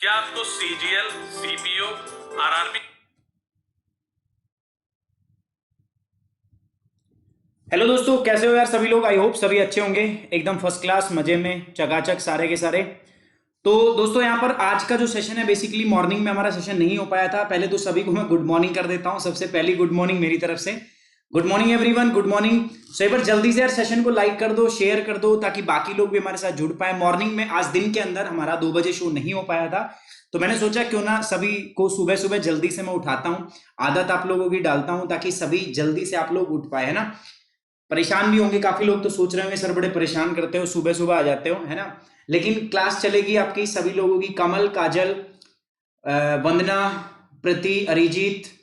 क्या आपको CGL, CPO, RRB. Hello दोस्तों, कैसे हो यार सभी लोग। आई होप सभी अच्छे होंगे, एकदम फर्स्ट क्लास, मजे में, चकाचक सारे के सारे। तो दोस्तों यहाँ पर आज का जो सेशन है, बेसिकली मॉर्निंग में हमारा सेशन नहीं हो पाया था। पहले तो सभी को मैं गुड मॉर्निंग कर देता हूँ। सबसे पहली गुड मॉर्निंग मेरी तरफ से। Good morning everyone, good morning. So एक बार जल्दी से यार सेशन को लाइक कर दो, शेयर कर दो, ताकि बाकी लोग भी हमारे साथ जुड़ पाए। मॉर्निंग में आज दिन के अंदर हमारा 2 बजे शो नहीं हो पाया था, तो मैंने सोचा क्यों ना सभी को सुबह सुबह जल्दी से मैं उठाता हूँ, आदत आप लोगों की डालता हूँ, ताकि सभी जल्दी से आप लोग उठ पाए, है ना। परेशान भी होंगे काफी लोग, तो सोच रहे होंगे सर बड़े परेशान करते हो, सुबह सुबह आ जाते हो, है ना। लेकिन क्लास चलेगी आपकी सभी लोगों की। कमल, काजल, वंदना, प्रीति, अरिजीत,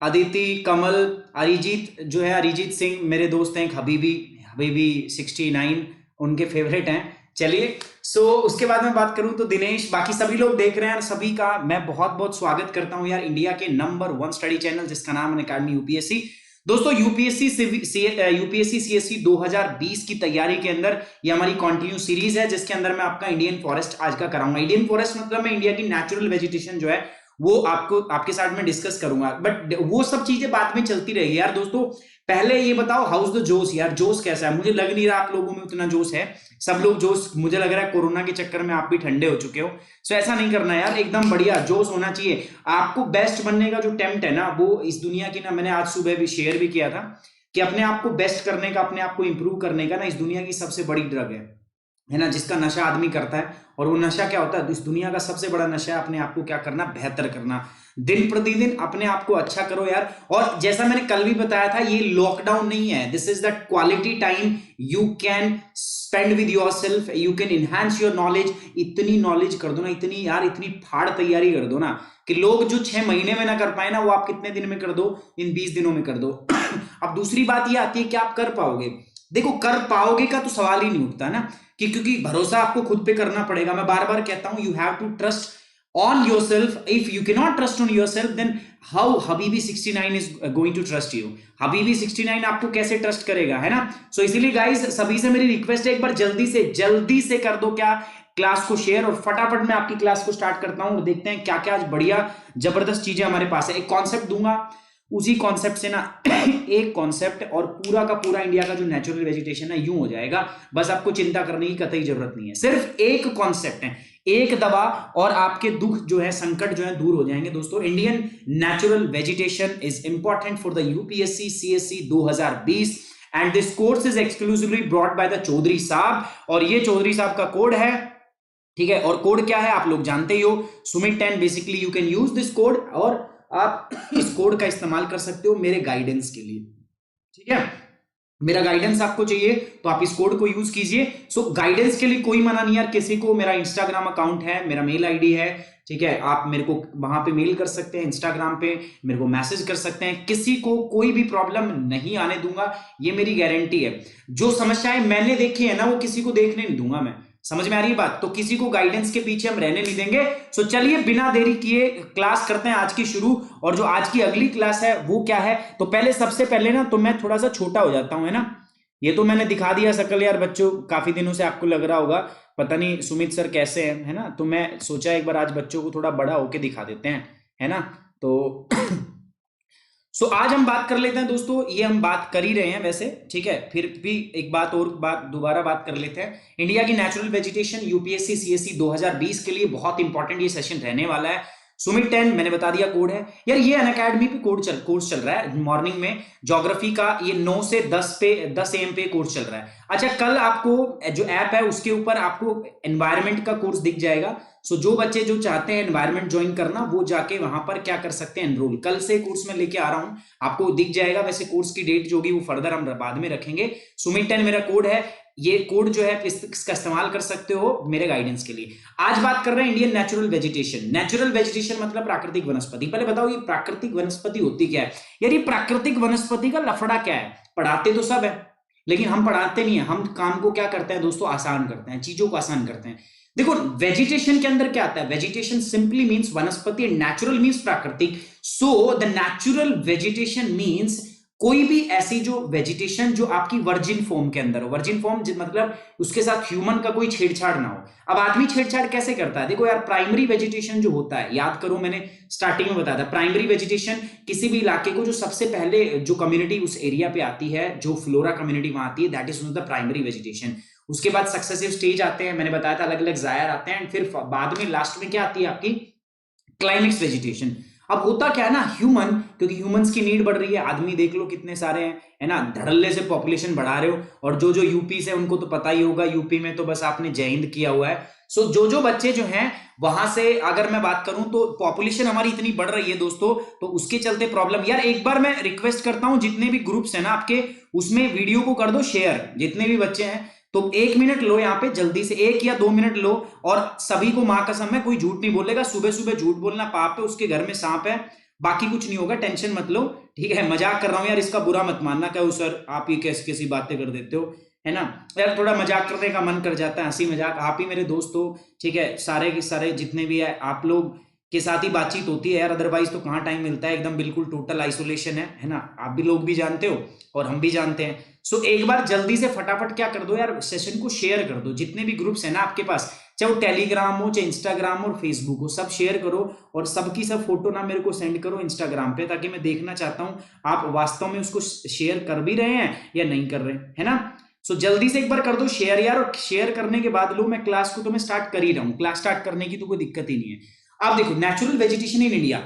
अदिति, कमल, अरिजीत जो है, अरिजीत सिंह मेरे दोस्त हैं। हबीबी, हबीबी 69 उनके फेवरेट हैं। चलिए, सो उसके बाद में बात करूं तो दिनेश, बाकी सभी लोग देख रहे हैं, सभी का मैं बहुत बहुत स्वागत करता हूं यार इंडिया के नंबर 1 स्टडी चैनल जिसका नाम है अकेडमी यूपीएससी। दोस्तों यूपीएससी सीएससी 2020 की तैयारी के अंदर ये हमारी कंटिन्यू सीरीज है, जिसके अंदर मैं आपका इंडियन फॉरेस्ट आज का कराऊंगा। इंडियन फॉरेस्ट मतलब मैं इंडिया की नेचुरल वेजिटेशन जो है वो आपको आपके साथ में डिस्कस करूंगा, बट वो सब चीजें बाद में चलती रहेगी यार। दोस्तों पहले ये बताओ, हाउस द जोश यार, जोश कैसा है? मुझे लग नहीं रहा आप लोगों में उतना जोश है। सब लोग जोश, मुझे लग रहा है कोरोना के चक्कर में आप भी ठंडे हो चुके हो। सो ऐसा नहीं करना यार, एकदम बढ़िया जोश होना चाहिए। आपको बेस्ट बनने का जो टेम्प्ट है ना, वो इस दुनिया की ना, मैंने आज सुबह भी शेयर भी किया था कि अपने आप को बेस्ट करने का, अपने आप को इंप्रूव करने का ना, इस दुनिया की सबसे बड़ी ड्रग है ना, जिसका नशा आदमी करता है। और वो नशा क्या होता है? इस दुनिया का सबसे बड़ा नशा है अपने आप को क्या करना, बेहतर करना। दिन प्रतिदिन अपने आप को अच्छा करो यार। और जैसा मैंने कल भी बताया था, ये लॉकडाउन नहीं है, this is the quality time you can spend with your self, you can enhance your knowledge. इतनी नॉलेज कर दो ना, इतनी यार, इतनी फाड़ तैयारी कर दो ना, कि लोग जो 6 महीने में ना कर पाए ना, वो आप कितने दिन में कर दो? इन 20 दिनों में कर दो। अब दूसरी बात ये आती है कि आप कर पाओगे। देखो, कर पाओगे का तो सवाल ही नहीं उठता ना, कि क्योंकि भरोसा आपको खुद पे करना पड़ेगा। मैं बार बार कहता हूं, you have to trust on yourself. If you cannot trust on yourself, then how Habibi 69 is going to trust you? Habibi 69 आपको कैसे ट्रस्ट करेगा, है ना। सो इसीलिए गाइस, सभी से मेरी रिक्वेस्ट है, एक बार जल्दी से कर दो क्या, क्लास को शेयर। और फटाफट मैं आपकी क्लास को स्टार्ट करता हूं और देखते हैं क्या क्या आज बढ़िया जबरदस्त चीजें हमारे पास है। एक कॉन्सेप्ट दूंगा, उसी कॉन्सेप्ट से ना एक कॉन्सेप्ट और पूरा का पूरा इंडिया का जो नेचुरल वेजिटेशन है यूं हो जाएगा। बस आपको चिंता करने की कतई जरूरत नहीं है, सिर्फ एक कॉन्सेप्ट है, एक दवा, और आपके दुख जो है, संकट जो है, दूर हो जाएंगे। दोस्तों Indian natural vegetation is important for the UPSC CSC 2020 and this course is exclusively brought by the Chaudhary साहब। और ये चौधरी साहब का कोड है, ठीक है। और कोड क्या है आप लोग जानते ही हो, Sumit 10। Basically you can use this code, और आप इस कोड का इस्तेमाल कर सकते हो मेरे गाइडेंस के लिए, ठीक है। मेरा गाइडेंस आपको चाहिए तो आप इस कोड को यूज कीजिए। सो गाइडेंस के लिए कोई मना नहीं यार किसी को। मेरा इंस्टाग्राम अकाउंट है, मेरा मेल आईडी है, ठीक है। आप मेरे को वहां पे मेल कर सकते हैं, इंस्टाग्राम पे मेरे को मैसेज कर सकते हैं। किसी को कोई भी प्रॉब्लम नहीं आने दूंगा, ये मेरी गारंटी है। जो समस्याएं मैंने देखी है ना, वो किसी को देखने नहीं दूंगा मैं। समझ में आ रही है बात? तो किसी को गाइडेंस के पीछे हम रहने नहीं देंगे। सो चलिए बिना देरी किए क्लास करते हैं आज की शुरू। और जो आज की अगली क्लास है वो क्या है, तो पहले सबसे पहले ना, तो मैं थोड़ा सा छोटा हो जाता हूं, है ना। ये तो मैंने दिखा दिया शकल यार बच्चों, काफी दिनों से आपको लग रहा होगा पता नहीं सुमित सर कैसे हैं, है ना। तो मैं सोचा एक बार आज बच्चों को थोड़ा बड़ा होके दिखा देते हैं, है ना। तो सो आज हम बात कर लेते हैं दोस्तों, ये हम बात कर ही रहे हैं वैसे, ठीक है। फिर भी एक बात और दोबारा बात कर लेते हैं। इंडिया की नेचुरल वेजिटेशन यूपीएससी सीएससी 2020 के लिए बहुत इंपॉर्टेंट ये सेशन रहने वाला है। सुमित 10 मैंने बता दिया कोड है यार। ये अनअकैडमी पे कोर्स चल रहा है मॉर्निंग में, ज्योग्राफी का। ये 9 से 10 AM पे कोर्स चल रहा है। अच्छा, कल आपको जो ऐप है उसके ऊपर आपको एनवायरमेंट का कोर्स दिख जाएगा। सो जो बच्चे जो चाहते हैं एनवायरमेंट ज्वाइन करना, वो जाके वहां पर क्या कर सकते हैं, एनरोल। कल से कोर्स में लेके आ रहा हूं, आपको दिख जाएगा। वैसे कोर्स की डेट जो होगी वो फर्दर हम बाद में रखेंगे। सुमित 10 मेरा कोड है, ये कोड जो है इसका इस्तेमाल कर सकते हो मेरे गाइडेंस के लिए। आज बात कर रहे हैं Indian natural vegetation. Natural vegetation मतलब प्राकृतिक वनस्पति। पहले बताओ ये प्राकृतिक वनस्पति होती क्या है यार? ये प्राकृतिक वनस्पति का लफड़ा क्या है? पढ़ाते तो सब है, लेकिन हम पढ़ाते नहीं है। हम काम को क्या करते हैं दोस्तों, आसान करते हैं, चीजों को आसान करते हैं। देखो वेजिटेशन के अंदर क्या आता है, वेजिटेशन सिंपली मींस वनस्पति, नेचुरल मींस प्राकृतिक। So the natural vegetation means कोई भी ऐसी जो वेजिटेशन जो आपकी वर्जिन फॉर्म के अंदर हो, वर्जिन फॉर्म मतलब उसके साथ ह्यूमन का कोई छेड़छाड़ ना हो। अब आदमी छेड़छाड़ कैसे करता है? देखो यार, प्राइमरी वेजिटेशन जो होता है, याद करो मैंने स्टार्टिंग में बताया था, प्राइमरी वेजिटेशन किसी भी इलाके को जो सबसे पहले जो कम्युनिटी उस एरिया पे आती है, जो फ्लोरा कम्युनिटी वहां आती है, that is the primary vegetation. उसके बाद सक्सेसिव स्टेज आते हैं, मैंने बताया था अलग अलग जायर आते हैं, फिर बाद में लास्ट में क्या आती है आपकी क्लाइमेक्स वेजिटेशन। अब होता क्या है ना, ह्यूमन, क्योंकि ह्यूमंस की नीड बढ़ रही है, आदमी देख लो कितने सारे हैं, है ना, धड़ल्ले से पॉपुलेशन बढ़ा रहे हो, और जो जो यूपी से उनको तो पता ही होगा, यूपी में तो बस आपने जय हिंद किया हुआ है। सो जो जो बच्चे जो हैं वहां से अगर मैं बात करूं तो पॉपुलेशन हमारी इतनी बढ़ रही है दोस्तों, तो उसके चलते प्रॉब्लम। यार एक बार मैं रिक्वेस्ट करता हूं, जितने भी ग्रुप्स हैं ना आपके, उसमें वीडियो को कर दो शेयर, जितने भी बच्चे हैं, तो 1 मिनट लो यहाँ पे, जल्दी से 1 या 2 मिनट लो, और सभी को मां कसम है कोई झूठ नहीं बोलेगा, सुबह सुबह झूठ बोलना पाप है, उसके घर में सांप है, बाकी कुछ नहीं होगा, टेंशन मत लो, ठीक है? मजाक कर रहा हूं यार, इसका बुरा मत मानना, कहो सर आप ये कैसी कैसी बातें कर देते हो, है ना यार, थोड़ा मजाक करने का मन कर जाता है, हंसी मजाक, आप ही मेरे दोस्त हो, ठीक है? सारे के सारे जितने भी है आप लोग के साथ ही बातचीत होती है यार, अदरवाइज तो कहाँ टाइम मिलता है, एकदम बिल्कुल टोटल आइसोलेशन है ना? आप भी लोग भी जानते हो और हम भी जानते हैं। सो एक बार जल्दी से फटाफट क्या कर दो यार, सेशन को शेयर कर दो, जितने भी ग्रुप्स है ना आपके पास, चाहे वो टेलीग्राम हो, चाहे इंस्टाग्राम और फेसबुक हो, सब शेयर करो, और सबकी सब फोटो ना मेरे को सेंड करो इंस्टाग्राम पे, ताकि मैं देखना चाहता हूं आप वास्तव में उसको शेयर कर भी रहे हैं या नहीं कर रहे, है ना? सो जल्दी से एक बार कर दो शेयर यार, और शेयर करने के बाद लो, मैं क्लास को तो मैं स्टार्ट कर ही रहा हूं, क्लास स्टार्ट करने की तो कोई दिक्कत ही नहीं है। अब देखो, natural vegetation in India,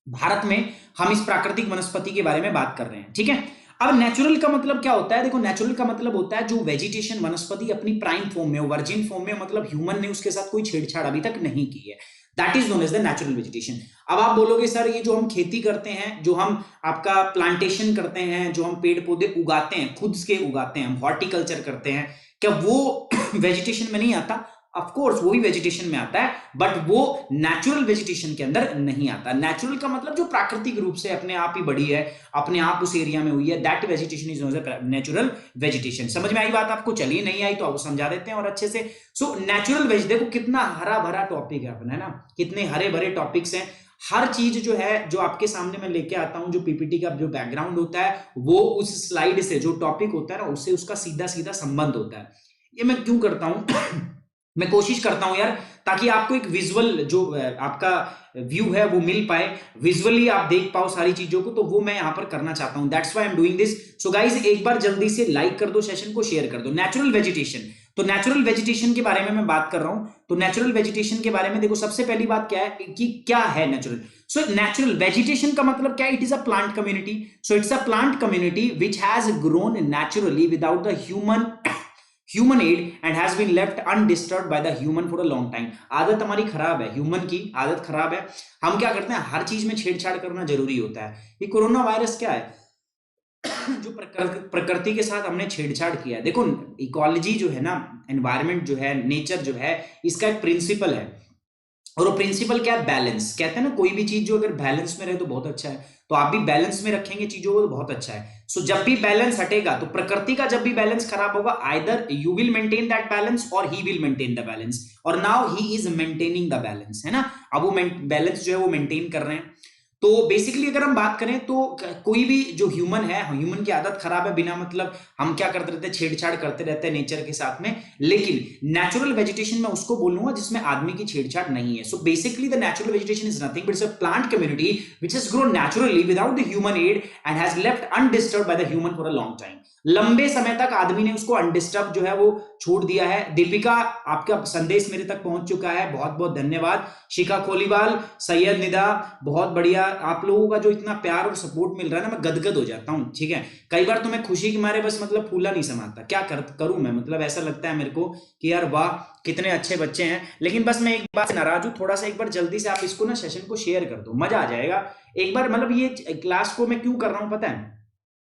Bharat में हम इस प्राकृतिक वनस्पति के बारे में बात कर रहे हैं, ठीक है? अब नेचुरल का मतलब क्या होता है? देखो, नेचुरल का मतलब होता है जो वेजिटेशन वनस्पति अपनी प्राइम फॉर्म में, वर्जिन फॉर्म में, मतलब ह्यूमन ने उसके साथ कोई छेड़छाड़ अभी तक नहीं की है, that is known as the natural vegetation. अब आप बोलोगे सर ये जो हम खेती करते हैं, जो हम आपका प्लांटेशन करते हैं, जो हम पेड़ पौधे उगाते हैं, खुद के उगाते हैं, हम हॉर्टिकल्चर करते हैं, क्या वो वेजिटेशन में नहीं आता? ऑफ कोर्स वो भी वेजिटेशन में आता है, बट वो नेचुरल वेजिटेशन के अंदर नहीं आता। नेचुरल का मतलब जो प्राकृतिक रूप से अपने आप ही बढ़ी है, अपने आप उस एरिया में हुई है, that vegetation is known as natural vegetation. समझ में आई बात आपको? चलिए, नहीं आई तो आप समझा देते हैं और अच्छे से। सो नेचुरल वेज, देखो कितना हरा भरा टॉपिक है अपना, है ना, कितने हरे भरे टॉपिक्स हैं। हर चीज जो है, जो आपके सामने मैं लेके आता हूं, जो पीपीटी का जो बैकग्राउंड होता है, वो उस स्लाइड से जो टॉपिक होता है ना, उससे उसका सीधा सीधा संबंध होता है। ये मैं क्यों करता हूं? मैं कोशिश करता हूं यार, ताकि आपको एक विजुअल जो आपका व्यू है वो मिल पाए, विजुअली आप देख पाओ सारी चीजों को, तो वो मैं यहां पर करना चाहता हूं, that's why I am doing this. So guys, एक बार जल्दी से लाइक कर दो, सेशन को शेयर कर दो। नेचुरल वेजिटेशन, तो नेचुरल वेजिटेशन के बारे में मैं बात कर रहा हूं। तो नेचुरल वेजिटेशन के बारे में देखो, सबसे पहली बात क्या है कि क्या है नेचुरल। सो नेचुरल वेजिटेशन का मतलब क्या है? It is a plant community. So it's a plant community which has grown naturally without the human aid and has been left undisturbed by the human for a long time। आदत हमारी खराब है, human की आदत खराब है। हम क्या करते हैं, हर चीज में छेड़छाड़ करना जरूरी होता है। ये कोरोना वायरस क्या है? जो प्रकृति के साथ हमने छेड़छाड़ किया है। देखो, इकोलॉजी जो है ना, एनवायरनमेंट जो है, नेचर जो है, इसका एक प्रिंसिपल है, और वो प्रिंसिपल क्या है? बैलेंस। कहते हैं ना, कोई भी चीज जो अगर बैलेंस में रहे तो बहुत अच्छा है, तो आप भी बैलेंस में रखेंगे चीजों को तो बहुत अच्छा है। सो जब भी बैलेंस हटेगा, तो प्रकृति का जब भी बैलेंस खराब होगा, either you will maintain that balance और he will maintain the balance, और now he is maintaining the balance, है ना? अब वो बैलेंस जो है वो मेंटेन कर रहे हैं। तो बेसिकली अगर हम बात करें तो कोई भी जो ह्यूमन है, ह्यूमन की आदत खराब है, बिना मतलब हम क्या करते रहते हैं, छेड़छाड़ करते रहते हैं नेचर के साथ में। लेकिन नेचुरल वेजिटेशन में उसको बोलूंगा जिसमें आदमी की छेड़छाड़ नहीं है। So basically the natural vegetation is nothing but it's a plant community which has grown naturally without the human aid and has left undisturbed by the human for a long time. लंबे समय तक आदमी ने उसको undisturbed जो है वो छोड़ दिया है। दीपिका, आपका संदेश मेरे तक पहुंच चुका है, बहुत बहुत धन्यवाद। शिखा खोलीवाल, सैयद निदा, बहुत बढ़िया। आप लोगों का जो इतना प्यार और सपोर्ट मिल रहा है ना, मैं गदगद हो जाता हूं, ठीक है? कई बार तो मैं खुशी के मारे बस मतलब फूला नहीं समाता, क्या करूं मैं, मतलब ऐसा लगता है मेरे को कि यार वाह कितने अच्छे बच्चे हैं। लेकिन बस मैं एक बात से नाराज हूं, थोड़ा सा एक बार जल्दी से आप इसको ना सेशन को शेयर कर दो, मजा आ जाएगा। एक बार मतलब ये क्लास को मैं क्यों कर रहा हूं पता है?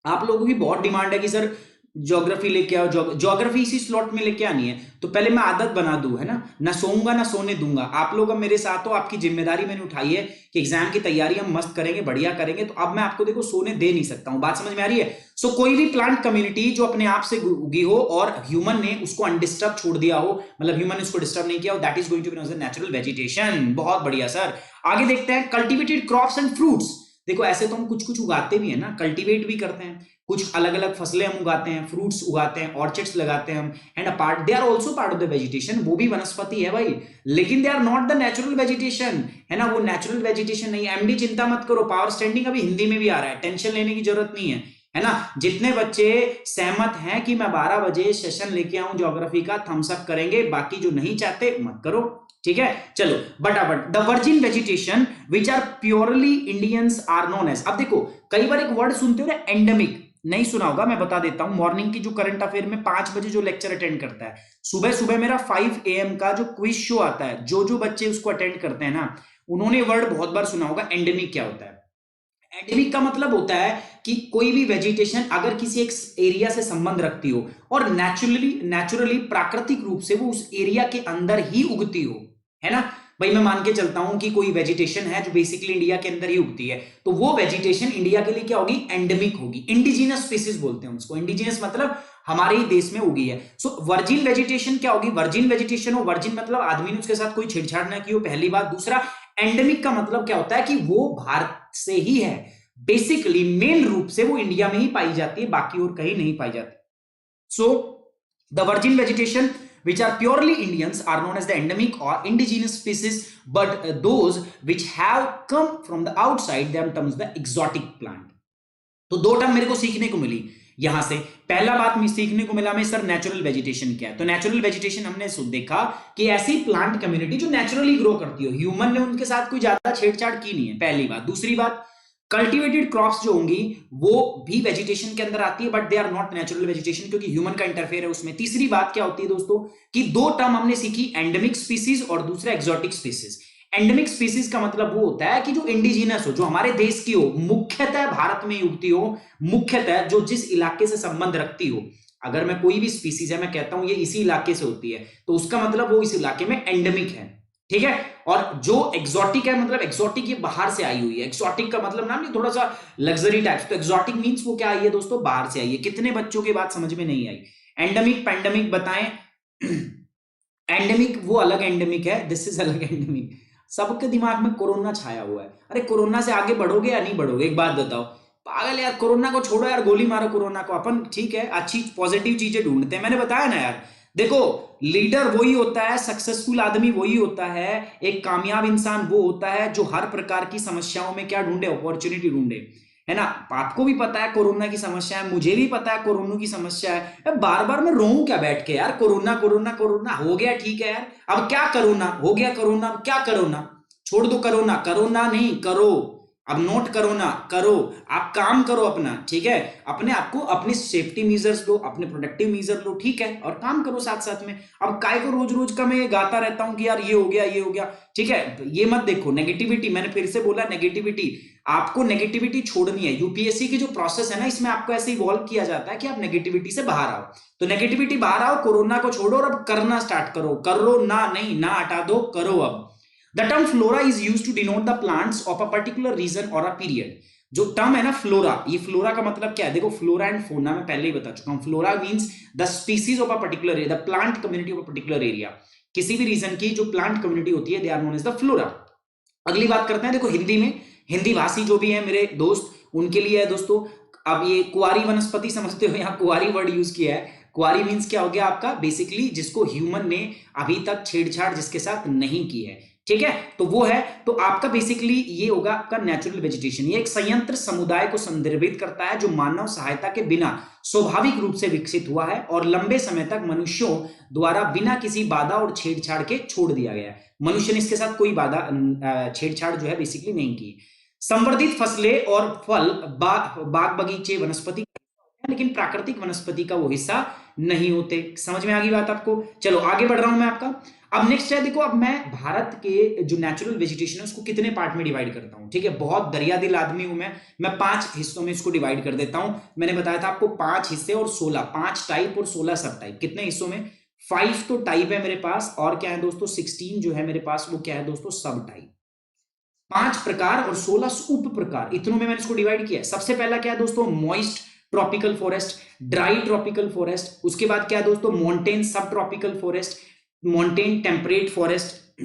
आप लोगों की बहुत डिमांड है कि सर ज्योग्राफी लेके आओ, ज्योग्राफी इसी स्लॉट में लेके आनी है, तो पहले मैं आदत बना दूं, है ना? ना सोऊंगा ना सोने दूंगा। आप लोग अब मेरे साथ हो, आपकी जिम्मेदारी मैंने उठाई है कि एग्जाम की तैयारी हम मस्त करेंगे, बढ़िया करेंगे, तो अब मैं आपको देखो सोने दे नहीं सकता हूं। बात समझ में आ रही है? सो कोई भी प्लांट कम्युनिटी जो अपने आप से उगी हो और ह्यूमन ने उसको अनडिस्टर्ब छोड़ दिया हो, मतलब ह्यूमन ने उसको डिस्टर्ब नहीं किया हो, that is going to be known as natural vegetation. बहुत बढ़िया सर, आगे देखते हैं। कल्टिवेटेड क्रॉप्स एंड फ्रूट्स, देखो ऐसे तो हम कुछ कुछ उगाते भी है ना, कल्टीवेट भी करते हैं, कुछ अलग अलग फसलें हम उगाते हैं, फ्रूट्स उगाते हैं, ऑर्चिड्स लगाते हैं हम, and a part they are also part of the vegetation, वो भी वनस्पति है भाई, लेकिन they are not the natural vegetation, है ना, वो नेचुरल वेजिटेशन नहीं है। एमडी चिंता मत करो, पावर स्टैंडिंग अभी हिंदी में भी आ रहा है, टेंशन लेने की जरूरत नहीं है ना। जितने बच्चे सहमत हैं कि मैं 12 बजे सेशन लेके आऊं ज्योग्राफी का, थम्स अप करेंगे, बाकी जो नहीं चाहते मत करो, ठीक है। चलो बटाबट, the virgin vegetation which are purely Indians are known as, अब देखो कई बार एक वर्ड सुनते हो ना एंडेमिक, नहीं सुना होगा, मैं बता देता हूं। मॉर्निंग की जो करंट अफेयर में 5 बजे जो लेक्चर अटेंड करता है, सुबह सुबह मेरा 5 AM का जो क्विज शो आता है, जो बच्चे उसको अटेंड करते हैं ना, उन्होंने वर्ड बहुत बार सुना होगा, एंडेमिक क्या होता है। एंडेमिक का मतलब होता है कि कोई भी वेजिटेशन अगर किसी एक एरिया से संबंध रखती हो और नेचुरली प्राकृतिक रूप से वो उस एरिया के अंदर ही उगती हो, है ना भाई। मैं मान के चलता हूं कि कोई वेजिटेशन है जो बेसिकली इंडिया के अंदर ही उगती है, तो वो वेजिटेशन इंडिया के लिए क्या होगी, एंडेमिक होगी। इंडिजिनस स्पीसीज बोलते हैं उसको, इंडिजिनस मतलब हमारे ही देश में उगी है। सो वर्जिन वेजिटेशन क्या होगी, वर्जिन वेजिटेशन हो, वर्जिन मतलब आदमी ने उसके साथ कोई छेड़छाड़ ना की हो, पहली बात। दूसरा, एंडेमिक का मतलब क्या होता है कि वो भारत से ही है, बेसिकली मेन रूप से वो इंडिया में ही पाई जाती है, बाकी और कहीं नहीं पाई जाती। So the virgin vegetation which are purely Indians are known as the endemic or indigenous species, but those which have come from the outside them terms the exotic plant. तो दो टर्म मेरे को सीखने को मिली यहां से। पहला बात में सीखने को मिला मैं सर नेचुरल वेजिटेशन क्या है, तो नेचुरल वेजिटेशन हमने देखा कि ऐसी प्लांट कम्युनिटी जो नेचुरली ग्रो करती हो, ह्यूमन ने उनके साथ कोई ज्यादा छेड़छाड़ की नहीं है, पहली बात। दूसरी बात, कल्टीवेटेड क्रॉप्स जो होंगी वो भी वेजिटेशन के अंदर आती है, but they are not natural vegetation, क्योंकि ह्यूमन का इंटरफेयर है उसमें। तीसरी बात क्या होती है दोस्तों कि दो टर्म हमने सीखी, एंडेमिक स्पीसीज और दूसरा एक्सोटिक स्पीसीज। एंडेमिक स्पीसीज का मतलब वो होता है कि जो इंडिजिनस हो, जो हमारे देश की हो, मुख्यतः भारत में उगती हो, मुख्यतः जो जिस इलाके से संबंध रखती हो। अगर मैं कोई भी स्पीसीज है, मैं कहता हूं ये इसी इलाके से होती है, तो उसका मतलब वो इस इलाके में एंडेमिक है, ठीक है। और जो एक्सोटिक है, मतलब एक्सोटिक ये बाहर से आई हुई है, एक्सोटिक का मतलब ना थोड़ा सा लग्जरी टाइप, तो एक्सोटिक मींस वो क्या आई है दोस्तों, बाहर से आई है। कितने बच्चों की बात समझ में नहीं आई। एंडेमिक पैंडेमिक बताएं। एंडेमिक वो अलग एंडेमिक है, दिस इज अलग एंडेमिक। सबके दिमाग में कोरोना छाया हुआ है, अरे कोरोना से आगे बढ़ोगे या नहीं बढ़ोगे, एक बात बताओ। पागल यार, कोरोना को छोड़ो यार, गोली मारो कोरोना को, अपन ठीक है अच्छी पॉजिटिव चीजें ढूंढते हैं। मैंने बताया ना यार, देखो लीडर वही होता है, सक्सेसफुल आदमी वही होता है, एक कामयाब इंसान वो होता है जो हर प्रकार की समस्याओं में क्या ढूंढे, अपॉर्चुनिटी ढूंढे, है ना। आपको भी पता है कोरोना की समस्या है, मुझे भी पता है कोरोना की समस्या है, बार बार मैं रोऊं क्या बैठ के यार, कोरोना कोरोना कोरोना हो गया ठीक है यार, अब क्या कोरोना हो गया, कोरोना अब क्या कोरोना, छोड़ दो कोरोना, कोरोना नहीं करो, अब नोट करो ना, करो, आप काम करो अपना, ठीक है, अपने आपको अपनी सेफ्टी मेजर्स लो, अपने प्रोटेक्टिव मेजर लो, ठीक है, और काम करो साथ साथ में। अब काय को रोज रोज का मैं गाता रहता हूं कि यार ये हो गया ये हो गया, ठीक है, ये मत देखो नेगेटिविटी, मैंने फिर से बोला नेगेटिविटी, आपको नेगेटिविटी छोड़नी है। यूपीएससी की जो प्रोसेस है ना, इसमें आपको ऐसे इवॉल्व किया जाता है कि आप नेगेटिविटी से बाहर आओ, तो नेगेटिविटी बाहर आओ, कोरोना को छोड़ो और अब करना स्टार्ट करो, करो ना, नहीं ना हटा दो, करो अब। The term flora is used to denote the plants of a particular region or a period. जो टर्म है ना फ्लोरा, ये फ्लोरा का मतलब क्या है, देखो फ्लोरा एंड फोना मैं पहले ही बता चुका हूं। Flora means the species of a particular area, the plant community of a particular area, किसी भी रीजन की जो प्लांट कम्युनिटी होती है, they are known as the flora. अगली बात करते हैं, देखो हिंदी में, हिंदी भाषी जो भी है मेरे दोस्त, उनके लिए है दोस्तों, अब ये कुआरी वनस्पति समझते हो, यहाँ कुआरी वर्ड यूज किया है। कुआरी मींस क्या हो गया आपका, बेसिकली जिसको ह्यूमन ने अभी तक छेड़छाड़ जिसके साथ नहीं की है, ठीक है, तो वो है। तो आपका बेसिकली ये होगा आपका नेचुरल वेजिटेशन, ये एक संयंत्र समुदाय को संदर्भित करता है जो मानव सहायता के बिना स्वाभाविक रूप से विकसित हुआ है और लंबे समय तक मनुष्यों द्वारा बिना किसी बाधा और छेड़छाड़ के छोड़ दिया गया है। मनुष्य ने इसके साथ कोई बाधा छेड़छाड़ जो है बेसिकली नहीं की। संवर्धित फसलें और फल बाग बगीचे वनस्पति, लेकिन प्राकृतिक वनस्पति का वो हिस्सा नहीं होते। समझ में आ गई बात आपको। चलो आगे बढ़ रहा हूं मैं आपका। अब नेक्स्ट है, देखो अब मैं भारत के जो नेचुरल वेजिटेशन है उसको कितने पार्ट में डिवाइड करता हूं, ठीक है, बहुत दरिया दिल आदमी हूं मैं 5 हिस्सों में इसको डिवाइड कर देता हूं। मैंने बताया था आपको 5 हिस्से और 16, 5 टाइप और 16 सब टाइप। कितने हिस्सों में, 5 तो टाइप है मेरे पास, और क्या है दोस्तों 16 जो है मेरे पास, वो क्या है दोस्तों सब टाइप। 5 प्रकार और 16 उप प्रकार, इतनों में मैंने इसको डिवाइड किया है। सबसे पहला क्या है दोस्तों, moist tropical forest, dry tropical forest. उसके बाद क्या है दोस्तों, मॉन्टेन सब ट्रॉपिकल फॉरेस्ट, मॉन्टेन टेम्परेट फॉरेस्ट।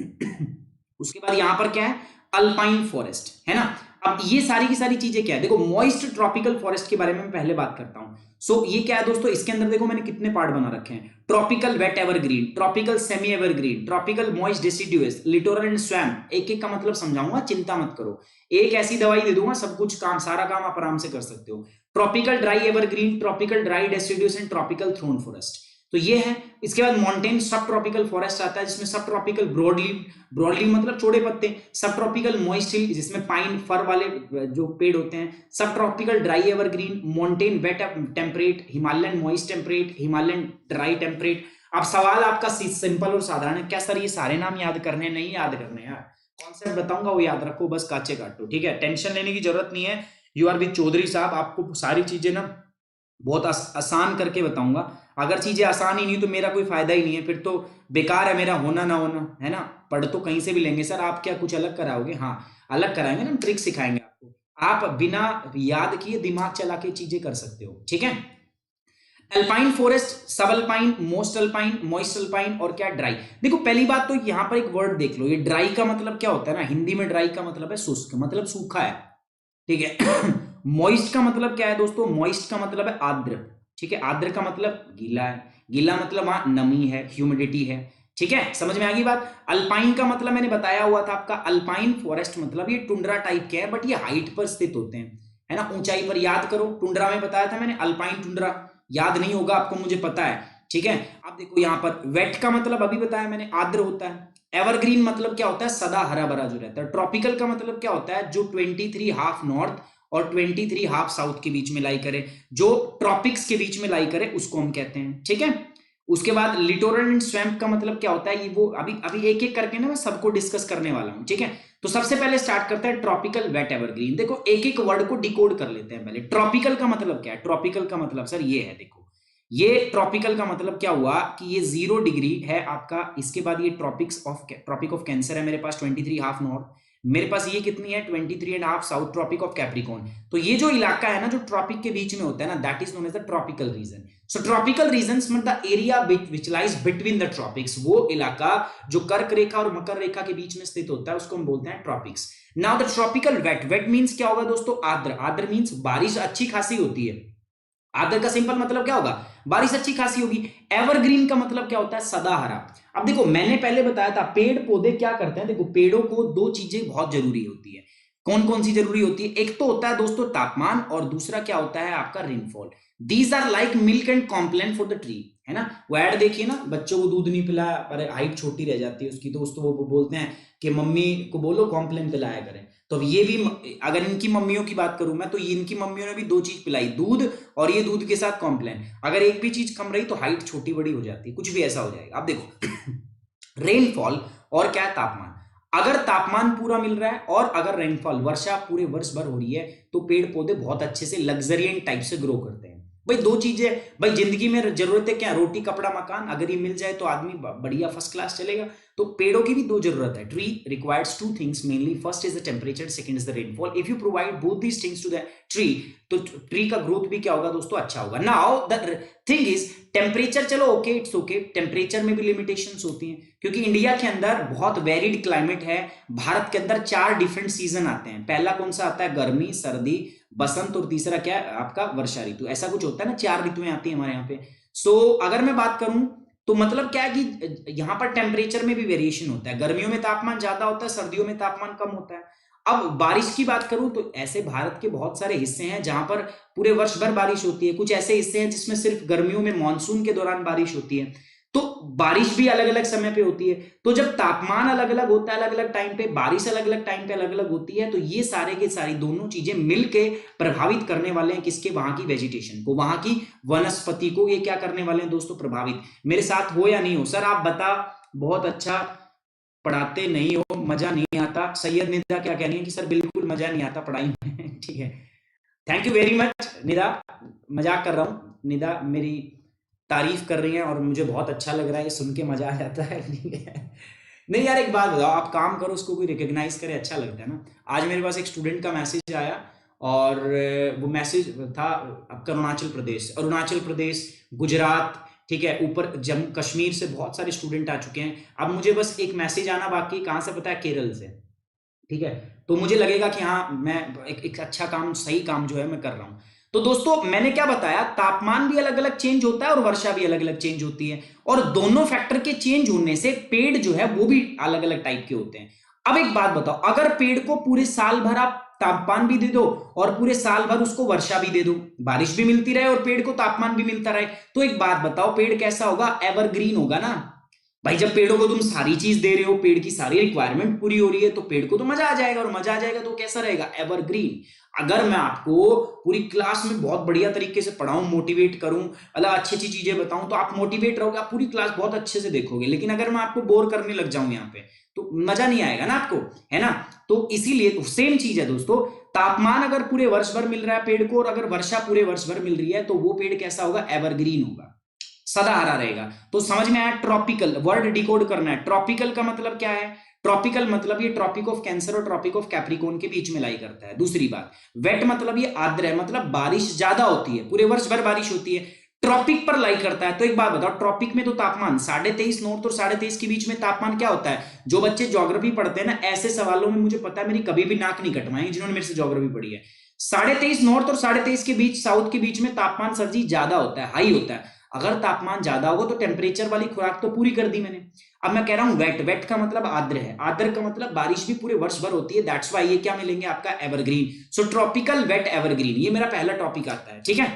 उसके बाद यहां पर क्या है, अल्पाइन फॉरेस्ट, है ना। अब ये सारी की सारी चीजें क्या है, देखो मॉइस्ट ट्रॉपिकल फॉरेस्ट के बारे में मैं पहले बात करता हूं। सो ये क्या है दोस्तों, इसके अंदर देखो मैंने कितने पार्ट बना रखे हैं। Tropical wet evergreen, tropical semi evergreen, tropical moist deciduous, littoral and swamp. एक एक का मतलब समझाऊंगा, चिंता मत करो, एक ऐसी दवाई दे दूंगा सब कुछ काम, सारा काम आप आराम से कर सकते हो। Tropical dry evergreen, tropical dry deciduous and tropical thorn forest, तो ये है। इसके बाद मॉन्टेन सब ट्रॉपिकल फॉरेस्ट आता है, जिसमें सब ट्रॉपिकल ब्रॉडलीव, ब्रॉडलीव मतलब चौड़े पत्ते, सब ट्रॉपिकल मॉइस्ट हिल जिसमें पाइन फर वाले जो पेड़ होते हैं, सब tropical dry evergreen, montane wet temperate, Himalayan moist temperate, Himalayan dry temperate. अब सवाल आपका सिंपल और साधारण है, क्या सर ये सारे नाम याद करने, नहीं याद करने यार, कॉन्सेप्ट बताऊंगा वो याद रखो, बस काचे काटो, ठीक है, टेंशन लेने की जरूरत नहीं है। यू आर विद चौधरी साहब, आपको सारी चीजें ना बहुत आसान करके बताऊंगा। अगर चीजें आसान ही नहीं तो मेरा कोई फायदा ही नहीं है, फिर तो बेकार है मेरा होना ना होना, है ना। पढ़ तो कहीं से भी लेंगे सर, आप क्या कुछ अलग कराओगे, हाँ अलग कराएंगे ना, ट्रिक सिखाएंगे आपको, आप बिना याद किए दिमाग चला के चीजें कर सकते हो, ठीक है। अल्पाइन फॉरेस्ट, सब alpine, most alpine, moist alpine और क्या ड्राई। देखो पहली बात तो यहां पर एक वर्ड देख लो, ये ड्राई का मतलब क्या होता है ना, हिंदी में ड्राई का मतलब है शुष्क, मतलब सूखा है, ठीक है। मॉइस्ट का मतलब क्या है दोस्तों, मॉइस्ट का मतलब है आर्द्र, ठीक है, आर्द्र का मतलब गीला है, गीला मतलब वहां नमी है, ह्यूमिडिटी है, ठीक है, समझ में आ गई बात। अल्पाइन का मतलब मैंने बताया हुआ था आपका, अल्पाइन फॉरेस्ट मतलब ये टुंड्रा टाइप के हैं, बट ये हाइट पर स्थित होते हैं, है ना, ऊंचाई पर। याद करो टुंड्रा में बताया था मैंने, अल्पाइन टुंड्रा, याद नहीं होगा आपको मुझे पता है, ठीक है। अब देखो यहां पर वेट का मतलब अभी बताया मैंने, आर्द्र होता है। एवरग्रीन मतलब क्या होता है, सदा हरा भरा जो रहता है। ट्रॉपिकल का मतलब क्या होता है, जो 23 हाफ नॉर्थ और 23 हाफ साउथ के बीच में लाई करे, जो ट्रॉपिक्स के बीच में लाई करे उसको हम कहते हैं, ठीक है। उसके बाद लिटोरल एंड स्वैम्प का मतलब क्या होता है, ये वो अभी अभी एक एक करके ना मैं सबको डिस्कस करने वाला हूं, ठीक है। तो सबसे पहले स्टार्ट करते हैं ट्रॉपिकल वेट एवरग्रीन। देखो एक एक वर्ड को डिकोड कर लेते हैं पहले। ट्रॉपिकल का मतलब क्या है, ट्रॉपिकल का मतलब सर ये है, देखो ये ट्रॉपिकल का मतलब क्या हुआ कि ये 0 डिग्री है आपका, इसके बाद ये ट्रॉपिक ऑफ कैंसर है मेरे पास 23 हाफ नॉर्थ, मेरे पास ये कितनी है 23.5 साउथ, ट्रॉपिक ऑफ कैप्रिकॉर्न। तो ये जो इलाका है ना जो ट्रॉपिक के बीच में होता है ना, that is known as the tropical region. So tropical regions मतलब the area which lies between the tropics, वो इलाका जो कर्क रेखा और मकर रेखा के बीच में स्थित होता है उसको हम बोलते हैं tropics. Now the tropical wet, wet means क्या होगा दोस्तों, आर्द्र, आर्द्र मींस बारिश अच्छी खासी होती है। आर्द्र का सिंपल मतलब क्या होगा, बारिश अच्छी खासी होगी। एवरग्रीन का मतलब क्या होता है, सदाहरा। अब देखो मैंने पहले बताया था पेड़ पौधे क्या करते हैं, देखो पेड़ों को दो चीजें बहुत जरूरी होती है। कौन कौन सी जरूरी होती है, एक तो होता है दोस्तों तापमान, और दूसरा क्या होता है आपका rainfall. These are like milk and Complan for the tree, है ना। वो ऐड देखिए ना, बच्चों को दूध नहीं पिलाया, अरे हाइट छोटी रह जाती है उसकी, तो उसको वो बोलते हैं कि मम्मी को बोलो कॉम्प्लेन पिलाया करें। तो अब ये भी अगर इनकी मम्मियों की बात करूं मैं, तो इनकी मम्मियों ने भी दो चीज पिलाई, दूध और ये दूध के साथ कॉम्प्लेन। अगर एक भी चीज कम रही तो हाइट छोटी बड़ी हो जाती है, कुछ भी ऐसा हो जाएगा। अब देखो रेनफॉल और क्या है, तापमान। अगर तापमान पूरा मिल रहा है और अगर रेनफॉल वर्षा पूरे वर्ष भर हो रही है, तो पेड़ पौधे बहुत अच्छे से लग्जरियंट टाइप से ग्रो करते हैं। भाई दो चीजें, भाई जिंदगी में जरूरत है क्या, रोटी कपड़ा मकान, अगर ये मिल जाए तो आदमी बढ़िया फर्स्ट क्लास चलेगा। तो पेड़ों की भी दो जरूरत है। Tree requires two things mainly, first is the temperature, second is the rainfall. If you provide both these things to the tree, तो ट्री का ग्रोथ भी क्या होगा दोस्तों, अच्छा होगा। Now the thing is temperature, चलो ओके इट्स ओके, टेम्परेचर में भी लिमिटेशंस होती हैं, क्योंकि इंडिया के अंदर बहुत वेरिड क्लाइमेट है। भारत के अंदर 4 डिफरेंट सीजन आते हैं। पहला कौन सा आता है, गर्मी, सर्दी, बसंत, और तीसरा क्या है आपका वर्षा ऋतु। ऐसा कुछ होता है ना, 4 ऋतुएं आती है हमारे यहाँ पे। सो अगर मैं बात करूं तो मतलब क्या है कि यहां पर टेम्परेचर में भी वेरिएशन होता है। गर्मियों में तापमान ज्यादा होता है, सर्दियों में तापमान कम होता है। अब बारिश की बात करूं तो ऐसे भारत के बहुत सारे हिस्से हैं जहां पर पूरे वर्ष भर बारिश होती है, कुछ ऐसे हिस्से हैं जिसमें सिर्फ गर्मियों में मानसून के दौरान बारिश होती है। तो बारिश भी अलग अलग समय पे होती है। तो जब तापमान अलग अलग होता है अलग अलग टाइम पे, बारिश अलग अलग टाइम पे अलग अलग होती है, तो ये सारे के सारी दोनों चीजें मिलके प्रभावित करने वाले हैं किसके, वहां की वेजिटेशन को, वहां की वनस्पति को। ये क्या करने वाले हैं दोस्तों, प्रभावित। मेरे साथ हो या नहीं हो सर, आप बता, बहुत अच्छा पढ़ाते नहीं हो, मजा नहीं आता। सैयद निदा क्या कहनी है कि सर बिल्कुल मजा नहीं आता पढ़ाई में ठीक है, thank you very much Nida, मजाक कर रहा हूँ। निदा मेरी तारीफ कर रही हैं और मुझे बहुत अच्छा लग रहा है, सुन के मजा आ जाता है ठीक है। नहीं यार एक बात बताओ, आप काम करो उसको कोई रिकॉग्नाइज करे, अच्छा लगता है ना। आज मेरे पास एक स्टूडेंट का मैसेज आया, और वो मैसेज था आपका अरुणाचल प्रदेश, गुजरात, ठीक है, ऊपर जम्मू कश्मीर से बहुत सारे स्टूडेंट आ चुके हैं। अब मुझे बस एक मैसेज आना बाकी, कहां से पता है, केरल से। ठीक है, तो मुझे लगेगा कि हाँ मैं एक अच्छा काम, सही काम जो है मैं कर रहा हूं। तो दोस्तों मैंने क्या बताया, तापमान भी अलग अलग चेंज होता है और वर्षा भी अलग अलग चेंज होती है, और दोनों फैक्टर के चेंज होने से पेड़ जो है वो भी अलग अलग टाइप के होते हैं। अब एक बात बताओ, अगर पेड़ को पूरे साल भर आप तापमान भी दे दो और पूरे साल भर उसको वर्षा भी दे दो, बारिश भी मिलती रहे और पेड़ को तापमान भी मिलता रहे, तो एक बात बताओ पेड़ कैसा होगा, एवरग्रीन होगा ना भाई। जब पेड़ों को तुम सारी चीज दे रहे हो, पेड़ की सारी रिक्वायरमेंट पूरी हो रही है, तो पेड़ को तो मजा आ जाएगा, और मजा आ जाएगा तो कैसा रहेगा, एवरग्रीन। अगर मैं आपको पूरी क्लास में बहुत बढ़िया तरीके से पढ़ाऊं, मोटिवेट करूं, मतलब अच्छी अच्छी चीजें बताऊं, तो आप मोटिवेट रहोगे, आप पूरी क्लास बहुत अच्छे से देखोगे। लेकिन अगर मैं आपको बोर करने लग जाऊं यहाँ पे, तो मजा नहीं आएगा ना आपको, है ना। तो इसीलिए सेम चीज है दोस्तों, तापमान अगर पूरे वर्ष भर मिल रहा है पेड़ को, और अगर वर्षा पूरे वर्ष भर मिल रही है, तो वो पेड़ कैसा होगा, एवरग्रीन होगा, सदाहरा रहेगा। तो समझ में आया, ट्रॉपिकल वर्ड डिकोड करना है। ट्रॉपिकल का मतलब क्या है, ट्रॉपिकल मतलब ये ट्रॉपिक ऑफ कैंसर और ट्रॉपिक ऑफ कैप्रिकॉर्न के बीच में लाई करता है। दूसरी बात, वेट मतलब ये आर्द्र है, मतलब बारिश ज्यादा होती है, पूरे वर्ष भर बारिश होती है, ट्रॉपिक पर लाई करता है। तो एक बात बताओ, ट्रॉपिक में तो तापमान 23.5 नॉर्थ और 23.5 के बीच में तापमान क्या होता है। जो बच्चे ज्योग्राफी पढ़ते हैं ना, ऐसे सवालों में मुझे पता है मेरी कभी भी नाक नहीं कटवाएंगे जिन्होंने मेरे से ज्योग्राफी पढ़ी है। 23.5 नॉर्थ और 23.5 के बीच, साउथ के बीच में तापमान सर जी ज्यादा होता है, हाई होता है। अगर तापमान ज्यादा होगा तो टेम्परेचर वाली खुराक तो पूरी कर दी मैंने। अब मैं कह रहा हूं वेट, वेट का मतलब आर्द्र है, आर्द्र का मतलब बारिश भी पूरे वर्ष भर होती है, दैट्स व्हाई ये क्या मिलेंगे आपका, एवरग्रीन। सो ट्रॉपिकल, वेट, एवरग्रीन, ये मेरा पहला टॉपिक आता है, ठीक है।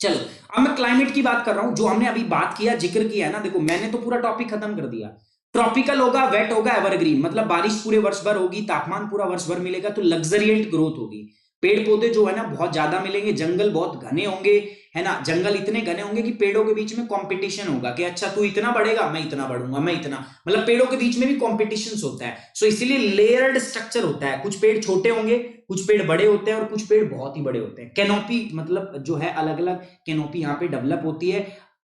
चलो अब मैं क्लाइमेट की बात कर रहा हूं, जो हमने अभी बात किया, जिक्र किया है ना, देखो मैंने तो पूरा टॉपिक खत्म कर दिया। ट्रॉपिकल होगा, वेट होगा, एवरग्रीन, मतलब बारिश पूरे वर्ष भर होगी, तापमान पूरा वर्ष भर मिलेगा, तो लग्जरियंट ग्रोथ होगी, पेड़ पौधे जो है ना बहुत ज्यादा मिलेंगे, जंगल बहुत घने होंगे, है ना, जंगल इतने घने होंगे कि पेड़ों के बीच में कंपटीशन होगा कि अच्छा तू इतना बढ़ेगा, मैं इतना बढ़ूंगा, मैं इतना, मतलब पेड़ों के बीच में भी कंपटीशन होता है। सो इसीलिए लेयर्ड स्ट्रक्चर होता है, कुछ पेड़ छोटे होंगे, कुछ पेड़ बड़े होते हैं, और कुछ पेड़ बहुत ही बड़े होते हैं। कैनोपी मतलब जो है अलग अलग कैनोपी यहाँ पे डेवलप होती है।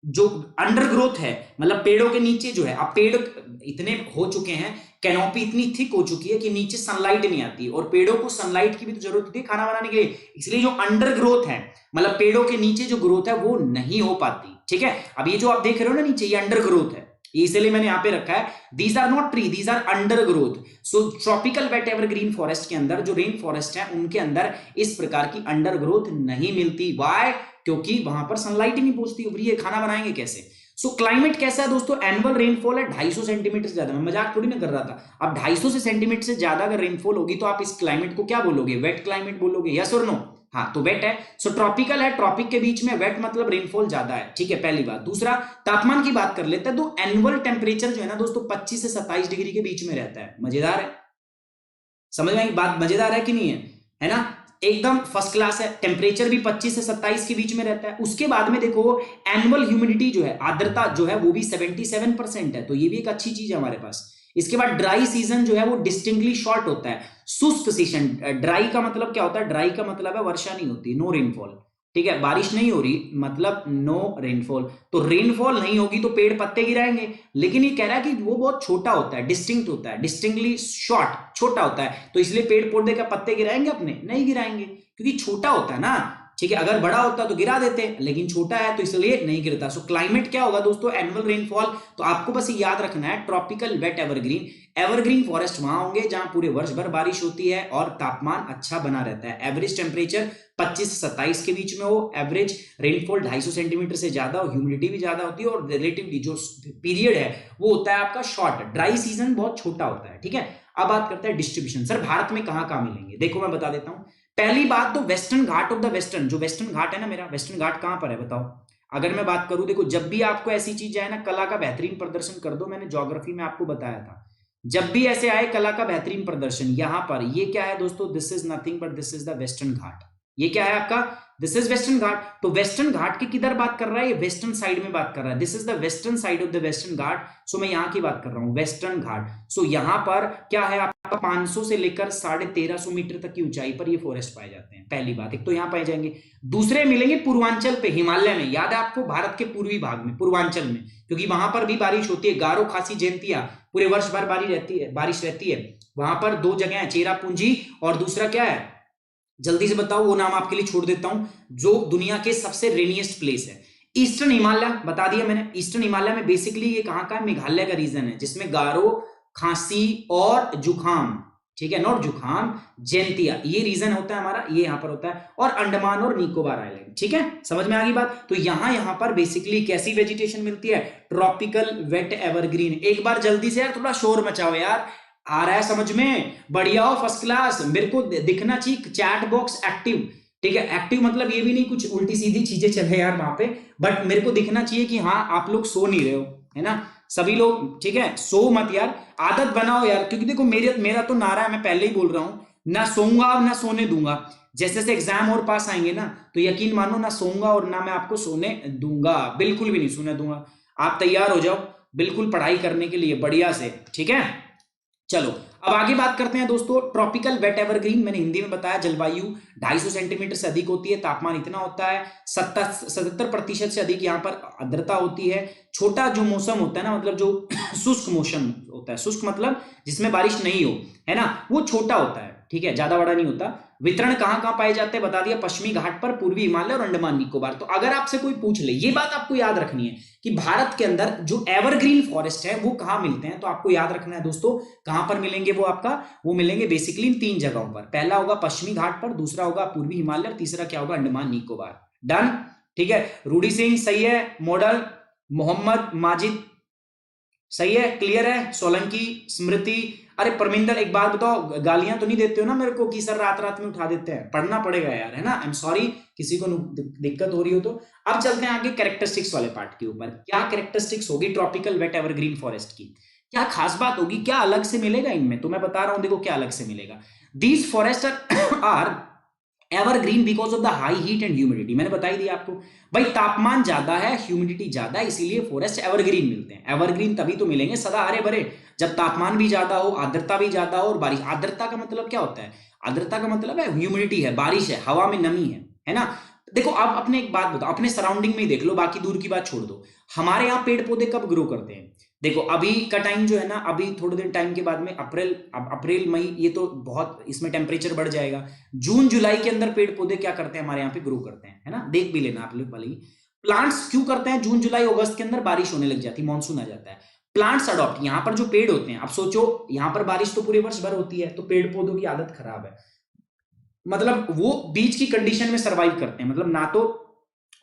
जो अंडरग्रोथ है, मतलब पेड़ों के नीचे जो है, अब पेड़ इतने हो चुके हैं, कैनोपी इतनी थिक हो चुकी है कि नीचे सनलाइट नहीं आती, और पेड़ों को सनलाइट की भी तो जरूरत होती है खाना बनाने के लिए, इसलिए जो अंडरग्रोथ है, मतलब पेड़ों के नीचे जो ग्रोथ है वो नहीं हो पाती, ठीक है। अब ये जो आप देख रहे हो ना नीचे, ये अंडरग्रोथ है, इसलिए मैंने यहां पे रखा है, these are not tree, these are undergrowth. So tropical wet evergreen forest के अंदर, जो रेन फॉरेस्ट है, उनके अंदर इस प्रकार की अंडरग्रोथ नहीं मिलती। वाई, क्योंकि वहां पर सनलाइट ही नहीं पहुंचती, और ये खाना बनाएंगे कैसे। सो क्लाइमेट कैसा है दोस्तों, एनुअल रेनफॉल है 250 सेंटीमीटर से ज्यादा, मैं मजाक थोड़ी ना कर रहा था। अब 250 से सेंटीमीटर से ज्यादा अगर रेनफॉल होगी तो आप इस क्लाइमेट को क्या बोलोगे, वेट क्लाइमेट बोलोगे, यस और नो। हाँ, तो वेट है। सो ट्रॉपिकल है, ट्रॉपिक के बीच में, वेट मतलब रेनफॉल ज्यादा है, ठीक है, पहली बात। दूसरा, तापमान की बात कर लेते हैं, तो एनुअल टेम्परेचर जो है ना दोस्तों 25 से 27 डिग्री के बीच में रहता है। मजेदार है, समझ में आई बात, मजेदार है कि नहीं है ना, एकदम फर्स्ट क्लास है। टेम्परेचर भी 25 से 27 के बीच में रहता है। उसके बाद में देखो, एनुअल ह्यूमिडिटी जो है, आर्द्रता जो है, वो भी 77% है, तो ये भी एक अच्छी चीज है हमारे पास। इसके बाद ड्राई सीजन जो है वो डिस्टिंक्टली शॉर्ट होता है। शुष्क सीजन, ड्राई का मतलब क्या होता है, ड्राई का मतलब है वर्षा नहीं होती, नो रेनफॉल, ठीक है, बारिश नहीं हो रही, मतलब नो रेनफॉल। तो रेनफॉल नहीं होगी तो पेड़ पत्ते गिराएंगे, लेकिन ये कह रहा है कि वो बहुत छोटा होता है, डिस्टिंक्ट होता है, डिस्टिंक्टली शॉर्ट, छोटा होता है, तो इसलिए पेड़ पौधे का पत्ते गिराएंगे अपने, नहीं गिराएंगे, क्योंकि छोटा होता है ना, ठीक है। अगर बड़ा होता तो गिरा देते, लेकिन छोटा है तो इसलिए नहीं गिरता। सो क्लाइमेट क्या होगा दोस्तों, एनुअल रेनफॉल, तो आपको बस याद रखना है, tropical, wet, evergreen. Evergreen forest वहां होंगे जहां पूरे वर्ष भर बारिश होती है और तापमान अच्छा बना रहता है, एवरेज टेम्परेचर 25 से 27 के बीच में हो, एवरेज रेनफॉल 250 सेंटीमीटर से ज्यादा हो, ह्यूमिडिटी भी ज्यादा होती है, और रिलेटिवली जो पीरियड है वो होता है आपका शॉर्ट, ड्राई सीजन बहुत छोटा होता है, ठीक है। अब बात करते हैं डिस्ट्रीब्यूशन, सर भारत में कहां कहां मिलेंगे, देखो मैं बता देता हूं। पहली बात तो western Ghat of the western, जो वेस्टर्न घाट है ना मेरा, वेस्टर्न घाट कहां पर है बताओ। अगर मैं बात करूं, देखो जब भी आपको ऐसी चीज आए ना, कला का बेहतरीन प्रदर्शन कर दो, मैंने ज्योग्राफी में आपको बताया था, जब भी ऐसे आए कला का बेहतरीन प्रदर्शन, यहां पर ये क्या है दोस्तों, this is nothing but this is the western Ghat. ये क्या है आपका, दिस इज वेस्टर्न घाट। तो वेस्टर्न घाट के किधर बात कर रहा है, ये वेस्टर्न साइड में बात कर रहा है, this is the western side of the western Ghat. So मैं यहां की बात कर रहा हूं, वेस्टर्न घाट। सो यहां पर क्या है आपका, 500 से लेकर 1350 मीटर तक की ऊंचाई पर ये फॉरेस्ट पाए जाते हैं, पहली बात, एक तो यहां पाए जाएंगे। दूसरे मिलेंगे पूर्वांचल पे, हिमालय में, याद है आपको, भारत के पूर्वी भाग में, पूर्वांचल में, क्योंकि वहां पर भी बारिश होती है, गारो, खासी, जयंतिया, पूरे वर्ष भर बारिश रहती है। वहां पर दो जगह है, चेरापूंजी और दूसरा क्या है, जल्दी से बताओ, वो नाम आपके लिए छोड़ देता हूं, जो दुनिया के सबसे रेनिएस्ट प्लेस है, ईस्टर्न हिमालय, बता दिया मैंने। ईस्टर्न हिमालय में बेसिकली ये कहां का है, मेघालय का रीजन है, जिसमें गारो, खांसी और जुखाम, ठीक है, नॉट जुखाम, जैंतिया, ये रीजन होता है हमारा, ये यहाँ पर होता है, और अंडमान और निकोबार आइलैंड। ठीक है, समझ में आ गई बात। तो यहाँ पर बेसिकली कैसी वेजिटेशन मिलती है, ट्रॉपिकल वेट एवरग्रीन। एक बार जल्दी से यार थोड़ा शोर मचाओ यार, आ रहा है समझ में, बढ़िया हो, फर्स्ट क्लास, मेरे को दिखना चाहिए चैट बॉक्स एक्टिव। ठीक है, एक्टिव मतलब ये भी नहीं कुछ उल्टी सीधी चीजें चले यार वहां पे, बट मेरे को दिखना चाहिए कि हाँ आप लोग सो नहीं रहे हो, है ना सभी लोग। ठीक है, सो मत यार, आदत बनाओ यार, क्योंकि देखो मेरा तो नारा है, मैं पहले ही बोल रहा हूं, ना सोऊंगा ना सोने दूंगा। जैसे जैसे एग्जाम और पास आएंगे ना, तो यकीन मानो ना सोऊंगा और ना मैं आपको सोने दूंगा, बिल्कुल भी नहीं सोने दूंगा। आप तैयार हो जाओ बिल्कुल पढ़ाई करने के लिए बढ़िया से। ठीक है, चलो अब आगे बात करते हैं दोस्तों। ट्रॉपिकल वेट एवरग्रीन मैंने हिंदी में बताया, जलवायु 250 सेंटीमीटर से अधिक होती है, तापमान इतना होता है, 77% से अधिक यहाँ पर आर्द्रता होती है। छोटा जो मौसम होता है ना, मतलब जो शुष्क मौसम होता है, शुष्क मतलब जिसमें बारिश नहीं हो, है ना, वो छोटा होता है। ठीक है, ज्यादा बड़ा नहीं होता। वितरण कहां कहां पाए जाते हैं बता दिया, पश्चिमी घाट पर, पूर्वी हिमालय और अंडमान निकोबार। तो अगर आपसे कोई पूछ ले, ये बात आपको याद रखनी है कि भारत के अंदर जो एवरग्रीन फॉरेस्ट है वो कहां मिलते हैं, तो आपको याद रखना है दोस्तों, कहां पर मिलेंगे वो आपका, वो मिलेंगे बेसिकली इन 3 जगहों पर। पहला होगा पश्चिमी घाट पर, दूसरा होगा पूर्वी हिमालय, और तीसरा क्या होगा, अंडमान निकोबार। डन। ठीक है, रूडी सिंह सही है, मॉडल मोहम्मद माजिद सही है, क्लियर है, सोलंकी, स्मृति। अरे परमिंदर एक बात बताओ, गालियां तो नहीं देते हो ना मेरे को कि सर रात रात में उठा देते हैं, पढ़ना पड़ेगा यार, है ना, आई एम सॉरी किसी को दिक्कत हो रही हो तो। अब चलते हैं आगे कैरेक्टरिस्टिक्स वाले पार्ट के ऊपर। क्या कैरेक्टरिस्टिक्स होगी ट्रॉपिकल वेट एवरग्रीन फॉरेस्ट की, क्या खास बात होगी, क्या अलग से मिलेगा इनमें, तो मैं बता रहा हूं, देखो क्या अलग से मिलेगा। These forest are evergreen because of the high heat and humidity. मैंने बताई दिया आपको, भाई तापमान ज्यादा है, ह्यूमिडिटी ज्यादा है, इसीलिए फॉरेस्ट एवरग्रीन मिलते हैं। एवरग्रीन तभी तो मिलेंगे सदा हरे भरे, जब तापमान भी ज्यादा हो, आर्द्रता भी ज्यादा हो, और बारिश। आर्द्रता का मतलब क्या होता है, आर्द्रता का मतलब है ह्यूमिडिटी है, बारिश है, हवा में नमी है ना। देखो आप अपने एक बात बताओ, अपने सराउंडिंग में ही देख लो, बाकी दूर की बात छोड़ दो। हमारे यहाँ पेड़ पौधे कब ग्रो करते हैं, देखो अभी का टाइम जो है ना, अभी थोड़े दिन टाइम के बाद में अप्रैल मई, ये तो बहुत इसमें टेम्परेचर बढ़ जाएगा। जून जुलाई के अंदर पेड़ पौधे क्या करते हैं, हमारे यहाँ पे ग्रो करते हैं, है ना, देख भी लेना आप लोग भले ही। प्लांट्स क्यों करते हैं, जून जुलाई अगस्त के अंदर बारिश होने लग जाती है, मानसून आ जाता है, प्लांट्स अडॉप्ट। यहाँ पर जो पेड़ होते हैं, अब सोचो यहाँ पर बारिश तो पूरे वर्ष भर होती है, तो पेड़ पौधों की आदत खराब है, मतलब वो बीच की कंडीशन में सर्वाइव करते हैं, मतलब ना तो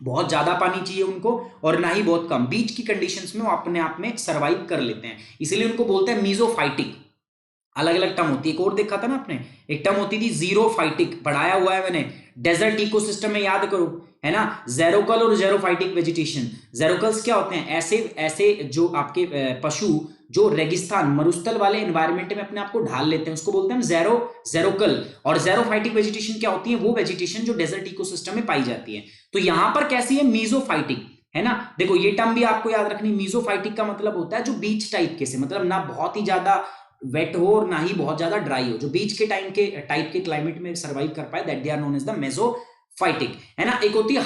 बहुत ज्यादा पानी चाहिए उनको और ना ही बहुत कम, बीच की कंडीशंस में वो अपने आप में सर्वाइव कर लेते हैं, इसीलिए उनको बोलते हैं मीजोफाइटिक। अलग अलग टर्म होती है, एक और देखा था ना आपने, एक टर्म होती थी जीरोफाइटिक, पढ़ाया हुआ है मैंने, डेजर्ट इकोसिस्टम में याद करो, है ना, जेरोकल और जेरोफाइटिक वेजिटेशन। जेरोकल्स क्या होते हैं, ऐसे ऐसे जो आपके पशु जो रेगिस्तान मरुस्थल वाले एनवायरमेंट में अपने आप को ढाल लेते हैं, उसको बोलते हैं जेरोकल। और जेरोफाइटिक वेजिटेशन क्या होती है, वो वेजिटेशन जो डेजर्ट इकोसिस्टम में पाई जाती है। तो यहां पर कैसी है, मीजोफाइटिक, है ना। देखो ये टर्म भी आपको याद रखनी, मीजोफाइटिक का मतलब होता है जो बीच टाइप के से, मतलब ना बहुत ही ज्यादा वेट हो और ना ही बहुत ज्यादा ड्राई हो, जो बीच के टाइप के क्लाइमेट में सर्वाइव कर पाए, that they are known as the mesophytic, है ना। एक होती है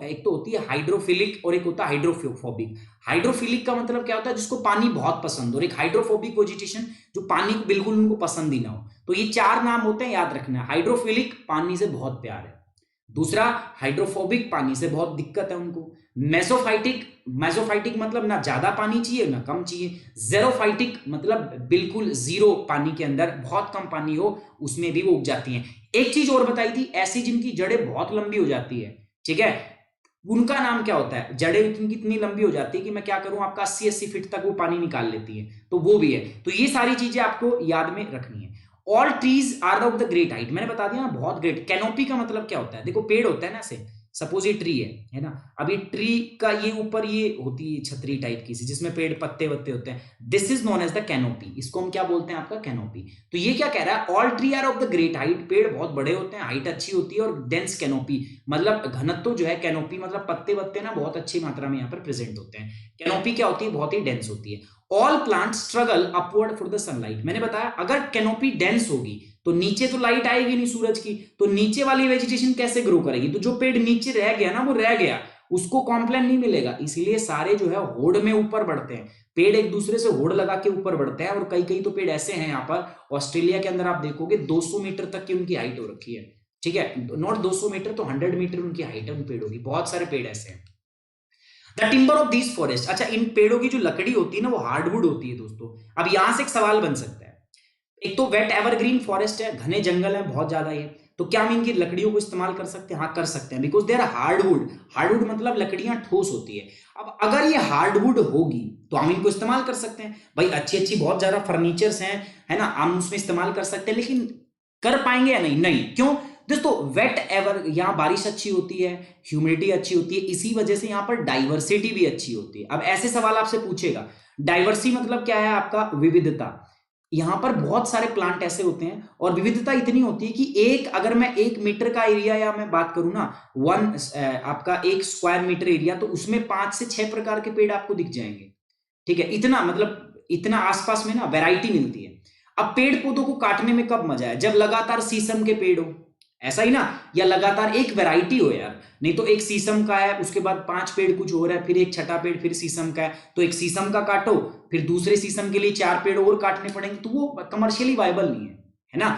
एक तो होती है हाइड्रोफिलिक और एक होता है हाइड्रोफोबिक। हाइड्रोफिलिक का मतलब क्या होता है, जिसको पानी बहुत पसंद हो, और एक हाइड्रोफोबिक वेजिटेशन जो पानी बिल्कुल उनको पसंद ही ना हो। तो ये 4 नाम होते हैं, याद रखना। हाइड्रोफिलिक पानी से बहुत प्यार है, दूसरा हाइड्रोफोबिक पानी से बहुत दिक्कत है उनको, मेसोफाइटिक मतलब ना ज्यादा पानी चाहिए ना कम चाहिए, जेरोफाइटिक मतलब बिल्कुल जीरो पानी के अंदर बहुत कम पानी हो उसमें भी वो उग जाती हैं। एक चीज और बताई थी, ऐसी जिनकी जड़ें बहुत लंबी हो जाती है, ठीक है, उनका नाम क्या होता है, जड़ें इतनी कितनी लंबी हो जाती है कि मैं क्या करूं, आपका 80-80 फीट तक वो पानी निकाल लेती है, तो वो भी है। तो ये सारी चीजें आपको याद में रखनी है। All trees are of the great height, मैंने बता दिया ना, बहुत ग्रेट। कैनोपी का मतलब क्या होता है, देखो पेड़ होता है ना, ऐसे सपोज ये ट्री है ना, अब ये ट्री का ये ऊपर ये होती है छतरी टाइप की सी, जिसमें पेड़ पत्ते वत्ते होते हैं, this is known as the canopy, इसको हम क्या बोलते हैं, आपका कैनोपी। तो ये क्या कह रहा है, all tree are of the great height, पेड़ बहुत बड़े होते हैं, हाइट अच्छी होती है, और डेंस कैनोपी मतलब घनत्व जो है, कैनोपी मतलब पत्ते वत्ते ना बहुत अच्छी मात्रा में यहाँ पर प्रेजेंट होते हैं। कैनोपी क्या होती है, बहुत ही डेंस होती है। All plant struggle upward for the sunlight, मैंने बताया अगर कैनोपी डेंस होगी तो नीचे तो लाइट आएगी नहीं सूरज की, तो नीचे वाली वेजिटेशन कैसे ग्रो करेगी, तो जो पेड़ नीचे रह गया ना वो रह गया, उसको कॉम्प्लेन नहीं मिलेगा, इसीलिए सारे जो है होड़ में ऊपर बढ़ते हैं, पेड़ एक दूसरे से होड़ लगा के ऊपर बढ़ते हैं। और कई कई तो पेड़ ऐसे हैं यहाँ पर ऑस्ट्रेलिया के अंदर आप देखोगे 200 मीटर तक की उनकी हाइट हो रखी है, ठीक है, नॉट 200 मीटर तो 100 मीटर उनकी हाइट है उन पेड़ों की, बहुत सारे पेड़ ऐसे हैं। The timber of these forest, अच्छा इन पेड़ों की जो लकड़ी होती है ना वो हार्डवुड होती है दोस्तों। अब यहां से एक सवाल बन सकता है, एक तो वेट एवरग्रीन फॉरेस्ट है, घने जंगल है बहुत ज्यादा ये, तो क्या हम इनकी लकड़ियों को इस्तेमाल कर सकते हैं? हाँ कर सकते हैं, because they are hardwood. Hardwood मतलब लकड़ियां ठोस होती है। अब अगर ये हार्डवुड होगी तो हम इनको इस्तेमाल कर सकते हैं भाई, अच्छी अच्छी बहुत ज्यादा फर्नीचर्स हैं, है ना, हम उसमें इस्तेमाल कर सकते हैं। लेकिन कर पाएंगे या नहीं? नहीं। क्यों दोस्तों? वेट एवर, यहाँ बारिश अच्छी होती है, ह्यूमिडिटी अच्छी होती है, इसी वजह से यहाँ पर डाइवर्सिटी भी अच्छी होती है। अब ऐसे सवाल आपसे पूछेगा, डाइवर्सिटी मतलब क्या है? आपका विविधता। यहाँ पर बहुत सारे प्लांट ऐसे होते हैं और विविधता इतनी होती है कि एक, अगर मैं 1 मीटर का एरिया या मैं बात करूं ना, आपका 1 स्क्वायर मीटर एरिया, तो उसमें 5 से 6 प्रकार के पेड़ आपको दिख जाएंगे। ठीक है, इतना मतलब इतना आसपास में ना वैरायटी मिलती है। अब पेड़ पौधों को काटने में कब मजा है? जब लगातार शीशम के पेड़ हो, ऐसा ही ना, या लगातार एक वैरायटी हो यार। नहीं तो एक शीशम का है, उसके बाद 5 पेड़ कुछ हो रहा है, फिर एक छठा पेड़ फिर शीशम का है, तो एक शीशम का काटो, फिर दूसरे शीशम के लिए 4 पेड़ और काटने पड़ेंगे, तो वो कमर्शियली वायबल नहीं है ना।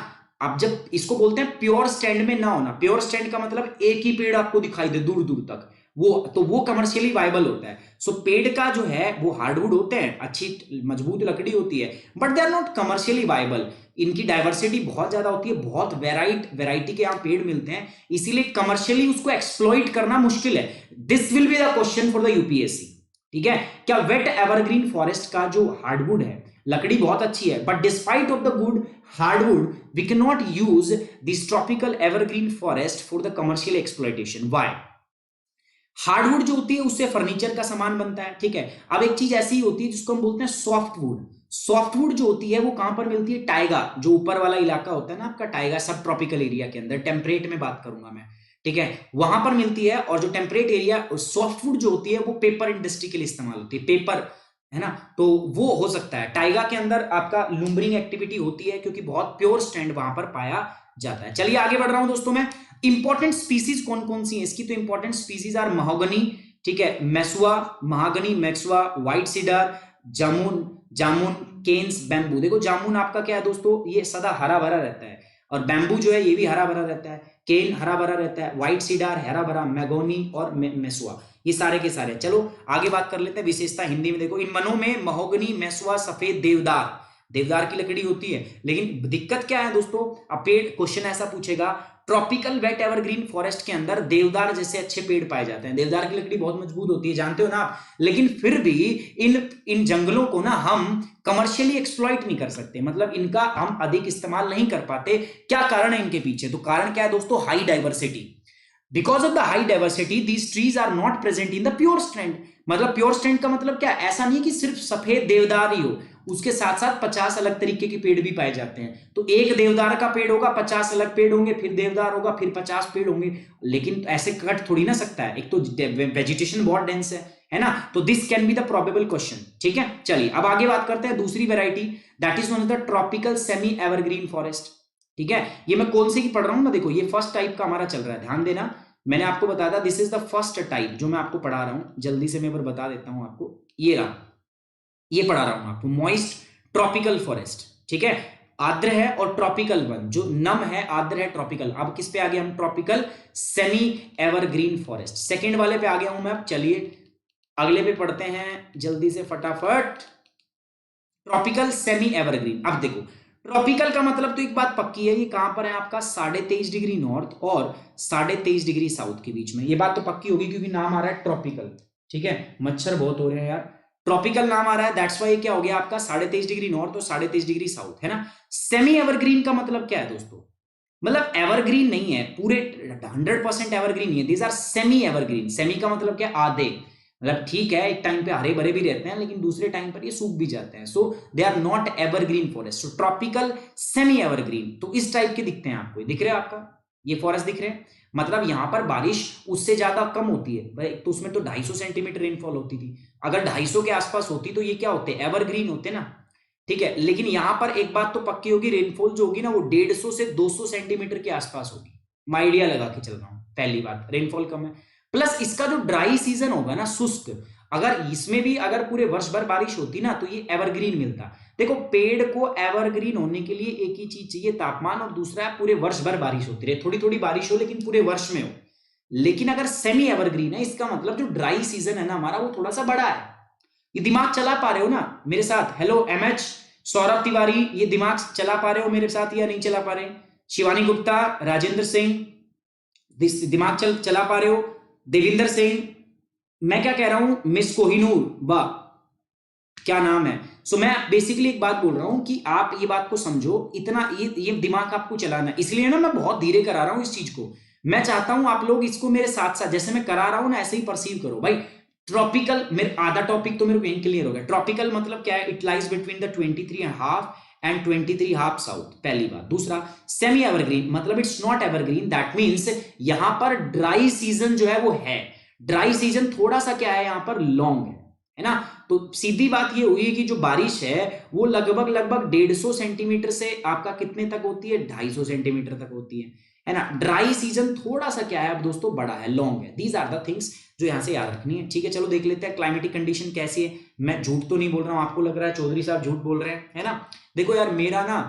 अब जब इसको बोलते हैं प्योर स्टैंड में ना होना, प्योर स्टैंड का मतलब एक ही पेड़ आपको दिखाई दे दूर दूर तक, वो कमर्शियली वायबल होता है। सो पेड़ का जो है वो हार्डवुड होते हैं, अच्छी मजबूत लकड़ी होती है, but they are not commercially viable. इनकी डाइवर्सिटी बहुत ज्यादा होती है, बहुत वैरायटी के यहाँ पेड़ मिलते हैं, इसीलिए कमर्शियली उसको एक्सप्लॉइट करना मुश्किल है। This will be the question for the UPSC. ठीक है, क्या वेट एवरग्रीन फॉरेस्ट का जो हार्डवुड है, लकड़ी बहुत अच्छी है, but despite of the good hardwood we can not use this tropical evergreen forest for the commercial exploitation. Why? Hardwood जो होती है उससे फर्नीचर का सामान बनता है। ठीक है, अब एक चीज ऐसी होती है जिसको हम बोलते हैं सॉफ्टवुड। सॉफ्टवुड जो होती है वो कहां पर मिलती है? टाइगा, जो ऊपर वाला इलाका होता है ना आपका, टाइगा सब ट्रॉपिकल एरिया के अंदर, टेम्परेट में बात करूंगा मैं। ठीक है, वहां पर मिलती है। और जो टेम्परेट एरिया, सॉफ्टवुड जो होती है वो पेपर इंडस्ट्री के लिए इस्तेमाल होती है, पेपर, है ना, तो वो हो सकता है। टाइगा के अंदर आपका लुम्बरिंग एक्टिविटी होती है क्योंकि बहुत प्योर स्टैंड वहां पर पाया जाता है। चलिए आगे बढ़ रहा हूं दोस्तों मैं। इंपॉर्टेंट स्पीसीज कौन कौन सी है इसकी? तो इंपॉर्टेंट स्पीसीज आर महोगनी, ठीक है, मेसुआ, महागनी, मैक्सुआ, व्हाइट सीडर, जामुन, जामुन, केन्स, बैम्बू। देखो जामुन आपका क्या है दोस्तों, ये सदा हरा भरा रहता है, और बैम्बू जो है ये भी हरा भरा रहता है, केन हरा भरा रहता है, व्हाइट सीडर हरा भरा, मैगोनी और मेसुआ, ये सारे के सारे। चलो आगे बात कर लेते हैं विशेषता हिंदी में। देखो इन वनों में महोगनी, मेसुआ, सफेद देवदार, देवदार की लकड़ी होती है। लेकिन दिक्कत क्या है दोस्तों, अब पेड़, क्वेश्चन ऐसा पूछेगा, ट्रॉपिकल वेट एवरग्रीन फॉरेस्ट के अंदर देवदार जैसे अच्छे पेड़ पाए जाते हैं। देवदार की लकड़ी बहुत मजबूत होती है, जानते हो ना आप, लेकिन फिर भी इन जंगलों को ना हम कमर्शियली एक्सप्लॉइट नहीं कर सकते, मतलब इनका हम अधिक इस्तेमाल नहीं कर पाते। क्या कारण है इनके पीछे? तो कारण क्या है दोस्तों? High diversity. Because of the high diversity these trees are not present in the pure stand. मतलब प्योर स्टैंड का मतलब क्या? ऐसा नहीं कि सिर्फ सफेद देवदार ही हो, उसके साथ साथ 50 अलग तरीके के पेड़ भी पाए जाते हैं। तो एक देवदार का पेड़ होगा, 50 अलग पेड़ होंगे, फिर देवदार होगा, फिर 50 पेड़ होंगे, लेकिन ऐसे कट थोड़ी ना सकता है। एक तो वेजिटेशन बहुत डेंस है ना, तो this can be the probable question. ठीक है, चलिए अब आगे बात करते हैं दूसरी variety, that is known as the tropical semi evergreen forest. ठीक है, ये मैं कौन से की पढ़ रहा हूं ना, देखो ये फर्स्ट टाइप का हमारा चल रहा है, ध्यान देना, मैंने आपको बताया था this is the first type जो मैं आपको पढ़ा रहा हूं। जल्दी से मैं बता देता हूं आपको, ये रहा, ये पढ़ा रहा हूं आपको, मॉइस्ट ट्रॉपिकल फॉरेस्ट। ठीक है, आर्द्र है और ट्रॉपिकल वन, जो नम है, आर्द्र है, ट्रॉपिकल। अब किस पे आ गए हम? Tropical semi evergreen forest, second वाले पे आ गया हूं मैं। अब चलिए अगले पे पढ़ते हैं जल्दी से फटाफट, ट्रॉपिकल सेमी एवरग्रीन। अब देखो ट्रॉपिकल का मतलब तो एक बात पक्की है, ये कहां पर है आपका? 23.5 डिग्री नॉर्थ और 23.5 डिग्री साउथ के बीच में, ये बात तो पक्की होगी क्योंकि नाम आ रहा है ट्रॉपिकल। ठीक है, मच्छर बहुत हो रहे हैं यार, ट्रॉपिकल नाम आ रहा है, दैट्स वाई क्या हो गया आपका 23.5 डिग्री नॉर्थ और 23.5 डिग्री साउथ, है ना। सेमी एवरग्रीन का मतलब क्या है दोस्तों? मतलब एवरग्रीन नहीं है, पूरे 100% एवरग्रीन नहीं है, these are semi evergreen. Semi का मतलब क्या? आधे, मतलब ठीक है एक टाइम पे हरे भरे भी रहते हैं लेकिन दूसरे टाइम पर ये सूख भी जाते हैं, so they are not evergreen forest. So tropical semi evergreen, तो इस टाइप के दिखते हैं आपको, दिख रहे हैं आपका ये फॉरेस्ट दिख रहे हैं। मतलब यहां पर बारिश उससे ज्यादा कम होती है, तो उसमें तो 250 सेंटीमीटर रेनफॉल होती थी, अगर 250 के आसपास होती तो ये क्या होते? एवरग्रीन होते ना। ठीक है, लेकिन यहां पर एक बात तो पक्की होगी, रेनफॉल जो होगी ना वो 150 से 200 सेंटीमीटर के आसपास होगी। मैं आइडिया लगा के चल रहा हूं, पहली बात रेनफॉल कम है, प्लस इसका जो ड्राई सीजन होगा ना, शुष्क, अगर इसमें भी अगर पूरे वर्ष भर बारिश होती ना तो ये एवरग्रीन मिलता। देखो पेड़ को एवरग्रीन होने के लिए एक ही चीज चाहिए, तापमान, और दूसरा है पूरे वर्ष भर बारिश होती रहे, थोड़ी थोड़ी बारिश हो लेकिन पूरे वर्ष में हो। लेकिन अगर सेमी एवरग्रीन है, इसका मतलब जो ड्राई सीजन है ना हमारा वो थोड़ा सा बड़ा है। ये दिमाग चला पा रहे हो ना मेरे साथ? हेलो एमएच, सौरभ तिवारी, ये दिमाग चला पा रहे हो मेरे साथ या नहीं चला पा रहे? शिवानी गुप्ता, राजेंद्र सिंह, दिमाग चला पा रहे हो? देविंदर सिंह, मैं क्या कह रहा हूं, मिस कोहिनूर, वाह क्या नाम है। सो मैं बेसिकली एक बात बोल रहा हूं कि आप ये बात को समझो, इतना ये दिमाग आपको चलाना है, इसलिए ना मैं बहुत धीरे करा रहा हूं इस चीज को। मैं चाहता हूं आप लोग इसको मेरे साथ साथ जैसे मैं करा रहा हूं ना ऐसे ही परसीव करो भाई। ट्रॉपिकल, मेरे आधा टॉपिक तो मेरे को यहीं क्लियर हो गया। ट्रॉपिकल मतलब क्या है? It lies between the 23.5 and 23.5 south, पहली बात। दूसरा, सेमी एवरग्रीन मतलब it's not evergreen, that means यहां पर ड्राई सीजन जो है वो है। ड्राई सीजन थोड़ा सा क्या है यहां पर, लॉन्ग है ना। तो सीधी बात ये हुई कि जो बारिश है वो लगभग 150 सेंटीमीटर से आपका कितने तक होती है, 250 सेंटीमीटर तक होती है ना। ड्राई सीजन थोड़ा सा क्या है अब दोस्तों, बड़ा है, लॉन्ग है। दीज आर द थिंग्स जो यहां से याद रखनी है, ठीक है। चलो देख लेते हैं क्लाइमेटिक कंडीशन कैसी है। मैं झूठ तो नहीं बोल रहा हूं, आपको लग रहा है चौधरी साहब झूठ बोल रहे हैं, है ना। देखो यार, मेरा ना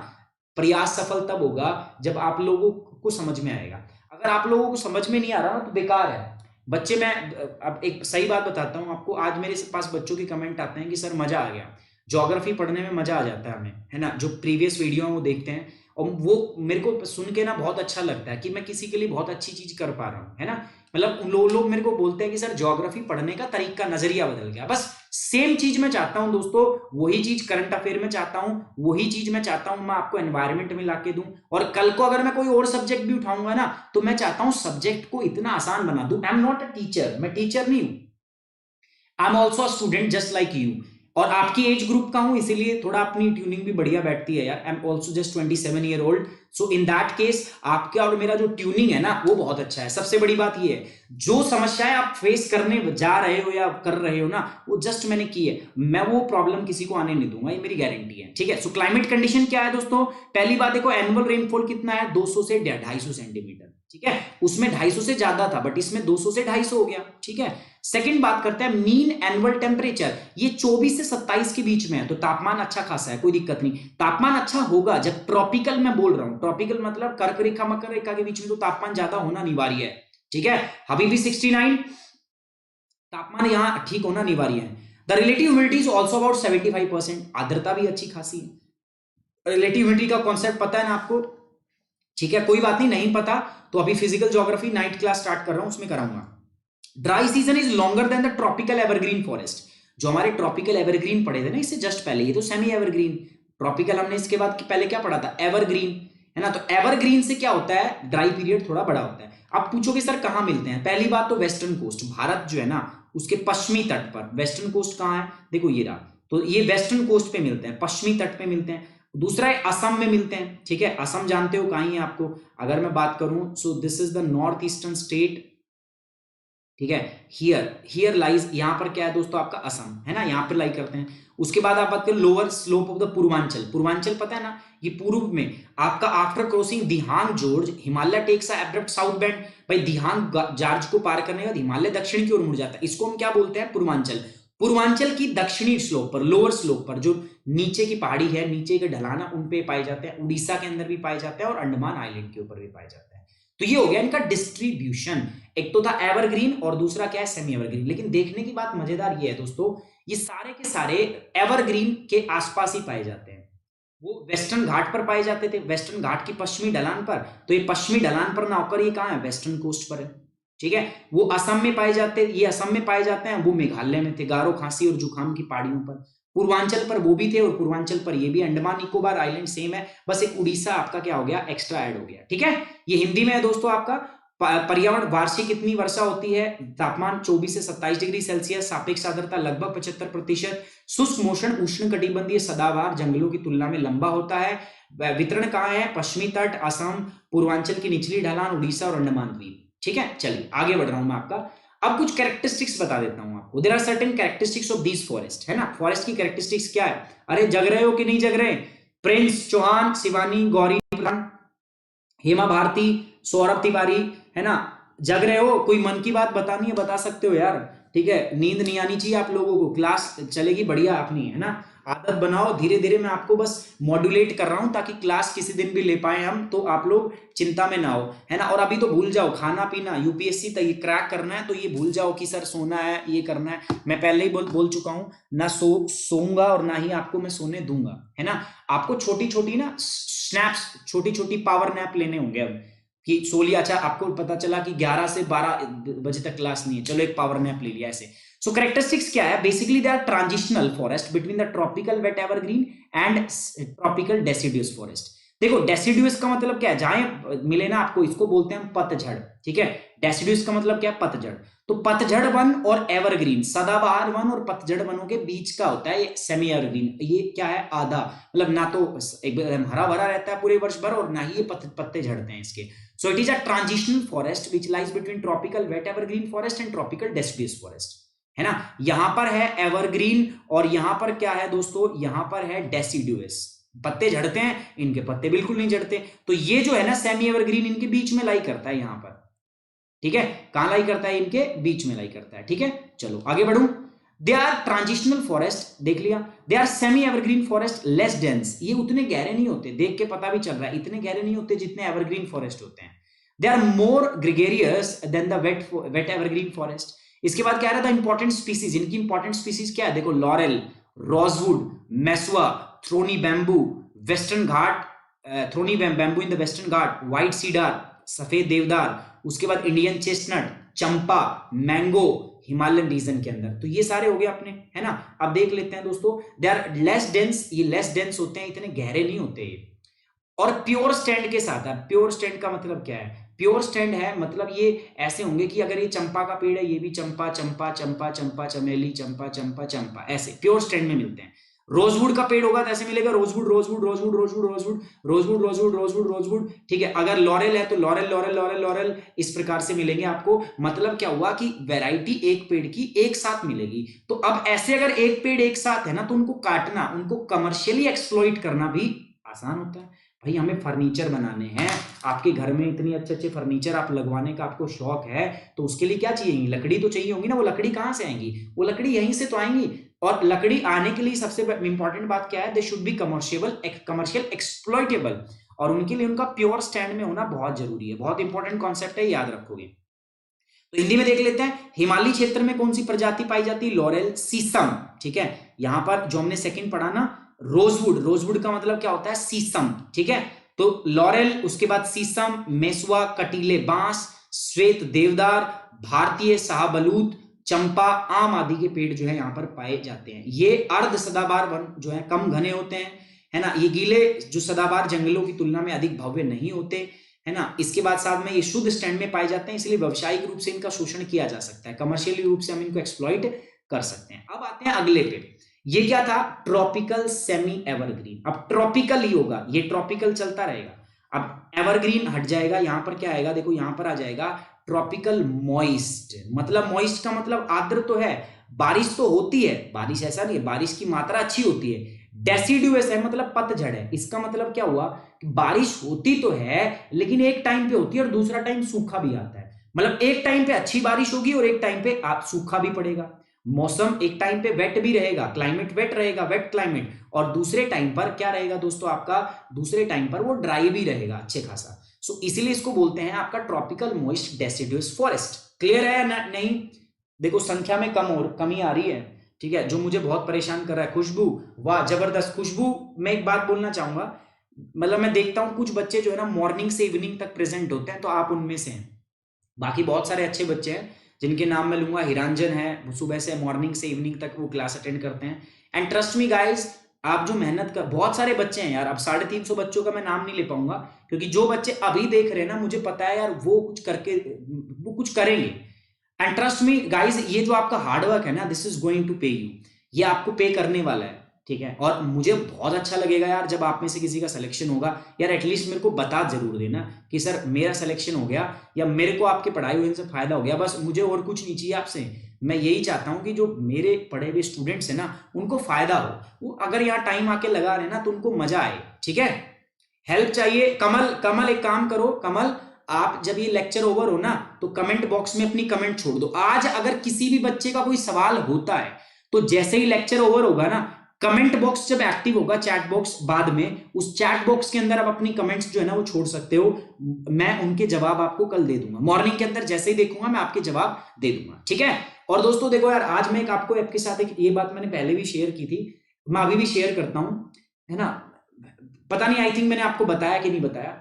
प्रयास सफल तब होगा जब आप लोगों को समझ में आएगा। अगर आप लोगों को समझ में नहीं आ रहा ना तो बेकार है बच्चे। मैं अब एक सही बात बताता हूं आपको, आज मेरे पास बच्चों के कमेंट आते हैं कि सर मजा आ गया, ज्योग्राफी पढ़ने में मजा आ जाता है हमें, है ना। जो प्रीवियस वीडियो है वो देखते हैं और वो मेरे को सुन के ना बहुत अच्छा लगता है कि मैं किसी के लिए बहुत अच्छी चीज कर पा रहा हूं, है ना। मतलब उन लोग मेरे को बोलते हैं कि सर ज्योग्राफी पढ़ने का तरीका, नजरिया बदल गया। बस सेम चीज मैं चाहता हूं दोस्तों, वही चीज करंट अफेयर में चाहता हूं, वही चीज मैं चाहता हूं मैं आपको एनवायरमेंट में लाके दूं। और कल को अगर मैं कोई और सब्जेक्ट भी उठाऊंगा ना तो मैं चाहता हूं सब्जेक्ट को इतना आसान बना दूं। I am not a teacher, मैं टीचर नहीं हूं, I am also a student just like you. और आपकी एज ग्रुप का हूं, इसीलिए थोड़ा अपनी ट्यूनिंग भी बढ़िया बैठती है यार। I am also just 27 year old, so in that case आपका और मेरा जो ट्यूनिंग है ना वो बहुत अच्छा है। सबसे बड़ी बात ये है, जो समस्याएं आप फेस करने जा रहे हो या कर रहे हो ना वो जस्ट मैंने की है, मैं वो प्रॉब्लम किसी को आने नहीं दूंगा, ये मेरी गारंटी है, ठीक है। सो क्लाइमेट कंडीशन क्या है दोस्तों, पहली बात देखो, एनुअल रेनफॉल कितना है, 200 से 250 सेंटीमीटर, ठीक है। उसमें 250 से ज्यादा था बट इसमें 200 से 250 हो गया, ठीक है। सेकंड बात करते हैं मीन एनुअल टेम्परेचर, ये 24 से 27 के बीच में है, तो तापमान अच्छा खासा है, कोई दिक्कत नहीं। तापमान अच्छा होगा जब ट्रॉपिकल, मैं बोल रहा हूं ट्रॉपिकल मतलब कर्क रेखा मकर रेखा के बीच में तो तापमान ज्यादा होना अनिवार्य है, ठीक है। अभी भी 69 तापमान यहां ठीक होना अनिवार्य है। The relative humidity is also about 75%, आर्द्रता भी अच्छी खासी है। रिलेटिव ह्यूमिडिटी का कॉन्सेप्ट पता है ना आपको, ठीक है। कोई बात नहीं, नहीं पता तो अभी physical geography night class start कर रहा हूं, उसमें कराऊंगा। Dry season is longer than the tropical evergreen forest, जो हमारे ट्रॉपिकल एवरग्रीन पढ़े थे ना इससे जस्ट पहले, ये तो सेमी एवरग्रीन। ट्रॉपिकल हमने इसके बाद पहले क्या पढ़ा था, एवरग्रीन, है ना। तो एवरग्रीन से क्या होता है, ड्राई पीरियड थोड़ा बड़ा होता है। आप पूछोगे सर कहां मिलते हैं, पहली बात तो वेस्टर्न कोस्ट, भारत जो है ना उसके पश्चिमी तट पर। वेस्टर्न कोस्ट कहां है, देखो ये रहा, तो ये वेस्टर्न कोस्ट पे मिलते हैं, पश्चिमी तट पे मिलते हैं। दूसरा है असम में मिलते हैं, ठीक है। असम जानते हो कहां है आपको, अगर मैं बात करूं, so this is the north eastern state, ठीक है। हियर लाइज, यहां पर क्या है दोस्तों आपका असम, है ना, यहां पर लाई करते हैं। उसके बाद आप बात करें lower slope of the Purvanchal, Purvanchal पता है ना, ये पूर्व में आपका after crossing Dihang gorge Himalaya takes a abrupt south bend. भाई दिहांग जॉर्ज को पार करने के बाद हिमालय दक्षिण की ओर मुड़ जाता है, इसको हम क्या बोलते हैं, पूर्वांचल। पूर्वांचल की दक्षिणी स्लोप पर, लोअर स्लोप पर, जो नीचे की पहाड़ी है, नीचे के ढलाना, उन पे पाए जाते हैं, उड़ीसा के अंदर भी पाए जाते हैं और अंडमान आइलैंड के ऊपर भी पाए जाते हैं। तो ये हो गया इनका डिस्ट्रीब्यूशन, एक तो था एवरग्रीन और दूसरा क्या है, सेमी एवरग्रीन। लेकिन देखने की बात मजेदार ये है दोस्तों, ये सारे के सारे एवरग्रीन के आसपास ही पाए जाते हैं। वो वेस्टर्न घाट पर पाए जाते थे, वेस्टर्न घाट की पश्चिमी ढलान पर, तो ये पश्चिमी ढलान पर ना होकर ये कहां है, वेस्टर्न कोस्ट पर है, ठीक है। वो असम में पाए जाते, ये असम में पाए जाते हैं, वो मेघालय में थे, गारो खांसी और जुकाम की पहाड़ियों पर। पूर्वांचल पर वो भी थे और पूर्वांचल पर ये भी, अंडमान निकोबार आइलैंड सेम है, बस एक उड़ीसा आपका क्या हो गया, एक्स्ट्रा ऐड हो गया, ठीक है। ये हिंदी में है दोस्तों आपका। पर्यावरण, वार्षिक कितनी वर्षा होती है, तापमान 24 से 27 डिग्री सेल्सियस, सापेक्ष आर्द्रता लगभग 75%, शुष्क मौसम उष्णकटिबंधीय सदाबहार जंगलों की तुलना में लंबा होता है। वितरण कहां है, पश्चिमी तट, असम, पूर्वांचल की निचली ढलान, उड़ीसा और अंडमान द्वीप, ठीक है। चलिए आगे बढ़ रहा हूं मैं आपका, अब कुछ कैरेक्टरिस्टिक्स बता देता हूं आपको। There are certain characteristics of these forest, है ना। फॉरेस्ट की कैरेक्टरिस्टिक्स क्या है, अरे जग रहे हो कि नहीं जग रहे, प्रिंस चौहान, शिवानी, गौरी, हेमा भारती, सौरभ तिवारी, है ना, जग रहे हो, कोई मन की बात बतानी है बता सकते हो यार, ठीक है। नींद नहीं आनी चाहिए आप लोगों को, क्लास चलेगी बढ़िया अपनी, है ना। आदत बनाओ धीरे धीरे। मैं आपको बस मॉड्यूलेट कर रहा हूं ताकि क्लास किसी दिन भी ले पाए हम, तो आप लोग चिंता में ना हो, है ना। और अभी तो भूल जाओ खाना पीना, यूपीएससी तक क्रैक करना है तो ये भूल जाओ कि सर सोना है, ये करना है। मैं पहले ही बोल चुका हूं, ना सोऊंगा और ना ही आपको मैं सोने दूंगा, है ना। आपको छोटी छोटी ना स्नैप्स, छोटी छोटी पावर नैप लेने होंगे अब कि सो लिया। अच्छा, आपको पता चला कि 11 से 12 बजे तक क्लास नहीं है, चलो एक पावर नैप ले लिया ऐसे। सो कैरेक्टरिस्टिक्स क्या है, basically they are transitional forest between the tropical wet evergreen and tropical deciduous forest. देखो डेसिडियस का मतलब क्या है, जहां मिले ना आपको, इसको बोलते हैं पतझड़, ठीक है। डेसिडियस का मतलब क्या है, पतझड़। तो पतझड़ वन और एवरग्रीन, सदाबहार वन और पतझड़ वनों के बीच का होता है ये सेमी एवरग्रीन। ये क्या है, आधा, मतलब ना तो एकदम हरा भरा रहता है पूरे वर्ष भर और ना ही ये पत्ते झड़ते हैं इसके। So it is a transitional forest which lies between tropical wet evergreen forest and tropical deciduous forest, है ना। यहां पर है एवरग्रीन और यहां पर क्या है दोस्तों, यहां पर है डेसिडुअस। पत्ते झड़ते हैं, इनके पत्ते बिल्कुल नहीं झड़ते। तो ये जो है ना सेमी एवरग्रीन, इनके बीच में लाई करता है यहां पर, ठीक है। कहां लाई करता है, इनके बीच में लाई करता है, ठीक है। चलो आगे बढ़ूं। दे आर ट्रांजिशनल फॉरेस्ट, देख लिया। They are semi evergreen forest less dense, ये उतने गहरे नहीं होते, देख के पता भी चल रहा है, इतने गहरे नहीं होते जितने एवरग्रीन फॉरेस्ट होते हैं। They are more gregarious than the wet evergreen forest. इसके बाद क्या रहा था, इंपॉर्टेंट स्पीसीज। इनकी इंपॉर्टेंट स्पीसीज क्या है, देखो, laurel, rosewood, mesua, thorny bamboo, Western Ghat, thorny bamboo in the western Ghat, white cedar, सफेद देवदार, उसके बाद Indian chestnut, champa, mango, Himalayan region के अंदर। तो ये सारे हो गए अपने, है ना। अब देख लेते हैं दोस्तों, दे आर लेस डेंस, ये लेस डेंस होते हैं, इतने गहरे नहीं होते ये। और प्योर स्टैंड के साथ है। प्योर स्टैंड का मतलब क्या है, प्योर स्टैंड है मतलब ये ऐसे होंगे कि अगर ये चंपा का पेड़ है, ये भी चंपा चंपा चंपा चंपा चमेली चंपा चंपा चंपा, ऐसे प्योर स्टैंड में मिलते हैं। रोजवुड का पेड़ होगा तो ऐसे मिलेगा, rosewood rosewood rosewood rosewood rosewood rosewood rosewood rosewood rosewood, ठीक है। अगर लॉरेल है तो लॉरेल लॉरेल लॉरेल लॉरेल, इस प्रकार से मिलेंगे आपको। मतलब क्या हुआ कि वैरायटी एक पेड़ की एक साथ मिलेगी। तो अब ऐसे अगर एक पेड़ एक साथ है ना, तो उनको काटना, उनको कमर्शियली एक्सप्लॉइट करना भी आसान होता है। भाई हमें फर्नीचर बनाने हैं, आपके घर में इतनी अच्छे अच्छे फर्नीचर आप लगवाने का आपको शौक है, तो उसके लिए क्या चाहिए, लकड़ी तो चाहिए होगी ना। वो लकड़ी कहां से आएंगी, वो लकड़ी यहीं से तो आएंगी। और लकड़ी आने के लिए सबसे इंपॉर्टेंट बात क्या है, they should be commercial exploitable, और उनके लिए उनका प्योर स्टैंड में होना बहुत जरूरी है। बहुत इंपॉर्टेंट कॉन्सेप्ट है, याद रखोगे। तो हिंदी में देख लेते हैं, हिमालय क्षेत्र में कौन सी प्रजाति पाई जाती है, लॉरेल, सीसम, ठीक है। यहां पर जो हमने सेकंड पढ़ा ना, रोजवुड, रोजवुड का मतलब क्या होता है, सीसम, ठीक है। तो लॉरेल, उसके बाद सीसम, मेसुआ, कटीले बांस, श्वेत देवदार, भारतीय शाहबलूत, चंपा, आम आदि के पेड़ जो है यहाँ पर पाए जाते हैं। ये अर्ध सदाबहार वन जो है कम घने होते हैं, है ना। ये गीले जो सदाबहार जंगलों की तुलना में अधिक भव्य नहीं होते, है ना। इसके बाद साथ में ये शुद्ध स्टैंड में पाए जाते हैं, इसलिए व्यावसायिक रूप से इनका शोषण किया जा सकता है, कमर्शियली रूप से हम इनको एक्सप्लॉइट कर सकते हैं। अब आते हैं अगले पे, ये क्या था, ट्रॉपिकल सेमी एवरग्रीन। अब ट्रॉपिकल ही होगा, ये ट्रॉपिकल चलता रहेगा। अब एवरग्रीन हट जाएगा, यहां पर क्या आएगा, देखो यहां पर आ जाएगा ट्रॉपिकल मॉइस्ट। मतलब मॉइस्ट का मतलब आर्द्र तो है, बारिश तो होती है, बारिश ऐसा नहीं है, बारिश की मात्रा अच्छी होती है। डेसिडुअस है मतलब पतझड़ है, इसका मतलब क्या हुआ कि बारिश होती तो है लेकिन एक टाइम पे होती है और दूसरा टाइम सूखा भी आता है। मतलब एक टाइम पे अच्छी बारिश होगी और एक टाइम पे सूखा भी पड़ेगा। मौसम एक टाइम पे वेट भी रहेगा, क्लाइमेट वेट रहेगा, वेट क्लाइमेट, और दूसरे टाइम पर क्या रहेगा दोस्तों आपका, दूसरे टाइम पर वो ड्राई भी रहेगा अच्छे खासा। सो इसीलिए इसको बोलते हैं आपका tropical moist deciduous forest. Clear है या नहीं। देखो संख्या में कमी आ रही है, ठीक है, जो मुझे बहुत परेशान कर रहा है। खुशबू, वाह जबरदस्त खुशबू। मैं एक बात बोलना चाहूंगा, मतलब मैं देखता हूं कुछ बच्चे जो है ना मॉर्निंग से इवनिंग तक प्रेजेंट होते हैं, तो आप उनमें से हैं। बाकी बहुत सारे अच्छे बच्चे हैं जिनके नाम मैं लूंगा, हिरांजन है, वो सुबह से मॉर्निंग से इवनिंग तक वो क्लास अटेंड करते हैं। एंड ट्रस्ट मी गाइस, आप जो मेहनत कर, बहुत सारे बच्चे हैं यार, अब 350 बच्चों का मैं नाम नहीं ले पाऊंगा, क्योंकि जो बच्चे अभी देख रहे हैं ना, मुझे पता है यार वो कुछ करके वो कुछ करेंगे। एंड ट्रस्ट मी गाइज, ये जो आपका हार्डवर्क है ना, दिस इज गोइंग टू पे यू, ये आपको पे करने वाला है, ठीक है। और मुझे बहुत अच्छा लगेगा यार जब आप में से किसी का सिलेक्शन होगा, यार एटलीस्ट मेरे को बता जरूर देना कि सर मेरा सिलेक्शन हो गया, या मेरे को आपके पढ़ाई हुई से फायदा हो गया। बस मुझे और कुछ नहीं चाहिए आपसे, मैं यही चाहता हूं कि जो मेरे पढ़े हुए स्टूडेंट्स हैं ना, उनको फायदा हो, वो अगर यहाँ टाइम आके लगा रहे ना तो उनको मजा आए, ठीक है। हेल्प चाहिए, कमल एक काम करो, कमल आप जब ये लेक्चर ओवर हो ना तो कमेंट बॉक्स में अपनी कमेंट छोड़ दो। आज अगर किसी भी बच्चे का कोई सवाल होता है तो जैसे ही लेक्चर ओवर होगा ना, कमेंट बॉक्स जब एक्टिव होगा, चैट बॉक्स, बाद में उस चैट बॉक्स के अंदर आप अपनी कमेंट्स जो है ना वो छोड़ सकते हो, मैं उनके जवाब आपको कल दे दूंगा। मॉर्निंग के अंदर जैसे ही देखूंगा मैं आपके जवाब दे दूंगा, ठीक है। और दोस्तों देखो यार, आज मैं आपको आपके साथ एक ये बात मैंने पहले भी शेयर की थी, मैं अभी भी शेयर करता हूं, है ना। पता नहीं, आई थिंक मैंने आपको बताया कि नहीं बताया।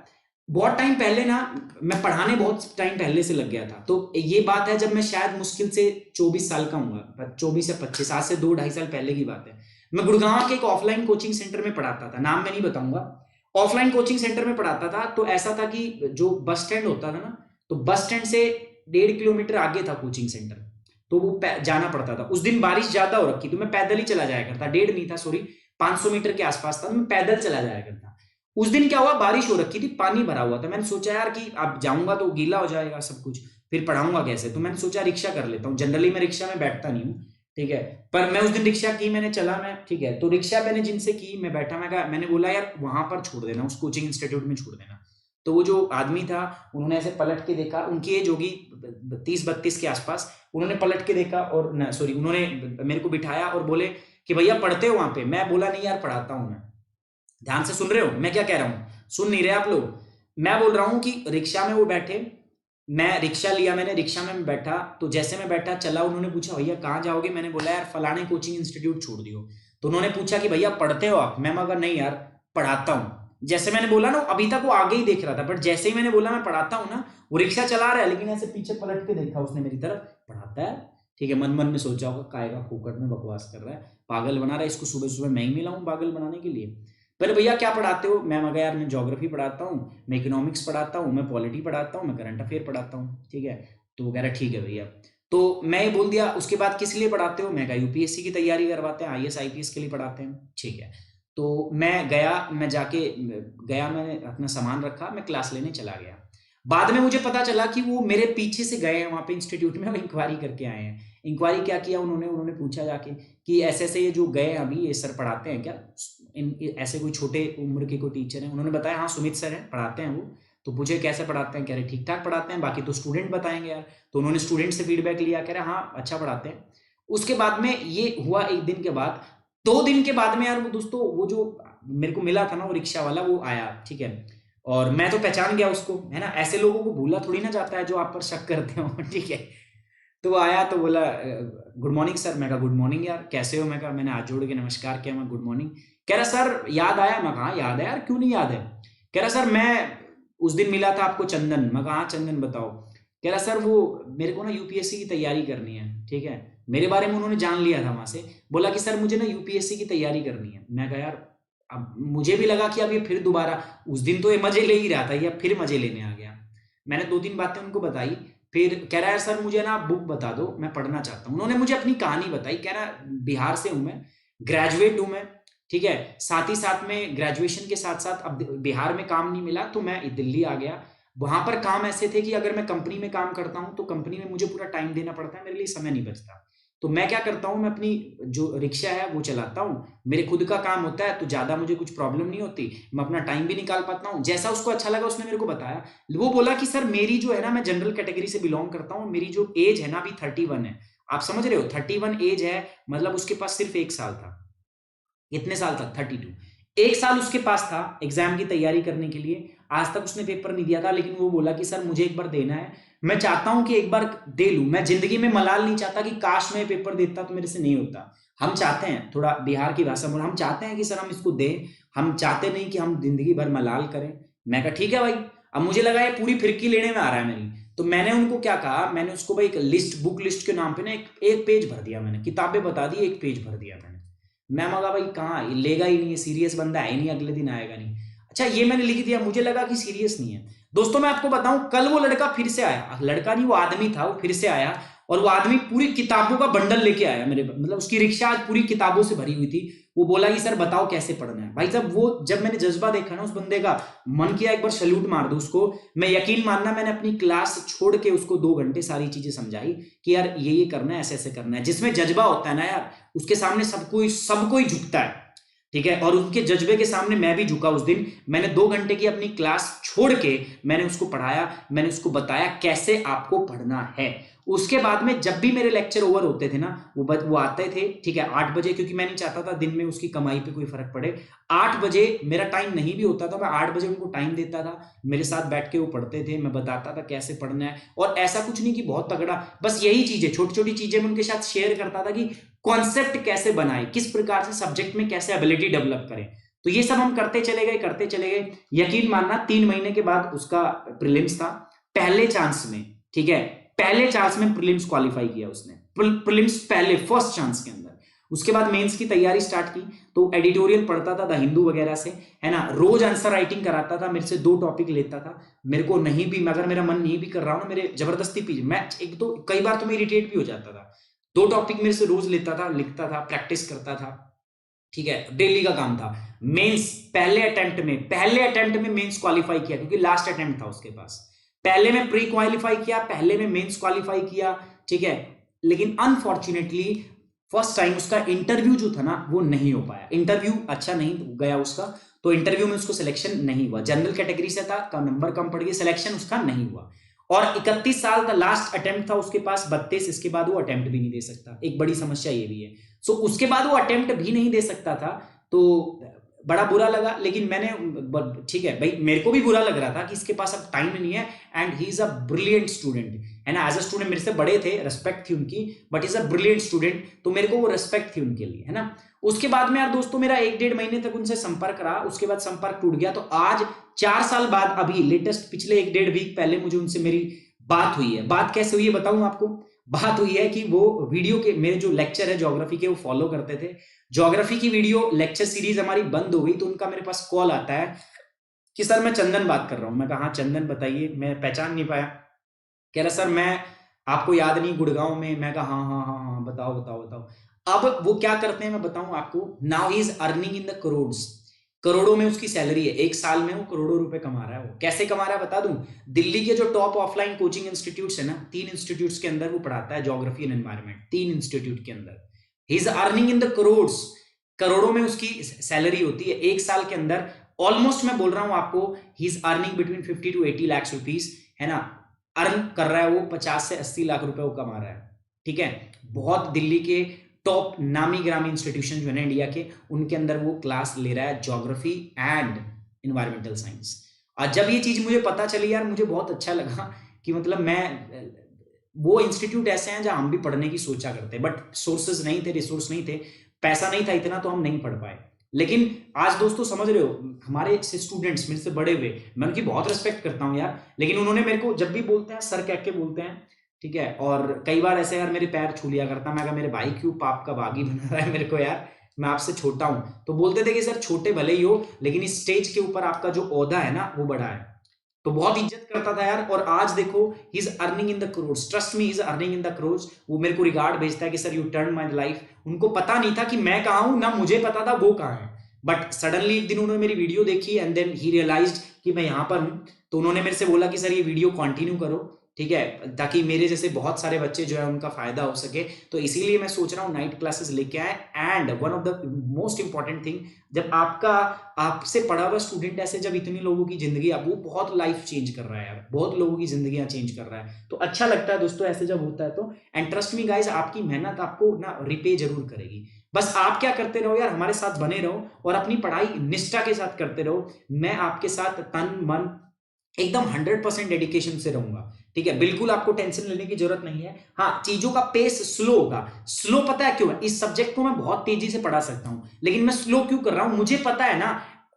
बहुत टाइम पहले ना, मैं पढ़ाने बहुत टाइम पहले से लग गया था। तो ये बात है जब मैं शायद मुश्किल से 24 साल का हूँ, 24 या 25, आज से 2-2.5 साल पहले की बात है। मैं गुड़गांव के एक ऑफलाइन कोचिंग सेंटर में पढ़ाता था, नाम मैं नहीं बताऊंगा। ऑफलाइन कोचिंग सेंटर में पढ़ाता था। तो ऐसा था कि जो बस स्टैंड होता था ना, तो बस स्टैंड से 1.5 किलोमीटर आगे था कोचिंग सेंटर, तो वो जाना पड़ता था। उस दिन बारिश ज्यादा हो रखी, तो मैं पैदल ही चला जाया करता। 1.5 नहीं था, सॉरी, 500 मीटर के आसपास था, तो मैं पैदल चला जाया करता। उस दिन क्या हुआ, बारिश हो रखी थी, पानी भरा हुआ था। मैंने सोचा यार कि अब जाऊंगा तो गीला हो जाएगा सब कुछ, फिर पढ़ाऊंगा कैसे। तो मैंने सोचा रिक्शा कर लेता हूँ। जनरली मैं रिक्शा में बैठता नहीं हूँ, ठीक है, पर मैं उस दिन रिक्शा की, मैंने चला मैं, ठीक है। तो रिक्शा मैंने जिनसे की, मैं बैठा, मैंने बोला यार वहां पर छोड़ देना, उस कोचिंग इंस्टीट्यूट में छोड़ देना। तो वो जो आदमी था, उन्होंने ऐसे पलट के देखा, उनकी एज होगी 30-32 के आसपास। उन्होंने पलट के देखा और ना, सॉरी, उन्होंने मेरे को बिठाया और बोले कि भैया पढ़ते हो वहां पे? मैं बोला नहीं यार, पढ़ाता हूं मैं। ध्यान से सुन रहे हो मैं क्या कह रहा हूं? सुन नहीं रहे आप लोग? मैं बोल रहा हूं कि रिक्शा में वो बैठे, मैं रिक्शा लिया, मैंने रिक्शा में बैठा। तो जैसे मैं बैठा चला, उन्होंने पूछा भैया कहाँ जाओगे? मैंने बोला यार फलाने कोचिंग इंस्टीट्यूट छोड़ दियो। तो उन्होंने पूछा कि भैया पढ़ते हो आप? मैं मगर नहीं यार, पढ़ाता हूँ। जैसे मैंने बोला ना, अभी तक वो आगे ही देख रहा था, बट जैसे ही मैंने बोला मैं पढ़ाता हूँ ना, वो रिक्शा चला रहा है, लेकिन ऐसे पीछे पलट के देखा उसने मेरी तरफ, पढ़ाता है, ठीक है। मन मन में सोचा होगा कायगा फोकट में बकवास कर रहा है, पागल बना रहा है इसको, सुबह सुबह मैं ही मिला हूँ पागल बनाने के लिए। पहले भैया क्या पढ़ाते हो? मैं मगर यार मैं ज्योग्राफी पढ़ाता हूँ, मैं इकोनॉमिक्स पढ़ाता हूँ, मैं पॉलिटी पढ़ाता हूँ, मैं करंट अफेयर पढ़ाता हूँ, ठीक है। तो वो कह रहा ठीक है भैया। तो मैं ये बोल दिया, उसके बाद किस लिए पढ़ाते हो? मैं कहा यूपीएससी की तैयारी करवाते हैं, आईएएस आईपीएस के लिए पढ़ाते हैं, ठीक है। तो मैं गया, मैं जाके गया, मैंने अपना सामान रखा, मैं क्लास लेने चला गया। बाद में मुझे पता चला कि वो मेरे पीछे से गए हैं वहां पे इंस्टीट्यूट में, इंक्वायरी करके आए हैं। इंक्वायरी क्या किया उन्होंने पूछा जाके कि ऐसे ऐसे ये जो गए अभी, ये सर पढ़ाते हैं क्या? ऐसे कोई छोटे उम्र के कोई टीचर हैं? उन्होंने बताया हाँ सुमित सर हैं, पढ़ाते हैं वो। तो पूछे कैसे पढ़ाते हैं? कह रहे ठीक ठाक पढ़ाते हैं, बाकी तो स्टूडेंट बताएंगे यार। तो उन्होंने स्टूडेंट से फीडबैक लिया, कह रहे हाँ अच्छा पढ़ाते हैं। उसके बाद में ये हुआ, एक दिन के बाद, 2 दिन के बाद में यार, वो दोस्तों वो जो मेरे को मिला था ना, वो रिक्शा वाला, वो आया, ठीक है। और मैं तो पहचान गया उसको, है ना। ऐसे लोगों को भूला थोड़ी ना जाता है जो आप पर शक करते हो, ठीक है। तो वो आया तो बोला गुड मॉर्निंग सर। मैं कहा गुड मॉर्निंग यार, कैसे हो? मैं कहा, मैंने हाथ जोड़ के नमस्कार किया, मैं गुड मॉर्निंग। कह रहा सर याद आया? मैं कहा याद है यार, क्यों नहीं याद है? कह रहा सर मैं उस दिन मिला था आपको, चंदन। मैं कहा हाँ चंदन बताओ। कह रहा सर वो मेरे को ना यूपीएससी की तैयारी करनी है, ठीक है। मेरे बारे में उन्होंने जान लिया था वहां से। बोला कि सर मुझे ना यूपीएससी की तैयारी करनी है। मैं कहा यार, अब मुझे भी लगा कि अब ये फिर दोबारा, उस दिन तो ये मजे ले ही रहा था, ये अब फिर मजे लेने आ गया। मैंने 2-3 बातें उनको बताई। फिर कह रहा है सर मुझे ना बुक बता दो, मैं पढ़ना चाहता हूँ। उन्होंने मुझे अपनी कहानी बताई। कह रहा बिहार से हूं मैं, ग्रेजुएट हूं मैं, ठीक है। साथ ही साथ में ग्रेजुएशन के साथ साथ अब बिहार में काम नहीं मिला, तो मैं दिल्ली आ गया। वहां पर काम ऐसे थे कि अगर मैं कंपनी में काम करता हूं तो कंपनी में मुझे पूरा टाइम देना पड़ता है, मेरे लिए समय नहीं बचता। तो मैं क्या करता हूं, मैं अपनी जो रिक्शा है वो चलाता हूं, मेरे खुद का काम होता है, तो ज्यादा मुझे कुछ प्रॉब्लम नहीं होती, मैं अपना टाइम भी निकाल पाता हूं। जैसा उसको अच्छा लगा उसने मेरे को बताया। वो बोला कि सर मेरी जो है ना, मैं जनरल कैटेगरी से बिलोंग करता हूं, मेरी जो एज है ना अभी 31 है। आप समझ रहे हो, 31 एज है, मतलब उसके पास सिर्फ 1 साल था। कितने साल तक? 32। 1 साल उसके पास था एग्जाम की तैयारी करने के लिए। आज तक उसने पेपर नहीं दिया था, लेकिन वो बोला कि सर मुझे एक बार देना है, मैं चाहता हूं कि एक बार दे लूं। मैं जिंदगी में मलाल नहीं चाहता कि काश मैं पेपर देता तो मेरे से नहीं होता। हम चाहते हैं, थोड़ा बिहार की भाषा में, हम चाहते हैं कि सर हम इसको दें, हम चाहते नहीं कि हम जिंदगी भर मलाल करें। मैं कहा ठीक है भाई। अब मुझे लगा ये पूरी फिरकी लेने में आ रहा है मेरी। तो मैंने उनको क्या कहा, मैंने उसको भाई एक लिस्ट, बुक लिस्ट के नाम पे ना एक पेज भर दिया मैंने, किताबें बता दी, एक पेज भर दिया मैंने। मैं मगा भाई कहाँ, लेगा ही नहीं है, सीरियस बंदा है ही नहीं, अगले दिन आएगा नहीं। अच्छा ये मैंने लिख दिया, मुझे लगा कि सीरियस नहीं है। दोस्तों मैं आपको बताऊं, कल वो लड़का फिर से आया, लड़का नहीं वो आदमी था, वो फिर से आया। और वो आदमी पूरी किताबों का बंडल लेके आया मेरे, मतलब उसकी रिक्शा आज पूरी किताबों से भरी हुई थी। वो बोला कि सर बताओ कैसे पढ़ना है। भाई साहब वो जब मैंने जज्बा देखा ना उस बंदे का, मन किया एक बार सैल्यूट मार दो उसको। मैं यकीन मानना, मैंने अपनी क्लास छोड़ के उसको 2 घंटे सारी चीजें समझाई कि यार ये करना है, ऐसे ऐसे करना है। जिसमें जज्बा होता है ना यार, उसके सामने सबको ही झुकता है, ठीक है। और उनके जज्बे के सामने मैं भी झुका उस दिन। मैंने 2 घंटे की अपनी क्लास छोड़ के मैंने उसको पढ़ाया, मैंने उसको बताया कैसे आपको पढ़ना है। उसके बाद में जब भी मेरे लेक्चर ओवर होते थे ना, वो आते थे, ठीक है, 8 बजे, क्योंकि मैं नहीं चाहता था दिन में उसकी कमाई पे कोई फर्क पड़े। 8 बजे मेरा टाइम नहीं भी होता था, मैं 8 बजे उनको टाइम देता था, मेरे साथ बैठ के वो पढ़ते थे, मैं बताता था कैसे पढ़ना है। और ऐसा कुछ नहीं कि बहुत तगड़ा, बस यही चीजें, छोटी छोटी चीजें मैं उनके साथ शेयर करता था कि कॉन्सेप्ट कैसे बनाए, किस प्रकार से सब्जेक्ट में कैसे एबिलिटी डेवलप करें। तो ये सब हम करते चले गए। यकीन मानना 3 महीने के बाद उसका प्रीलिम्स था, पहले चांस में, ठीक है, पहले चांस में प्रीलिम्स क्वालिफाई किया उसने, प्रीलिम्स पहले फर्स्ट चांस के अंदर। उसके बाद मेंस की तैयारी स्टार्ट की, तो एडिटोरियल पढ़ता था द हिंदू वगैरह से, है ना, रोज आंसर राइटिंग कराता था, मेरे से 2 टॉपिक लेता था। मेरे को नहीं भी, अगर मेरा मन नहीं भी कर रहा हूं ना, मेरे जबरदस्ती पीछे मैं एक तो कई बार तो मैं इरिटेट भी हो जाता था। 2 टॉपिक मेरे से रोज लेता था, लिखता था, प्रैक्टिस करता था, ठीक है, डेली का काम था। मेंस पहले अटेम्प्ट में मेंस क्वालिफाई किया, क्योंकि लास्ट अटेम्प्ट था उसके पास। पहले में प्री क्वालिफाई किया, पहले में मेंस क्वालिफाई किया, ठीक है। लेकिन अनफॉर्चुनेटली फर्स्ट टाइम उसका इंटरव्यू जो था ना वो नहीं हो पाया, इंटरव्यू अच्छा नहीं गया उसका, तो इंटरव्यू में उसको सिलेक्शन नहीं हुआ। जनरल कैटेगरी से था, नंबर कम पड़ गया, सिलेक्शन उसका नहीं हुआ। और 31 साल का लास्ट अटेम्प्ट था उसके पास, 32, इसके बाद वो अटेम्प्ट भी नहीं दे सकता। एक बड़ी समस्या ये भी है। सो उसके बाद वो अटेम्प्ट भी नहीं दे सकता था, तो बड़ा बुरा लगा। लेकिन मैंने, ठीक है भाई, मेरे को भी बुरा लग रहा था कि इसके पास अब टाइम नहीं है, and he is a brilliant student, है ना। एज अ स्टूडेंट मेरे से बड़े थे, रेस्पेक्ट थी उनकी, but is a brilliant student, तो मेरे को वो रेस्पेक्ट थी उनके लिए, है ना। उसके बाद में यार दोस्तों मेरा 1-1.5 महीने तक उनसे संपर्क रहा, उसके बाद संपर्क टूट गया। तो आज 4 साल बाद, अभी लेटेस्ट पिछले 1-1.5 वीक पहले मुझे उनसे मेरी बात हुई है। बात कैसे हुई है बताऊं आपको। बात हुई है कि वो वीडियो के, मेरे जो लेक्चर है ज्योग्राफी के, वो फॉलो करते थे। ज्योग्राफी की वीडियो लेक्चर सीरीज हमारी बंद हो गई, तो उनका मेरे पास कॉल आता है कि सर मैं चंदन बात कर रहा हूं। मैं कहा हाँ चंदन बताइए, मैं पहचान नहीं पाया। कह रहा सर मैं आपको याद नहीं, गुड़गांव में। मैं कहा हाँ हाँ हाँ हाँ, बताओ बताओ बताओ। अब वो क्या करते हैं मैं बताऊं आपको। Now he is earning in the crores, करोड़ों में उसकी सैलरी है, 1 साल में वो करोड़ों रुपए कमा रहा है। वो कैसे कमा रहा है बता दूं। दिल्ली के जो टॉप ऑफलाइन कोचिंग इंस्टीट्यूट्स है ना, 3 इंस्टीट्यूट्स के अंदर वो पढ़ाता है ज्योग्राफी एंड एनवायरमेंट, 3 इंस्टीट्यूट के अंदर। He is earning in the crores, करोड़ों में उसकी सैलरी होती है 1 साल के अंदर। ऑलमोस्ट मैं बोल रहा हूं आपको, he is earning between 50 to 80 lakh rupees, है ना। अर्न कर रहा है वो, 50 से 80 लाख रुपए वो कमा रहा है, ठीक है। बहुत दिल्ली के टॉप नामी ग्रामी इंस्टीट्यूशन जो है ना इंडिया के, उनके अंदर वो क्लास ले रहा है, ज्योग्राफी एंड एनवायरमेंटल साइंस। और जब ये चीज मुझे पता चली यार, मुझे बहुत अच्छा लगा कि मतलब मैं, वो इंस्टीट्यूट ऐसे हैं जहां हम भी पढ़ने की सोचा करते, बट सोर्सेज नहीं थे, रिसोर्स नहीं थे, पैसा नहीं था इतना, तो हम नहीं पढ़ पाए। लेकिन आज दोस्तों समझ रहे हो, हमारे से स्टूडेंट्स मेरे से बड़े हुए, मैं उनकी बहुत रिस्पेक्ट करता हूं यार, लेकिन उन्होंने मेरे को जब भी बोलते हैं सर कह के बोलते हैं, ठीक है। और कई बार ऐसे यार मेरे पैर छू लिया करता, मैं कहा मेरे भाई क्यों पाप का बागी बना रहा है मेरे को यार, मैं आपसे छोटा हूं। तो बोलते थे कि सर छोटे भले ही हो, लेकिन इस स्टेज के ऊपर आपका जो ओहदा है ना वो बड़ा है। तो बहुत इज्जत करता था यार। और आज देखो, he is earning in the crores, trust me, he is earning in the crores. वो मेरे को रिगार्ड भेजता है कि sir U turn my life. उनको पता नहीं था कि मैं कहाँ हूं, ना मुझे पता था वो कहाँ है, बट सडनली एक दिन उन्होंने मेरी वीडियो देखी, एंड देन ही रियलाइज्ड कि मैं यहां पर हूं। तो उन्होंने मेरे से बोला कि सर ये वीडियो कंटिन्यू करो, ठीक है, ताकि मेरे जैसे बहुत सारे बच्चे जो है उनका फायदा हो सके। तो इसीलिए मैं सोच रहा हूँ नाइट क्लासेस लेके आए। And one of the most important thing, जब आपका, आपसे पढ़ा हुआ स्टूडेंट ऐसे जब इतनी लोगों की जिंदगी, वो बहुत लाइफ चेंज कर रहा है यार, बहुत लोगों की जिंदगियां चेंज कर रहा है, तो अच्छा लगता है दोस्तों ऐसे जब होता है तो। एंड ट्रस्ट मी गाइज, आपकी मेहनत आपको ना रिपे जरूर करेगी। बस आप क्या करते रहो यार, हमारे साथ बने रहो और अपनी पढ़ाई निष्ठा के साथ करते रहो। मैं आपके साथ तन मन एकदम 100% डेडिकेशन से रहूंगा, ठीक है। बिल्कुल आपको टेंशन लेने की जरूरत नहीं है। हाँ, चीजों का पेस स्लो होगा। स्लो पता है क्यों है? इस सब्जेक्ट को मैं बहुत तेजी से पढ़ा सकता हूं, लेकिन मैं स्लो क्यों कर रहा हूं, मुझे पता है ना।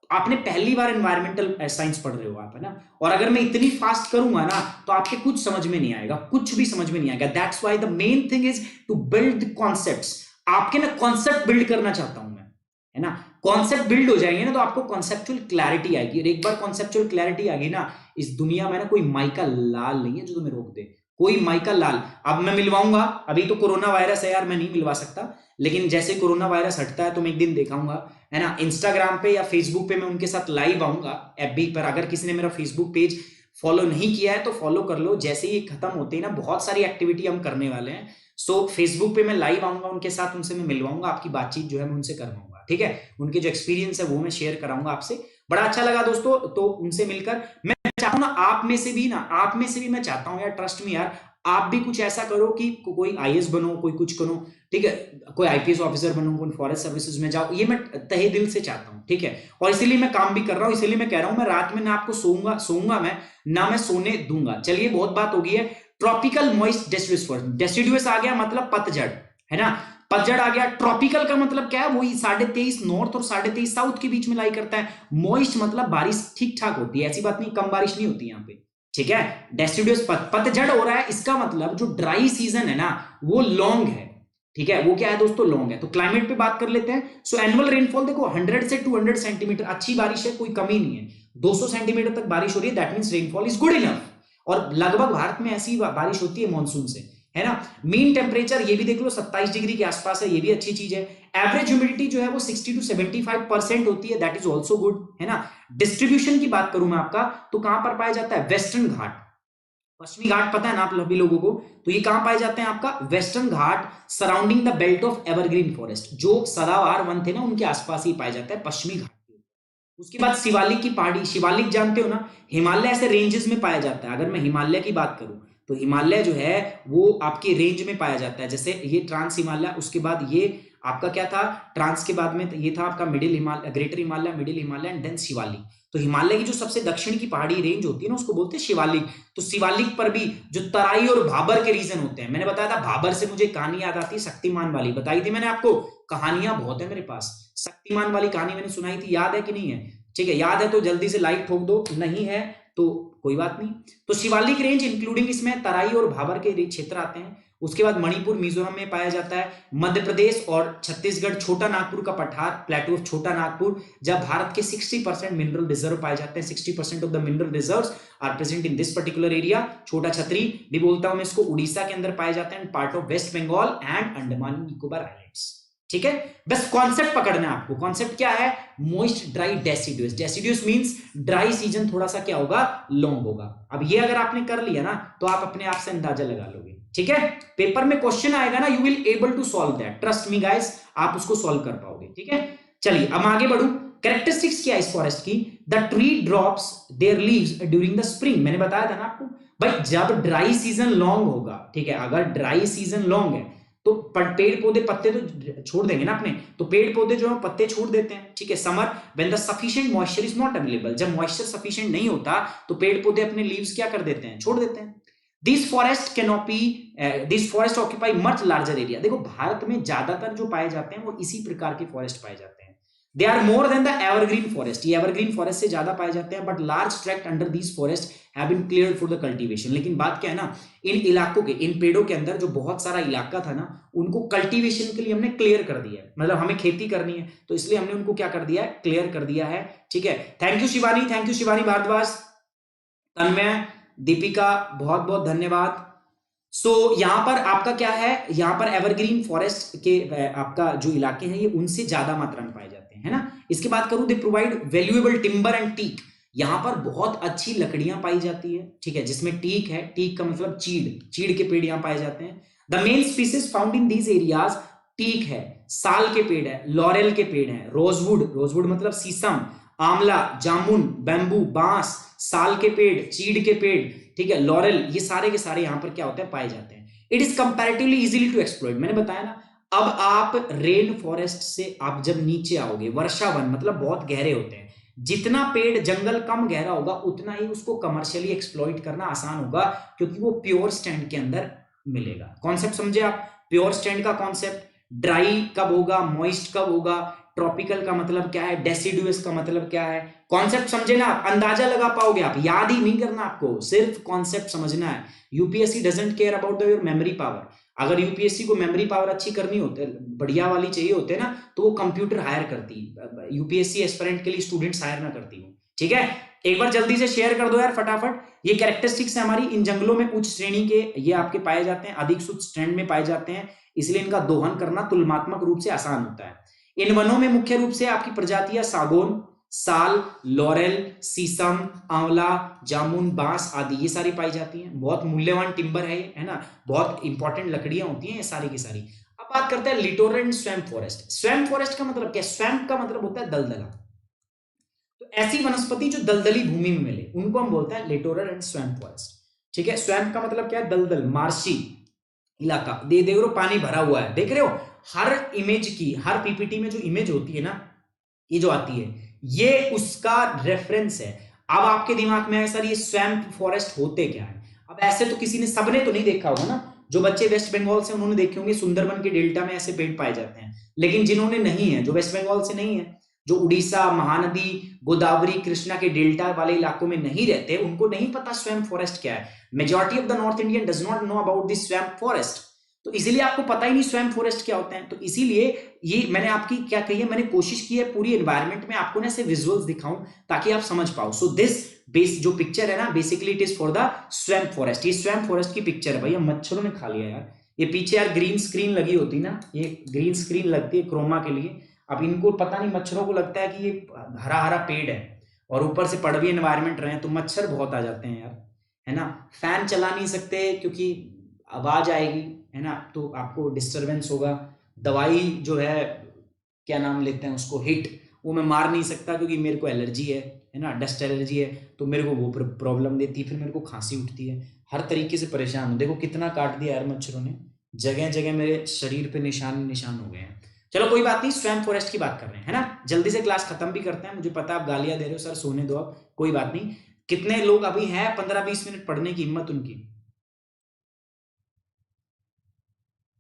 आपने पहली बार एनवायरमेंटल साइंस पढ़ रहे हो आप, है ना, और अगर मैं इतनी फास्ट करूंगा ना, तो आपके कुछ समझ में नहीं आएगा, कुछ भी समझ में नहीं आएगा। That's why the main thing is to build the concepts. आपके ना कॉन्सेप्ट बिल्ड करना चाहता हूं मैं, है ना। कॉन्सेप्ट बिल्ड हो जाएंगे ना, तो आपको कॉन्सेप्चुअल क्लैरिटी आएगी, और एक बार कॉन्सेप्चुअल क्लैरिटी आ गई ना, इस दुनिया में ना कोई माइका लाल नहीं है जो तुम्हें रोक दे, कोई माइका लाल। अब मैं मिलवाऊंगा, अभी तो कोरोना वायरस है यार, मैं नहीं मिलवा सकता, लेकिन जैसे कोरोना वायरस हटता है तो मैं एक दिन दिखाऊंगा, है ना। इंस्टाग्राम पे या फेसबुक पे मैं उनके साथ लाइव आऊंगा, एफबी पर। अगर किसी ने मेरा फेसबुक पेज फॉलो नहीं किया है तो फॉलो कर लो। जैसे ही खत्म होते हैं ना, बहुत सारी एक्टिविटी हम करने वाले हैं। सो फेसबुक पे मैं लाइव आऊंगा उनके साथ, उनसे मैं मिलवाऊंगा, आपकी बातचीत जो है मैं उनसे करवाऊंगा, ठीक है। उनके जो एक्सपीरियंस है वो मैं शेयर कराऊंगा आपसे। बड़ा अच्छा लगा दोस्तों, तो उनसे मिलकर। मैं चाहता हूं ना, आप में से भी मैं चाहता हूं यार, ट्रस्ट मी यार, आप भी कुछ ऐसा करो कि कोई आईएएस बनो, कोई कुछ करो, ठीक है, कोई आईपीएस ऑफिसर बनो, कोई फॉरेस्ट सर्विसेज में जाओ, ये मैं तहे दिल से चाहता हूं, ठीक है। और इसीलिए मैं काम भी कर रहा हूं, इसीलिए मैं कह रहा हूं मैं रात में ना आपको सोऊंगा मैं, ना मैं सोने दूंगा। चलिए बहुत बात हो गई है। Tropical moist deciduous forest, deciduous आ गया मतलब पतझड़, है ना, पतझड़ आ गया। ट्रॉपिकल का मतलब क्या है, वही 23.5 नॉर्थ और 23.5 साउथ के बीच में लाई करता है। मॉइस्ट मतलब बारिश ठीक ठाक होती है, ऐसी बात नहीं कम बारिश नहीं होती यहाँ पे, ठीक है। डेसिडुअस पतझड़ हो रहा है, इसका मतलब जो ड्राई सीजन है ना वो लॉन्ग है, ठीक है। वो क्या है दोस्तों, लॉन्ग है। तो क्लाइमेट पे बात कर लेते हैं। सो एनुअल रेनफॉल देखो 100 से 200 सेंटीमीटर, अच्छी बारिश है, कोई कमी नहीं है। 200 सेंटीमीटर तक बारिश हो रही है, that means rainfall is good enough. और लगभग भारत में ऐसी बारिश होती है मॉनसून से, है ना। मीन टेम्परेचर ये भी देख लो 27 डिग्री के आसपास है, ये भी अच्छी चीज है। एवरेज ह्यूमिडिटी जो है वो 60 to 75% होती है, दैट इज ऑल्सो गुड, है ना। डिस्ट्रीब्यूशन की बात करूं मैं आपका, तो कहां पर पाया जाता है, वेस्टर्न घाट, पश्चिमी घाट पता है ना आप सभी लोगों को, तो ये कहां पाए जाते हैं आपका, western Ghat surrounding the belt of evergreen forest, जो सदाबहार वन थे ना उनके आसपास ही पाया जाता है, पश्चिमी घाट। उसके बाद शिवालिक की पहाड़ी, शिवालिक जानते हो ना, हिमालय ऐसे रेंजेस में पाया जाता है। अगर मैं हिमालय की बात करूं तो हिमालय जो है वो आपके रेंज में पाया जाता है, जैसे ये ट्रांस हिमालय, उसके बाद ये आपका क्या था, ट्रांस के बाद में ये था आपका middle Himalaya, greater Himalaya, middle Himalaya and then Shivalik. तो हिमालय की जो सबसे दक्षिण की पहाड़ी रेंज होती है ना उसको बोलते हैं शिवालिक। तो शिवालिक पर भी जो तराई और भाबर के रीजन होते हैं, मैंने बताया था भाबर से मुझे कहानी याद आती है, शक्तिमान वाली बताई थी मैंने आपको, कहानियां बहुत है मेरे पास। शक्तिमान वाली कहानी मैंने सुनाई थी, याद है कि नहीं है, ठीक है, याद है तो जल्दी से लाइक ठोक दो, नहीं है तो कोई बात नहीं। तो शिवालिक रेंज इंक्लूडिंग इसमें तराई और भाबर के क्षेत्र आते हैं। उसके बाद मणिपुर मिजोरम में पाया जाता है, मध्य प्रदेश और छत्तीसगढ़, छोटा नागपुर का पठार, प्लेटू ऑफ छोटा नागपुर, जब भारत के 60% मिनरल रिजर्व पाए जाते हैं, 60% of the mineral reserves are present in this particular area. छोटा छतरी भी बोलता हूं मैं इसको, उड़ीसा के अंदर पाए जाते हैं, part of West Bengal and Andaman Nicobar islands, ठीक है। बस कॉन्सेप्ट पकड़ना है आपको, कॉन्सेप्ट क्या है, moist dry deciduous, deciduous means dry season थोड़ा सा क्या होगा, लॉन्ग होगा। अब ये अगर आपने कर लिया ना तो आप अपने आप से अंदाजा लगा लोगे, ठीक है। पेपर में क्वेश्चन आएगा ना, you will able to solve that, trust me guys, आप उसको सॉल्व कर पाओगे, ठीक है। चलिए अब आगे बढ़ू। कैरेक्टरिस्टिक्स क्या है इस फॉरेस्ट की, the tree drops there leaves during the spring, मैंने बताया था ना आपको भाई, जब ड्राई सीजन लॉन्ग होगा, ठीक है, अगर ड्राई सीजन लॉन्ग है तो पेड़ पौधे पत्ते तो छोड़ देंगे ना अपने, तो पेड़ पौधे जो है पत्ते छोड़ देते हैं, ठीक है। Summer when the sufficient moisture is not available, जब मॉइस्चर सफिशिएंट नहीं होता तो पेड़ पौधे अपने लीव्स क्या कर देते हैं, छोड़ देते हैं। This forest canopy, this forest occupy much larger area, देखो भारत में ज्यादातर जो पाए जाते हैं वो इसी प्रकार के फॉरेस्ट पाए जाते हैं। They are more than the evergreen forest, ये एवरग्रीन फॉरेस्ट से ज्यादा पाए जाते हैं, but large tract under these forest have been cleared for the cultivation. लेकिन बात क्या है ना, इन इलाकों के, इन पेड़ों के अंदर जो बहुत सारा इलाका था ना, उनको कल्टीवेशन के लिए हमने क्लियर कर दिया है, मतलब हमें खेती करनी है तो इसलिए हमने उनको क्या कर दिया है, क्लियर कर दिया है, ठीक है। Thank you Shivani, thank you Shivani Bhardwaj, Tanmay, Deepika, बहुत बहुत धन्यवाद। सो यहां पर आपका क्या है, यहां पर एवरग्रीन फॉरेस्ट के आपका जो इलाके हैं ये उनसे ज्यादा मात्रा में पाए जाते हैं, है ना। इसकी बात करूं, they provide valuable timber and teak, यहां पर बहुत अच्छी लकड़ियां पाई जाती है, ठीक है, जिसमें टीक है, टीक का मतलब चीड़ के पेड़ यहां पाए जाते हैं। The main species found in these areas, teak है, साल के पेड़ है, लॉरेल के पेड़ है, रोजवुड मतलब शीशम, आंवला, जामुन, बैम्बू, बांस, साल के पेड़, चीड़ के पेड़, ठीक है, लॉरेल, ये सारे के सारे यहां पर क्या होते हैं, पाए जाते हैं। It is comparatively easily to exploit, मैंने बताया ना। अब आप रेन फॉरेस्ट से आप जब नीचे आओगे, वर्षावन मतलब बहुत गहरे होते हैं, जितना पेड़ जंगल कम गहरा होगा उतना ही उसको कमर्शियली एक्सप्लॉइट करना आसान होगा, क्योंकि वो प्योर स्टैंड के अंदर मिलेगा। कॉन्सेप्ट समझे आप, प्योर स्टैंड का कॉन्सेप्ट, ड्राई कब होगा, मॉइस्ट कब होगा, ट्रॉपिकल का मतलब क्या है, डेसिडुअस का मतलब क्या है, कॉन्सेप्ट समझे ना आप, अंदाजा लगा पाओगे आप, याद ही नहीं करना आपको, सिर्फ कॉन्सेप्ट समझना है। UPSC doesn't care about your memory power, अगर यूपीएससी को मेमोरी पावर अच्छी करनी होती, बढ़िया वाली चाहिए होते ना, तो वो कंप्यूटर हायर करती, यूपीएससी एस्पिरेंट के लिए स्टूडेंट्स हायर ना करती हो, ठीक है। एक बार जल्दी से शेयर कर दो यार फटाफट। ये कैरेक्टरिस्टिक्स है हमारी, इन जंगलों में उच्च श्रेणी के ये आपके पाए जाते हैं, अधिक शुद्ध स्टैंड में पाए जाते हैं, इसलिए इनका दोहन करना तुलनात्मक रूप से आसान होता है। इन वनों में मुख्य रूप से आपकी प्रजातियां सागौन, साल, लॉरेल, शीशम, आंवला, जामुन, बांस आदि ये सारी पाई जाती हैं। बहुत मूल्यवान टिम्बर है ये, है ना, बहुत इंपॉर्टेंट लकड़ियां होती हैं ये सारी की सारी। अब बात करते हैं littoral and swamp forest. Swamp forest का मतलब क्या है, स्वैम्प का मतलब होता है दलदला, तो ऐसी वनस्पति जो दलदली भूमि में मिले उनको हम बोलते हैं लिटोरल एंड स्वैम्प फॉरेस्ट, ठीक है, स्वैम्प का मतलब क्या है, दलदल, मार्शी इलाका। देख रहे हो पानी भरा हुआ है, देख रहे हो हर इमेज की, हर पीपीटी में जो इमेज होती है ना, ये जो आती है, ये उसका रेफरेंस है। अब आपके दिमाग में है सर ये स्वैम्प फॉरेस्ट होते क्या है। अब ऐसे तो किसी ने, सबने तो नहीं देखा होगा ना, जो बच्चे वेस्ट बंगाल से उन्होंने देखे होंगे सुंदरबन के डेल्टा में ऐसे पेड़ पाए जाते हैं, लेकिन जिन्होंने नहीं है, जो वेस्ट बंगाल से नहीं है, जो उड़ीसा, महानदी, गोदावरी, कृष्णा के डेल्टा वाले इलाकों में नहीं रहते, उनको नहीं पता स्वैम्प फॉरेस्ट क्या है। Majority of the north Indian does not know about this swamp forest, तो इसीलिए आपको पता ही नहीं स्वैम्प फॉरेस्ट क्या होता है। तो इसीलिए ये मैंने आपकी क्या कही है, मैंने कोशिश की है पूरी एनवायरनमेंट में आपको ना ऐसे विजुअल्स दिखाऊं ताकि आप समझ पाओ। सो दिस बेस जो पिक्चर है ना, basically it is for the swamp forest. ये स्वैम्प फॉरेस्ट की पिक्चर है। भैया मच्छरों ने खा लिया यार, ये पीछे यार ग्रीन स्क्रीन लगी होती ना, ये ग्रीन स्क्रीन लगती है क्रोमा के लिए। अब इनको पता नहीं, मच्छरों को लगता है कि ये हरा हरा पेड़ है और ऊपर से पड़वी एनवायरनमेंट रहे, तो मच्छर बहुत आ जाते हैं यार, है ना। फैन चला नहीं सकते क्योंकि आवाज आएगी, है ना, तो आपको डिस्टरबेंस होगा। दवाई जो है, क्या नाम लेते हैं उसको, हिट, वो मैं मार नहीं सकता क्योंकि मेरे को एलर्जी है ना, डस्ट एलर्जी है, तो मेरे को वो प्रॉब्लम देती है, फिर मेरे को खांसी उठती है, हर तरीके से परेशान हूँ। देखो कितना काट दिया यार मच्छरों ने, जगह जगह मेरे शरीर पे निशान निशान हो गए हैं। चलो कोई बात नहीं, स्वैम्प फॉरेस्ट की बात कर रहे हैं, है ना। जल्दी से क्लास खत्म भी करते हैं, मुझे पता आप गालियां दे रहे हो सर सोने दो, अब कोई बात नहीं। कितने लोग अभी हैं 15-20 मिनट पढ़ने की हिम्मत उनकी।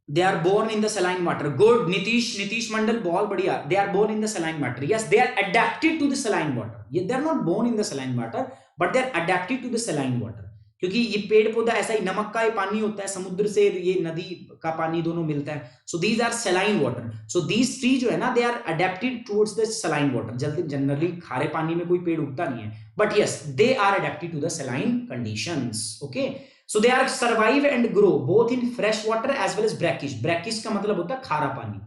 They are born in the saline water, good. Nitish Mandal बहुत बढ़िया, they are born in the saline water, yes they are adapted to the saline water, ये they are not born in the saline water but they are adapted to the saline water, क्योंकि ये पेड़ पौधा ऐसा ही नमक का ही पानी होता है, समुद्र से ये नदी का पानी दोनों मिलता है, so these are saline water. So these tree जो है ना, they are adapted towards the saline water. जल्दी जनरली खारे पानी में कोई पेड़ उगता नहीं है, but yes they are adapted to the saline conditions, okay. So they are survive and grow both in fresh water as well as brackish. Brackish का मतलब होता है खारा पानी,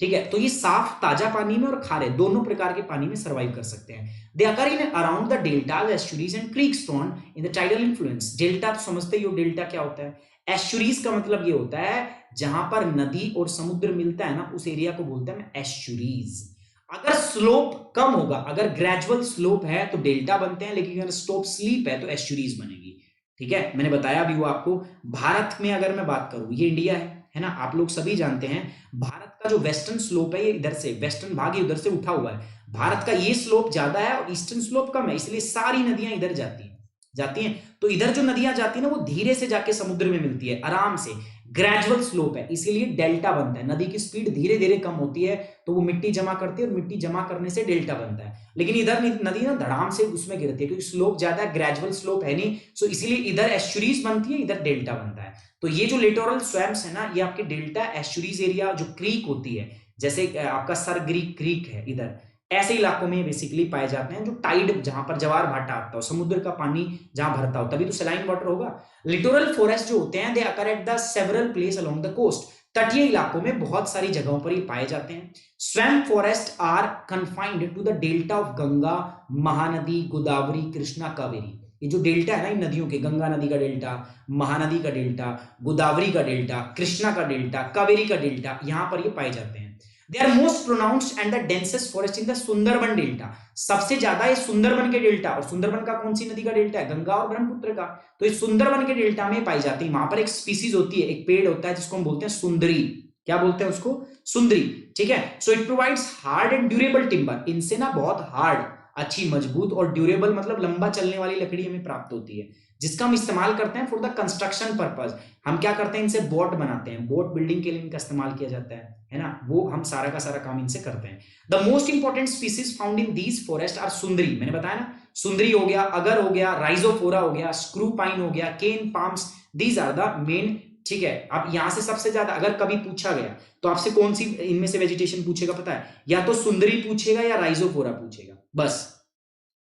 ठीक है। तो ये साफ ताजा पानी में और खारे दोनों प्रकार के पानी में सर्वाइव कर सकते हैं। They occur in around the deltas, estuaries and creeks drawn in the tidal influence. Delta तो समझते ही हो, डेल्टा क्या होता है। एस्चुरीज का मतलब ये होता है जहां पर नदी और समुद्र मिलता है ना, उस एरिया को बोलते हैं एस्चुरीज। अगर स्लोप कम होगा, अगर ग्रेजुअल स्लोप है तो डेल्टा बनते हैं, लेकिन अगर स्लोप स्लीप है तो एस्चुरीज बनेगी, ठीक है। मैंने बताया भी वो आपको। भारत में अगर मैं बात करूं, ये इंडिया है ना, आप लोग सभी जानते हैं भारत का जो वेस्टर्न स्लोप है, ये इधर से वेस्टर्न भाग उधर से उठा हुआ है। भारत का ये स्लोप ज्यादा है और ईस्टर्न स्लोप कम है, इसलिए सारी नदियां इधर जाती हैं। तो इधर जो नदियां जाती है ना, वो धीरे से जाके समुद्र में मिलती है, आराम से, ग्रेजुअल स्लोप है, इसीलिए डेल्टा बनता है। नदी की स्पीड धीरे धीरे कम होती है तो वो मिट्टी जमा करती है और मिट्टी जमा करने से डेल्टा बनता है। लेकिन इधर नदी ना धड़ाम से उसमें गिरती है क्योंकि स्लोप ज्यादा है, ग्रेजुअल स्लोप है नहीं, सो इसीलिए इधर एस्चुरीज बनती है, इधर डेल्टा बनता है। तो ये जो लिटोरल स्वैम्प्स है ना, ये आपके डेल्टा एस्चुरीज एरिया जो क्रीक होती है, जैसे आपका सरग्रीक क्रीक है, इधर ऐसे इलाकों में बेसिकली पाए जाते हैं, जो टाइड, जहां पर जवार भाटा आता हो, समुद्र का पानी जहां भरता हो, तभी तो सलाइन वाटर होगा। लिटोरल फॉरेस्ट जो होते हैं, they occur at the several place along the coast, तटीय इलाकों में बहुत सारी जगहों पर ये पाए जाते हैं। Swamp forest are confined to the delta of Ganga, Mahanadi, Godavari, Krishna, Kaveri. ये जो डेल्टा है ना इन नदियों के, गंगा नदी का डेल्टा, महानदी का डेल्टा, गोदावरी का डेल्टा, कृष्णा का डेल्टा, कावेरी का डेल्टा, यहां पर ये पाए जाते हैं। They are most pronounced and the densest forest in the Sundarban delta. सबसे ज्यादा ये सुंदरबन के डेल्टा, और सुंदरबन का कौन सी नदी का डेल्टा है, गंगा और ब्रह्मपुत्र का, तो ये सुंदरबन के डेल्टा में पाई जाती है। वहां पर एक स्पीसीज होती है, एक पेड़ होता है जिसको हम बोलते हैं सुंदरी। क्या बोलते हैं उसको, सुंदरी, ठीक है। So it provides hard and durable timber, इनसे ना बहुत हार्ड, अच्छी, मजबूत और ड्यूरेबल मतलब लंबा चलने वाली लकड़ी हमें प्राप्त होती है, जिसका हम इस्तेमाल करते हैं फॉर द कंस्ट्रक्शन पर्पज। हम क्या करते हैं, इनसे बोट बनाते हैं, बोट बिल्डिंग के लिए इनका इस्तेमाल किया जाता है ना, वो हम सारा का सारा काम इनसे करते हैं। The most important species found in these forest are sundari, मैंने बताया ना, सुंदरी हो गया, अगर हो गया, राइजोफोरा हो गया, स्क्रू पाइन हो गया, cane palms, these are the main, ठीक है। अब यहां से सबसे ज्यादा अगर कभी पूछा गया तो आपसे कौन सी इनमें से वेजिटेशन पूछेगा पता है, या तो सुंदरी पूछेगा या राइजोफोरा पूछेगा, बस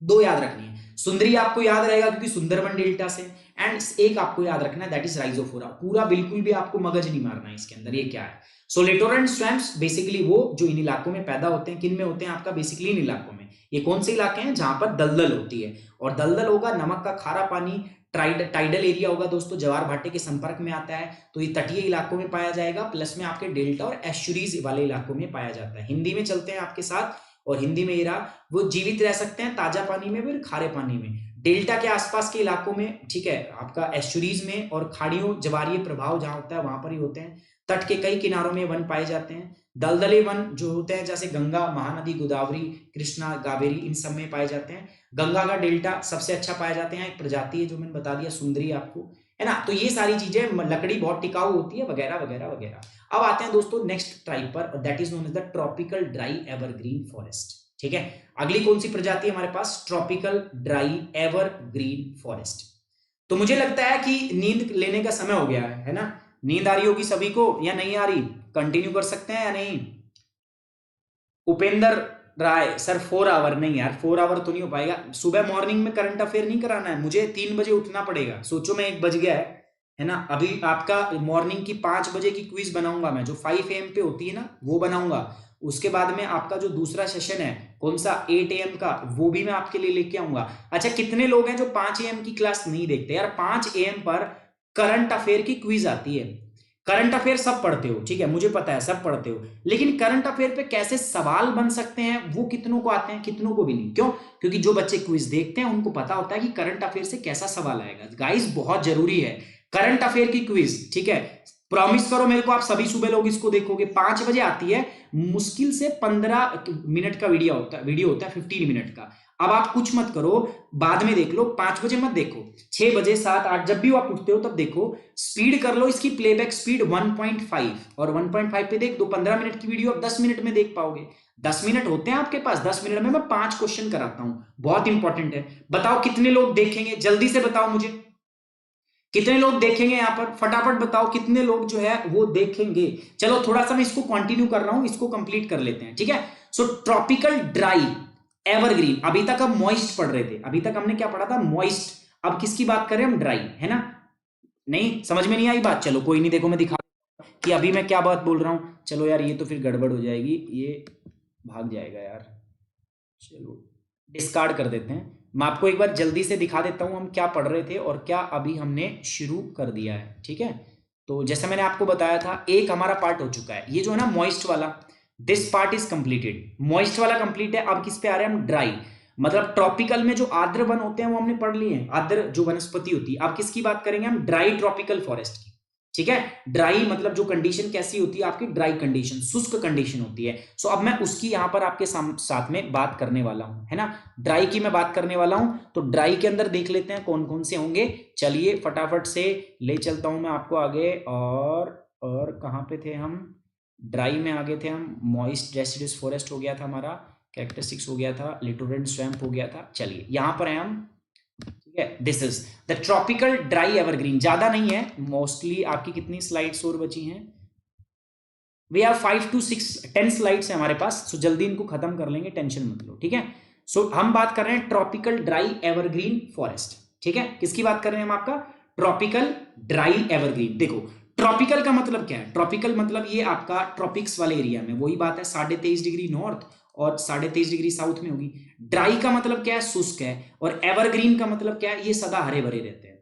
दो याद रखनी है। सुंदरी आपको याद रहेगा क्योंकि सुंदरबन डेल्टा से, एंड एक आपको याद रखना है दैट इज राइजोफोरा। पूरा बिल्कुल भी आपको मगज नहीं मारना है इसके अंदर ये क्या है। सो लिटोरल स्वैम्प्स बेसिकली वो जो इन इलाकों में पैदा होते हैं, किन में होते हैं आपका, बेसिकली इन इलाकों में। ये कौन से इलाके हैं जहां पर दलदल होती है, और दलदल होगा, नमक का खारा पानी, टाइडल एरिया होगा दोस्तों, जवार भाटे के संपर्क में आता है, तो ये तटीय इलाकों में पाया जाएगा, प्लस में आपके डेल्टा और एस्चुरीज वाले इलाकों में पाया जाता है। हिंदी में चलते हैं आपके साथ, और हिंदी में ये रहा, वो जीवित रह सकते हैं ताजा पानी में भी और खारे पानी में। डेल्टा के आसपास के इलाकों में, ठीक है, आपका एस्चुरीज में और खाड़ियों जवारीय प्रभाव जहां होता है वहां पर ही होते हैं। तट के कई किनारों में वन पाए जाते हैं। दलदले वन जो होते हैं जैसे गंगा, महानदी, गोदावरी, कृष्णा, कावेरी, इन सब में पाए जाते हैं। गंगा का डेल्टा सबसे अच्छा पाए जाते हैं, एक प्रजाति है जो मैंने बता दिया सुंदरी आपको, है ना। तो ये सारी चीजें, लकड़ी बहुत टिकाऊ होती है वगैरह वगैरह वगैरह। अब आते हैं दोस्तों नेक्स्ट टाइप पर, that is known as the tropical dry evergreen forest. ठीक है, अगली कौन सी प्रजाति है हमारे पास? Tropical dry evergreen forest. तो मुझे लगता है कि नींद लेने का समय हो गया है ना। नींद आ रही होगी सभी को या नहीं आ रही? कंटिन्यू कर सकते हैं या नहीं? उपेंद्र राय सर 4 आवर नहीं यार, 4 आवर तो नहीं हो पाएगा। सुबह मॉर्निंग में करंट अफेयर नहीं कराना है, मुझे 3 बजे उठना पड़ेगा। सोचो मैं 1 बज गया है ना। अभी आपका मॉर्निंग की 5 बजे की क्विज बनाऊंगा मैं, जो 5 AM पे होती है ना, वो बनाऊंगा। उसके बाद में आपका जो दूसरा सेशन है कौन सा 8 AM का, वो भी मैं आपके लिए लेके आऊंगा। अच्छा, कितने लोग हैं जो 5 AM की क्लास नहीं देखते यार? 5 AM पर करंट अफेयर की क्विज आती है। करंट अफेयर सब पढ़ते हो, ठीक है, मुझे पता है सब पढ़ते हो, लेकिन करंट अफेयर पे कैसे सवाल बन सकते हैं वो कितनों को आते हैं? कितनों को भी नहीं। क्यों? क्योंकि जो बच्चे क्विज देखते हैं उनको पता होता है कि करंट अफेयर से कैसा सवाल आएगा। गाइस बहुत जरूरी है करंट अफेयर की क्विज, ठीक है। प्रॉमिस करो मेरे को, आप सभी सुबह लोग इसको देखोगे। 5 बजे आती है, मुश्किल से 15 मिनट का वीडियो होता है 15 मिनट का। अब आप कुछ मत करो, बाद में देख लो, 5 बजे मत देखो, 6 बजे 7 8 जब भी आप उठते हो तब देखो। स्पीड कर लो इसकी, प्लेबैक स्पीड 1.5, और 1.5 पे देख दो। 15 मिनट की वीडियो आप 10 मिनट में देख पाओगे। 10 मिनट होते हैं आपके पास, 10 मिनट में मैं 5 क्वेश्चन कराता हूं, बहुत इंपॉर्टेंट है। बताओ कितने लोग देखेंगे, जल्दी से बताओ मुझे, कितने लोग देखेंगे यहाँ पर? फटाफट बताओ कितने लोग जो है वो देखेंगे। चलो थोड़ा सा मैं इसको कंटिन्यू कर रहा हूं, इसको कंप्लीट कर लेते हैं, ठीक है। सो ट्रॉपिकल ड्राई एवरग्रीन, अभी तक हम मॉइस्ट पढ़ रहे थे, अभी तक हमने क्या पढ़ा था? मॉइस्ट। अब किसकी बात करें हम? ड्राई, है ना। नहीं समझ में नहीं आई बात? चलो कोई नहीं, देखो मैं दिखा कि अभी मैं क्या बात बोल रहा हूं। चलो यार ये तो फिर गड़बड़ हो जाएगी, ये भाग जाएगा यार। चलो डिस्कार्ड कर देते हैं। मैं आपको एक बार जल्दी से दिखा देता हूं हम क्या पढ़ रहे थे और क्या अभी हमने शुरू कर दिया है, ठीक है। तो जैसे मैंने आपको बताया था, एक हमारा पार्ट हो चुका है, ये जो है ना मॉइस्ट वाला, this part is completed. Moist वाला कंप्लीट है। अब किस पे आ रहे हैं हम? ड्राई। मतलब ट्रॉपिकल में जो आर्द्र वन होते हैं वो हमने पढ़ लिए हैं, आर्द्र जो वनस्पति होती है। अब किसकी बात करेंगे हम? ड्राई ट्रॉपिकल फॉरेस्ट की, ठीक है। ड्राई मतलब जो कंडीशन कैसी होती है आपकी? ड्राई कंडीशन, शुष्क कंडीशन होती है। सो अब मैं उसकी यहां पर आपके साथ में बात करने वाला हूं, है ना। ड्राई की मैं बात करने वाला हूं। तो ड्राई के अंदर देख लेते हैं कौन कौन से होंगे। चलिए फटाफट से ले चलता हूं मैं आपको आगे। और कहां पे थे हम? ड्राई में आगे थे हम। मॉइस्ट डेसिडस फॉरेस्ट हो गया था हमारा, कैरेक्टरिस्टिक्स हो गया था, लिटोरेंट स्वैम्प हो गया था। चलिए यहां पर है हम, ठीक है। This is the tropical dry evergreen. ज्यादा नहीं है, मोस्टली आपकी कितनी स्लाइड्स और बची हैं? वी हैव 5 to 6 10 स्लाइड्स है हमारे पास, सो जल्दी इनको खत्म कर लेंगे, टेंशन मत लो, ठीक है। सो हम बात कर रहे हैं ट्रॉपिकल ड्राई एवरग्रीन फॉरेस्ट, ठीक है। किसकी बात कर रहे हैं हम? आपका ट्रॉपिकल ड्राई एवरग्रीन। देखो ट्रॉपिकल का मतलब क्या है? ट्रॉपिकल मतलब ये आपका ट्रॉपिक्स वाले एरिया में, वही बात है 23.5 डिग्री नॉर्थ और 23.5 डिग्री साउथ में होगी। ड्राई का मतलब क्या है? शुष्क है। और एवरग्रीन का मतलब क्या है? ये सदा हरे भरे रहते हैं।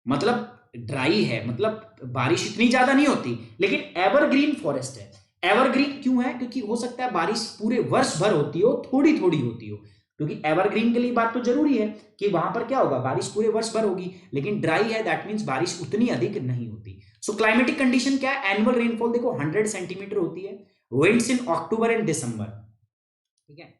मतलब ड्राई है मतलब बारिश इतनी ज्यादा नहीं होती, लेकिन एवरग्रीन फॉरेस्ट है। एवरग्रीन क्यों है? क्योंकि हो सकता है बारिश पूरे वर्ष भर होती हो, थोड़ी थोड़ी होती हो। क्योंकि एवरग्रीन के लिए बात तो जरूरी है कि वहां पर क्या होगा? बारिश पूरे वर्ष भर होगी। लेकिन ड्राई है, दैट मींस बारिश उतनी अधिक नहीं होती। सो क्लाइमेटिक कंडीशन क्या है? एनुअल रेनफॉल देखो 100 सेंटीमीटर होती है। विंड्स इन अक्टूबर एंड दिसंबर, ठीक है।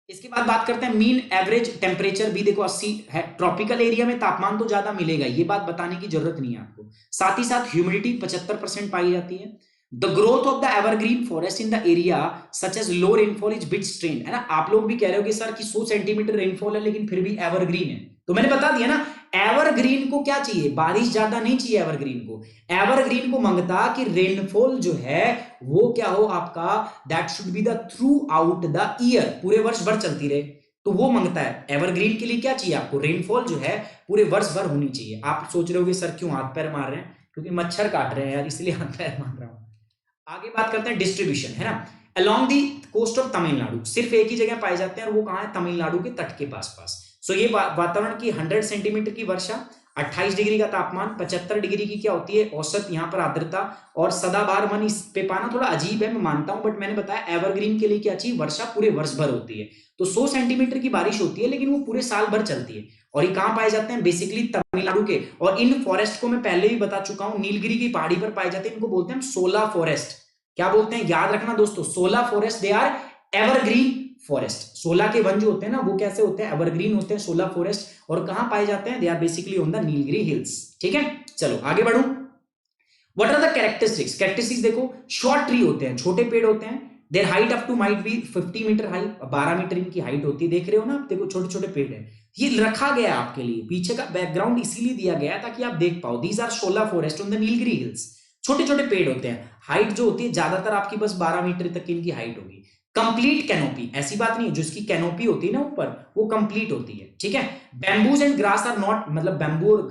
इसके बाद बात करते हैं मीन एवरेज टेम्परेचर भी देखो 80 है। ट्रॉपिकल एरिया में तापमान तो ज्यादा मिलेगा, ये बात बताने की जरूरत नहीं है आपको। साथ ही साथ ह्यूमिडिटी 75% पाई जाती है। The growth of the evergreen forest in the area such as low rainfall is bit strain, है ना। आप लोग भी कह रहे हो कि सर कि 100 सेंटीमीटर रेनफॉल है लेकिन फिर भी एवरग्रीन है। तो मैंने बता दिया ना, एवरग्रीन को क्या चाहिए? बारिश ज्यादा नहीं चाहिए एवरग्रीन को। एवरग्रीन को मांगता कि रेनफॉल जो है वो क्या हो आपका? That should be the through out the year, पूरे वर्ष भर चलती रहे। तो वो मांगता है एवरग्रीन के लिए क्या चाहिए आपको? रेनफॉल जो है पूरे वर्ष भर होनी चाहिए। आप सोच रहे हो कि सर क्यों हाथ पैर मार रहे हैं? क्योंकि मच्छर काट रहे हैं यार, इसलिए हाथ पैर मार रहा हूं। आगे बात करते हैं डिस्ट्रीब्यूशन, है ना। Along the coast of Tamil Nadu, सिर्फ एक ही जगह पाए जाते हैं और वो कहां है? तमिलनाडु के तट के पास पास। सो ये वातावरण की 100 सेंटीमीटर की वर्षा, 28 डिग्री का तापमान, 75 डिग्री की क्या होती है औसत यहाँ पर आर्द्रता, और सदाबहार वन इस पे पाना थोड़ा अजीब है, मैं मानता हूं, बट मैंने बताया एवरग्रीन के लिए क्या चाहिए, वर्षा पूरे वर्ष भर होती है। तो 100 सेंटीमीटर की बारिश होती है, लेकिन वो पूरे साल भर चलती है। और ये कहां पाए जाते हैं, बेसिकली तमिलनाडु के। और इन फॉरेस्ट को मैं पहले भी बता चुका हूं, नीलगिरी की पहाड़ी पर पाए जाते हैं, इनको बोलते हैं सोला फॉरेस्ट। क्या बोलते हैं, याद रखना दोस्तों, shola forest, they are evergreen forest. 16 के वन जो होते हैं ना, वो कैसे होते हैं, एवरग्रीन होते हैं, सोला फॉरेस्ट। और कहां पाए जाते हैं, they are basically on the Nilgiri hills. ठीक है, चलो आगे बढ़ू। What are the characteristics, characteristics देखो, शॉर्ट ट्री होते हैं, छोटे पेड़ होते हैं, their height up to might be 50 metre high, 12 metre इनकी हाइट होती है, देख रहे हो ना आप, देखो छोटे छोटे पेड़ है। ये रखा गया आपके लिए, पीछे का बैकग्राउंड इसीलिए दिया गया है ताकि आप देख पाओ, these are shola forest on the Nilgiri hills. छोटे छोटे पेड़ होते हैं, हाइट जो होती है ज्यादातर आपकी बस 12 मीटर तक की इनकी हाइट होगी। कंप्लीट कैनोपी, ऐसी बात नहीं है, जो इसकी कैनोपी होती है ना ऊपर, वो कंप्लीट होती है। ठीक है, bamboos and grass are not, मतलब बैम्बू और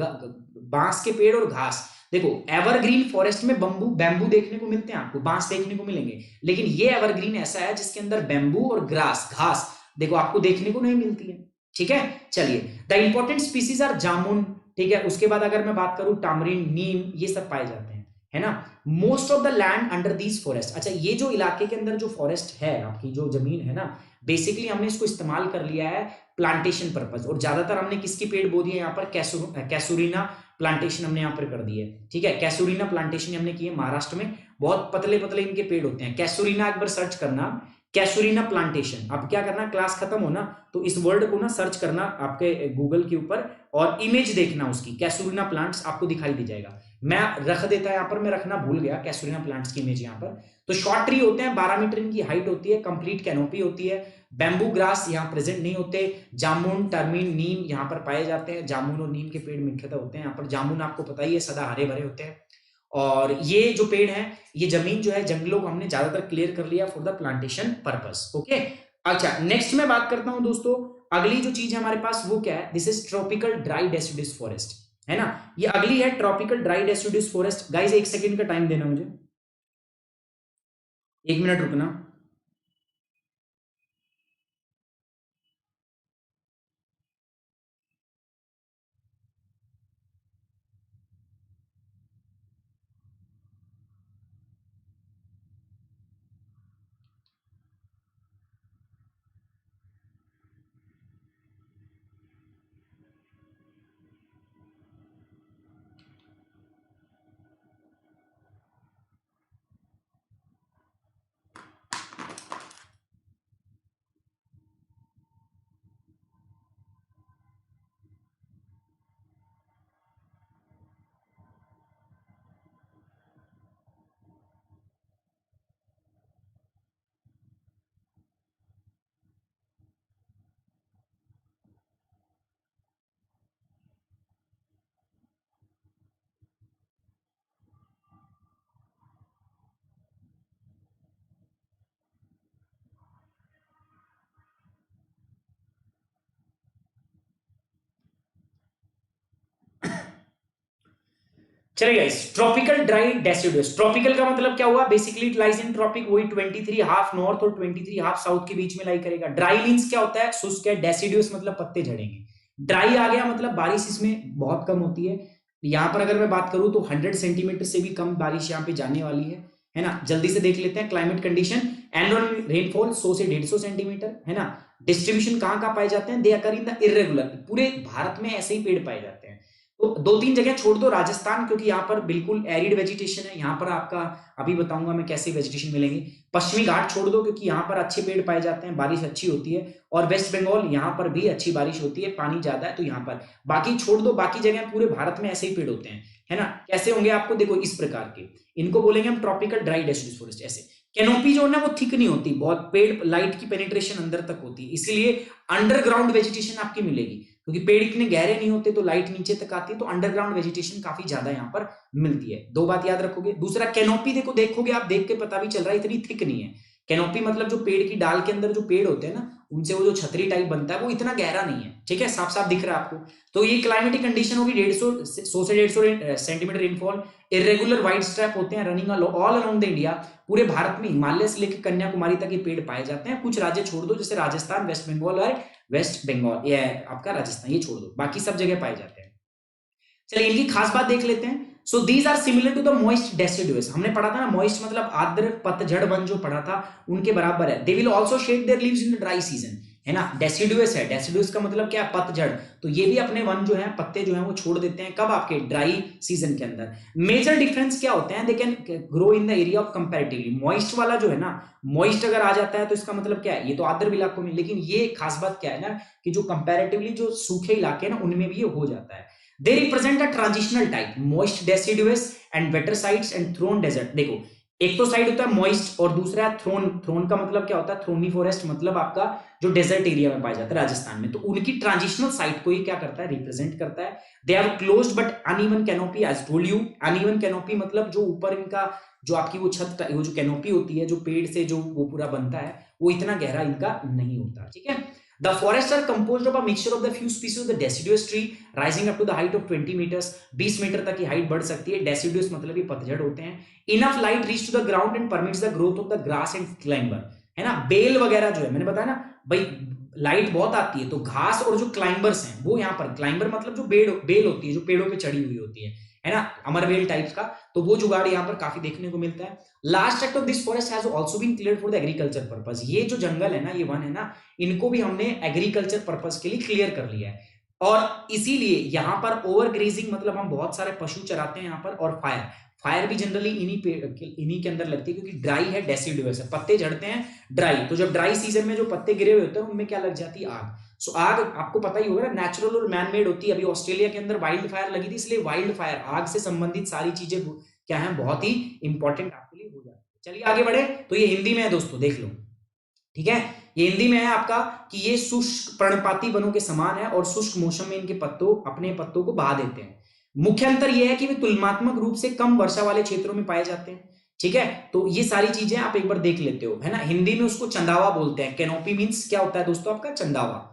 बांस के पेड़ और घास, देखो एवरग्रीन फॉरेस्ट में बैम्बू देखने को मिलते हैं, आपको बांस देखने को मिलेंगे, लेकिन ये एवरग्रीन ऐसा है जिसके अंदर बैम्बू और ग्रास, घास देखो आपको देखने को नहीं मिलती है। ठीक है, चलिए, द इंपॉर्टेंट स्पीसीज आर जामुन, ठीक है, उसके बाद अगर मैं बात करूं टामरिन, नीम, ये सब पाए जाते हैं, है ना। Most of the land under these forest, अच्छा ये जो इलाके के अंदर जो फॉरेस्ट है, आपकी जो जमीन है ना, बेसिकली हमने इसको इस्तेमाल कर लिया है प्लांटेशन पर्पज, और ज्यादातर हमने किसकी पेड़ बो दिए यहाँ पर, कैसूरिना प्लांटेशन हमने यहाँ पर कर दी है। ठीक है, कैसूरिना प्लांटेशन हमने की है महाराष्ट्र में, बहुत पतले पतले इनके पेड़ होते हैं। कैसूरिना एक बार सर्च करना, कैसूरिना प्लांटेशन। अब क्या करना, क्लास खत्म हो ना तो इस वर्ड को ना सर्च करना आपके गूगल के ऊपर, और इमेज देखना उसकी, कैसूरिना प्लांट्स आपको दिखाई दे जाएगा। मैं रख देता यहाँ पर, मैं रखना भूल गया कैसूरिना प्लांट्स की इमेज यहाँ पर। तो शॉर्ट ट्री होते हैं, 12 मीटर इनकी हाइट होती है, कंप्लीट कैनोपी होती है। बैम्बू ग्रास यहाँ प्रेजेंट नहीं होते। जामुन, टर्मिन, नीम यहाँ पर पाए जाते हैं। जामुन और नीम के पेड़ मुख्यतः होते हैं यहाँ पर। जामुन आपको पता ही है सदा हरे भरे होते हैं। और ये जो पेड़ है, ये जमीन जो है, जंगलों को हमने ज्यादातर क्लियर कर लिया for the plantation purpose. Okay, अच्छा नेक्स्ट मैं बात करता हूं दोस्तों, अगली जो चीज है हमारे पास वो क्या है, this is tropical dry deciduous forest, है ना। ये अगली है tropical dry deciduous forest. Guys 1 second का टाइम देना मुझे, 1 मिनट रुकना। चलिए guys, tropical dry deciduous, tropical का मतलब क्या हुआ, basically it lies in tropic, वही 23 हाफ नॉर्थ और 23 हाफ साउथ के बीच में लाई करेगा। ड्राई मींस क्या होता है, शुष्क है। डेसिडुअस मतलब पत्ते झड़ेंगे। ड्राई आ गया मतलब बारिश इसमें बहुत कम होती है। यहाँ पर अगर मैं बात करूं तो 100 सेंटीमीटर से भी कम बारिश यहाँ पे जाने वाली है ना। जल्दी से देख लेते हैं क्लाइमेट कंडीशन। एनुअल रेनफॉल 100 से 150 सेंटीमीटर, है ना। डिस्ट्रीब्यूशन कहाँ कहाँ पाए जाते हैं, they occur in the irregular, पूरे भारत में ऐसे ही पेड़ पाए जाते हैं। तो 2-3 जगह छोड़ दो, राजस्थान, क्योंकि यहाँ पर बिल्कुल एरिड वेजिटेशन है, यहाँ पर आपका अभी बताऊंगा मैं कैसे वेजिटेशन मिलेंगे। पश्चिमी घाट छोड़ दो, क्योंकि यहाँ पर अच्छे पेड़ पाए जाते हैं, बारिश अच्छी होती है। और वेस्ट बंगाल, यहाँ पर भी अच्छी बारिश होती है, पानी ज्यादा है तो यहाँ पर। बाकी छोड़ दो, बाकी जगह पूरे भारत में ऐसे ही पेड़ होते हैं, है ना। कैसे होंगे आपको देखो इस प्रकार के, इनको बोलेंगे हम ट्रॉपिकल ड्राई डेसिडुअस फॉरेस्ट। ऐसे कैनोपी जो है ना वो थिक नहीं होती, बहुत पेड़ लाइट की पेनिट्रेशन अंदर तक होती है, इसलिए अंडरग्राउंड वेजिटेशन आपकी मिलेगी, क्योंकि पेड़ इतने गहरे नहीं होते तो लाइट नीचे तक आती है, तो अंडरग्राउंड वेजिटेशन काफी ज्यादा यहाँ पर मिलती है। 2 बात याद रखोगे। दूसरा, कैनोपी देखो, देखोगे आप, देख के पता भी चल रहा है इतनी थिक नहीं है। कैनोपी मतलब जो पेड़ की डाल के अंदर जो पेड़ होते हैं ना, उनसे वो जो छतरी टाइप बनता है वो इतना गहरा नहीं है। ठीक है, साफ साफ दिख रहा है आपको। तो ये क्लाइमेटिक कंडीशन होगी 100 से 150 centimetre rainfall. Irregular wide strap होते हैं running all around the India, पूरे भारत में हिमालय से लेकर कन्याकुमारी तक ये पेड़ पाए जाते हैं। कुछ राज्य छोड़ दो, जैसे राजस्थान, वेस्ट बंगाल और वेस्ट बंगाल, ये आपका राजस्थान, ये छोड़ दो, बाकी सब जगह पाए जाते हैं। चलिए इनकी खास बात देख लेते हैं। So these are similar to the moist deciduous, हमने पढ़ा था ना मॉइस्ट मतलब आर्द्र पतझड़ वन जो पढ़ा था उनके बराबर है। They will also shade there leaves in the dry season, है ना। डेसिडुअस है, डेसिडुअस का मतलब क्या है, पतझड़। तो ये भी अपने वन जो है पत्ते जो है वो छोड़ देते हैं, कब, आपके ड्राई सीजन के अंदर। मेजर डिफरेंस क्या होते हैं, they can grow in the area of comparatively. Moist वाला जो है ना, मॉइस्ट अगर आ जाता है तो इसका मतलब क्या है, ये तो आर्द्र इलाकों में, लेकिन ये खास बात क्या है ना कि जो कंपैरेटिवली जो सूखे इलाके हैं ना उनमें भी ये हो जाता है। They represent a transitional type, moist deciduous and wetter sites and thorn desert। देखो एक तो साइड होता है मॉइस्ट और दूसरा है थ्रोन। थ्रोन का मतलब क्या होता है, थ्रोनी फॉरेस्ट मतलब आपका जो डेजर्ट एरिया में पाया जाता है राजस्थान में। तो उनकी ट्रांजिशनल साइट को ये क्या करता है, रिप्रेजेंट करता है। They have closed but uneven canopy, as told you. Uneven canopy मतलब जो ऊपर इनका जो आपकी वो छत, वो जो कैनोपी होती है जो पेड़ से जो वो पूरा बनता है, वो इतना गहरा इनका नहीं होता, ठीक है। The forests are composed of a mixture of the few species of the deciduous tree rising up to the height of 20 meters। 20 metre तक की हाइट बढ़ सकती है। Deciduous मतलब ये पतझड़ होते हैं। Enough light reach to the ground and permits the growth of the grass and climber, है ना। बेल वगैरह जो है मैंने बताया ना भाई, लाइट बहुत आती है तो घास और जो क्लाइंबर्स हैं वो यहाँ पर, क्लाइंबर मतलब जो बेल होती है जो पेड़ों पे चढ़ी हुई होती है ना, अमरबेल टाइप्स का, तो वो जुगाड़ यहाँ पर काफी देखने को मिलता है। Last act of this forest has also been cleared for the agriculture purpose. ये जो जंगल है ना, ये वन है ना, इनको भी हमने एग्रीकल्चर पर्पस के लिए क्लियर कर लिया है। और इसीलिए यहाँ पर ओवर ग्रेजिंग मतलब हम बहुत सारे पशु चराते हैं यहाँ पर। और फायर भी जनरली इन्हीं के अंदर लगती है क्योंकि ड्राई है, डेसिडुअस है, पत्ते झड़ते हैं ड्राई। तो जब ड्राई सीजन में जो पत्ते गिरे हुए होते हैं उनमें क्या लग जाती है, आग। सो आग आपको पता ही होगा ना, नेचुरल और मैन मेड होती है। अभी ऑस्ट्रेलिया के अंदर वाइल्ड फायर लगी थी, इसलिए वाइल्ड फायर, आग से संबंधित सारी चीजें क्या है, बहुत ही इंपॉर्टेंट आपके लिए हो जाती है। चलिए आगे बढ़े। तो ये हिंदी में है दोस्तों, देख लो, ठीक है। ये हिंदी में है आपका कि ये शुष्क पर्णपाती वनों के समान है और शुष्क मौसम में इनके पत्तों अपने पत्तों को बहा देते हैं। मुख्य अंतर यह है कि वे तुलनात्मक रूप से कम वर्षा वाले क्षेत्रों में पाए जाते हैं, ठीक है। तो ये सारी चीजें आप एक बार देख लेते हो, है ना। हिंदी में उसको चंदावा बोलते हैं। कैनोपी मींस क्या होता है दोस्तों, आपका चंदावा।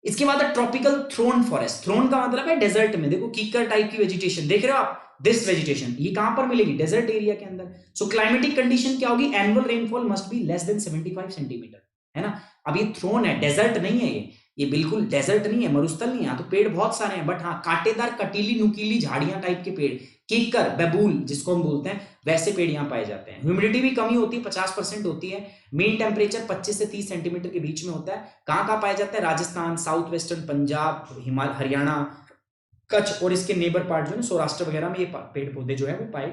इसके बाद ट्रॉपिकल थ्रोन फॉरेस्ट। थ्रोन का मतलब है डेजर्ट में, देखो कीकर टाइप की वेजिटेशन देख रहे हो आप, दिस वेजिटेशन ये कहां पर मिलेगी, डेजर्ट एरिया के अंदर। सो क्लाइमेटिक कंडीशन क्या होगी, annual rainfall must be less than 75 centimetre, है ना। अब ये थ्रोन है, डेजर्ट नहीं है, ये बिल्कुल डेजर्ट नहीं है, मरुस्थल नहीं है। तो पेड़ बहुत सारे हैं, बट हाँ कांटेदार कटीली नुकीली झाड़ियां टाइप के पेड़, कीकर, बबूल जिसको हम बोलते हैं, वैसे पेड़ यहाँ पाए जाते हैं। ह्यूमिडिटी भी कमी होती है, 50% होती है। मेन टेम्परेचर 25 से 30 सेंटीमीटर के बीच में होता है। कहाँ कहाँ पाया जाता है, राजस्थान, साउथ वेस्टर्न पंजाब, हिमालय, हरियाणा, कच्छ और इसके नेबर पार्ट जो है सौराष्ट्र वगैरह में ये पेड़ पौधे जो है वो पाए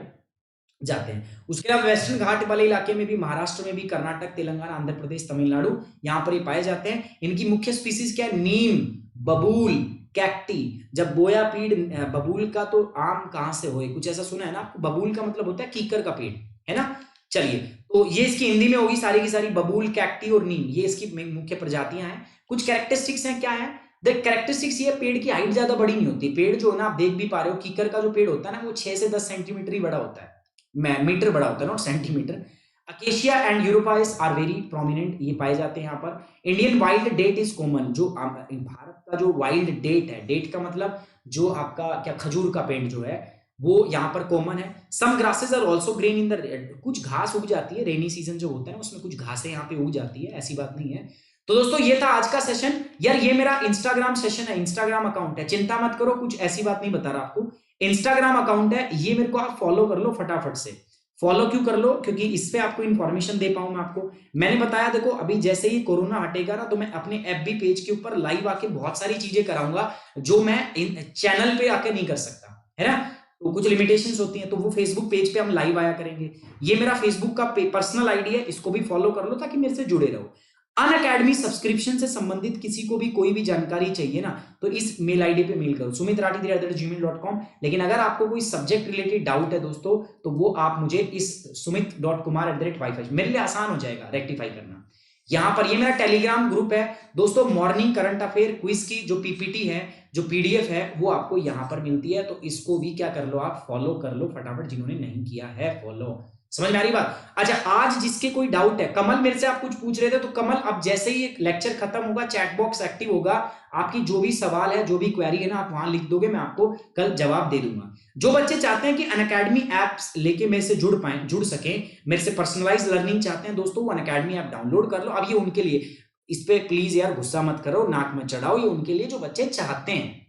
जाते हैं। उसके अलावा वेस्टर्न घाट वाले इलाके में भी, महाराष्ट्र में भी, कर्नाटक, तेलंगाना, आंध्र प्रदेश, तमिलनाडु, यहाँ पर ये पाए जाते हैं। इनकी मुख्य स्पीसीज क्या है, नीम, बबूल, कैक्टी। जब बोया पीड़ बबूल का, तो आम कहां से होए, कुछ ऐसा सुना है ना आपको। बबूल का मतलब होता है कीकर का पेड़, है ना। चलिए तो ये इसकी हिंदी में होगी सारी की सारी, बबूल, कैक्टी और नीम, ये इसकी मुख्य प्रजातियां हैं। कुछ कैरेक्टरिस्टिक्स हैं, क्या है, देख कैरेक्टरिस्टिक्स ये, पेड़ की हाइट ज्यादा बड़ी नहीं होती। पेड़ जो है ना, आप देख भी पा रहे हो, कीकर का जो पेड़ होता है ना वो 6 से 10 सेंटीमीटर ही बड़ा होता है, मीटर बड़ा होता है, not centimetre. Acacia and euphorbias are very prominent, ये पाए जाते हैं यहाँ पर। Indian wild date is common, जो भारत का जो वाइल्ड डेट है, डेट का मतलब जो आपका क्या, खजूर का पेड़ जो है वो यहाँ पर कॉमन है। Some grasses are also green in the, कुछ घास उग जाती है, रेनी सीजन जो होता है उसमें कुछ घासें यहाँ पे उग जाती है, ऐसी बात नहीं है। तो दोस्तों ये था आज का सेशन। यार ये मेरा इंस्टाग्राम सेशन है, इंस्टाग्राम अकाउंट है, चिंता मत करो, कुछ ऐसी बात नहीं बता रहा आपको। इंस्टाग्राम अकाउंट है ये, मेरे को आप फॉलो कर लो फटाफट से। फॉलो क्यों कर लो, क्योंकि इस पे आपको इन्फॉर्मेशन दे पाऊं मैं आपको। मैंने बताया देखो, अभी जैसे ही कोरोना हटेगा ना, तो मैं अपने एफबी पेज के ऊपर लाइव आके बहुत सारी चीजें कराऊंगा जो मैं चैनल पे आके नहीं कर सकता, है ना। तो कुछ लिमिटेशंस होती हैं, तो वो फेसबुक पेज पे हम लाइव आया करेंगे। ये मेरा फेसबुक का पर्सनल आईडी है, इसको भी फॉलो कर लो ताकि मेरे से जुड़े रहो। अनअकैडमी सब्सक्रिप्शन से संबंधित किसी को भी कोई भी जानकारी चाहिए ना, तो इस मेल आईडी पे मेल करो, sumitrathi@gmail.com। लेकिन अगर आपको कोई सब्जेक्ट रिलेटेड डाउट है दोस्तों, तो वो आप मुझे इस sumit.kumar@wifi, मेरे लिए आसान हो जाएगा रेक्टिफाई करना। यहां पर ये मेरा टेलीग्राम ग्रुप है दोस्तों, मॉर्निंग करंट अफेयर क्विज की जो पीपीटी है, जो पीडीएफ है, वो आपको यहां पर मिलती है। तो इसको भी क्या कर लो, आप फॉलो कर लो फटाफट, जिन्होंने नहीं किया है फॉलो। समझ में आ रही बात। अच्छा आज जिसके कोई डाउट है, कमल मेरे से आप कुछ पूछ रहे थे, तो कमल अब जैसे ही लेक्चर खत्म होगा, चैट बॉक्स एक्टिव होगा, आपकी जो भी सवाल है, जो भी क्वेरी है ना, आप वहां लिख दोगे, मैं आपको कल जवाब दे दूंगा। जो बच्चे चाहते हैं कि अनअकैडमी एप्स लेके मेरे से जुड़ सके, मेरे से पर्सनलाइज लर्निंग चाहते हैं दोस्तों, वो अनअकैडमी ऐप डाउनलोड कर लो। अब ये उनके लिए, इस पे प्लीज यार गुस्सा मत करो, नाक मत चढ़ाओ, ये उनके लिए जो बच्चे चाहते हैं।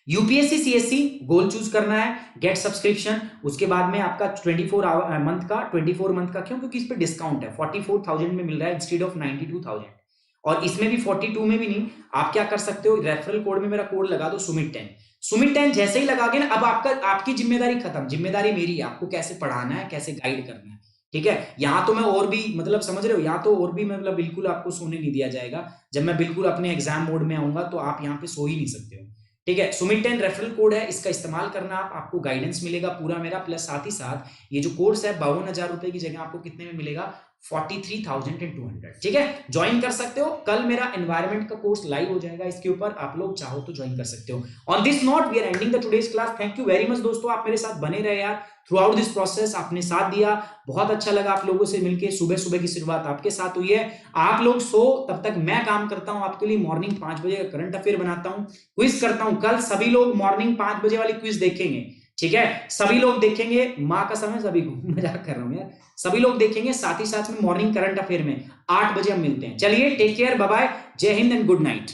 यूपीएससी सीएससी गोल चूज करना है, गेट सब्सक्रिप्शन, उसके बाद में आपका 24 मंथ का क्यों, क्योंकि इस पे डिस्काउंट है, 44,000 में मिल रहा है इंस्टेड ऑफ 92,000। और इसमें भी 42 में भी नहीं, आप क्या कर सकते हो, रेफरल कोड में मेरा कोड लगा दो सुमित 10। सुमित 10 जैसे ही लगागे ना, अब आपकी जिम्मेदारी खत्म, जिम्मेदारी मेरी है, आपको कैसे पढ़ाना है, कैसे गाइड करना है, ठीक है। यहां तो मैं और भी मतलब समझ रहे हो, यहाँ तो और भी मतलब बिल्कुल आपको सोने नहीं दिया जाएगा। जब मैं बिल्कुल अपने एग्जाम मोड में आऊंगा तो आप यहाँ पे सो ही नहीं सकते हो, ठीक है। सुमित 10 रेफरल कोड है, इसका इस्तेमाल करना, आपको गाइडेंस मिलेगा पूरा मेरा, प्लस साथ ही साथ ये जो कोर्स है 52,000 रुपए की जगह आपको कितने में मिलेगा, 43,200, ठीक है। ज्वाइन कर सकते हो। कल मेरा एनवायरनमेंट का कोर्स लाइव हो जाएगा, इसके ऊपर आप लोग चाहो तो ज्वाइन कर सकते हो। On this note we are ending the today's class. Thank you very much दोस्तों, आप मेरे साथ बने रहे यार थ्रू आउट दिस प्रोसेस, आपने साथ दिया, बहुत अच्छा लगा आप लोगों से मिलकर। सुबह सुबह की शुरुआत आपके साथ हुई है, आप लोग सो तब तक मैं काम करता हूं आपके लिए। मॉर्निंग 5 बजे का करंट अफेयर बनाता हूं, क्विज करता हूं। कल सभी लोग मॉर्निंग 5 बजे वाली क्विज देखेंगे, ठीक है। सभी लोग देखेंगे, माँ का समय सभी को, मजाक कर रहा हूं यार, सभी लोग देखेंगे। साथ ही साथ में मॉर्निंग करंट अफेयर में 8 बजे हम मिलते हैं। चलिए टेक केयर, बाय बाय, जय हिंद एंड गुड नाइट।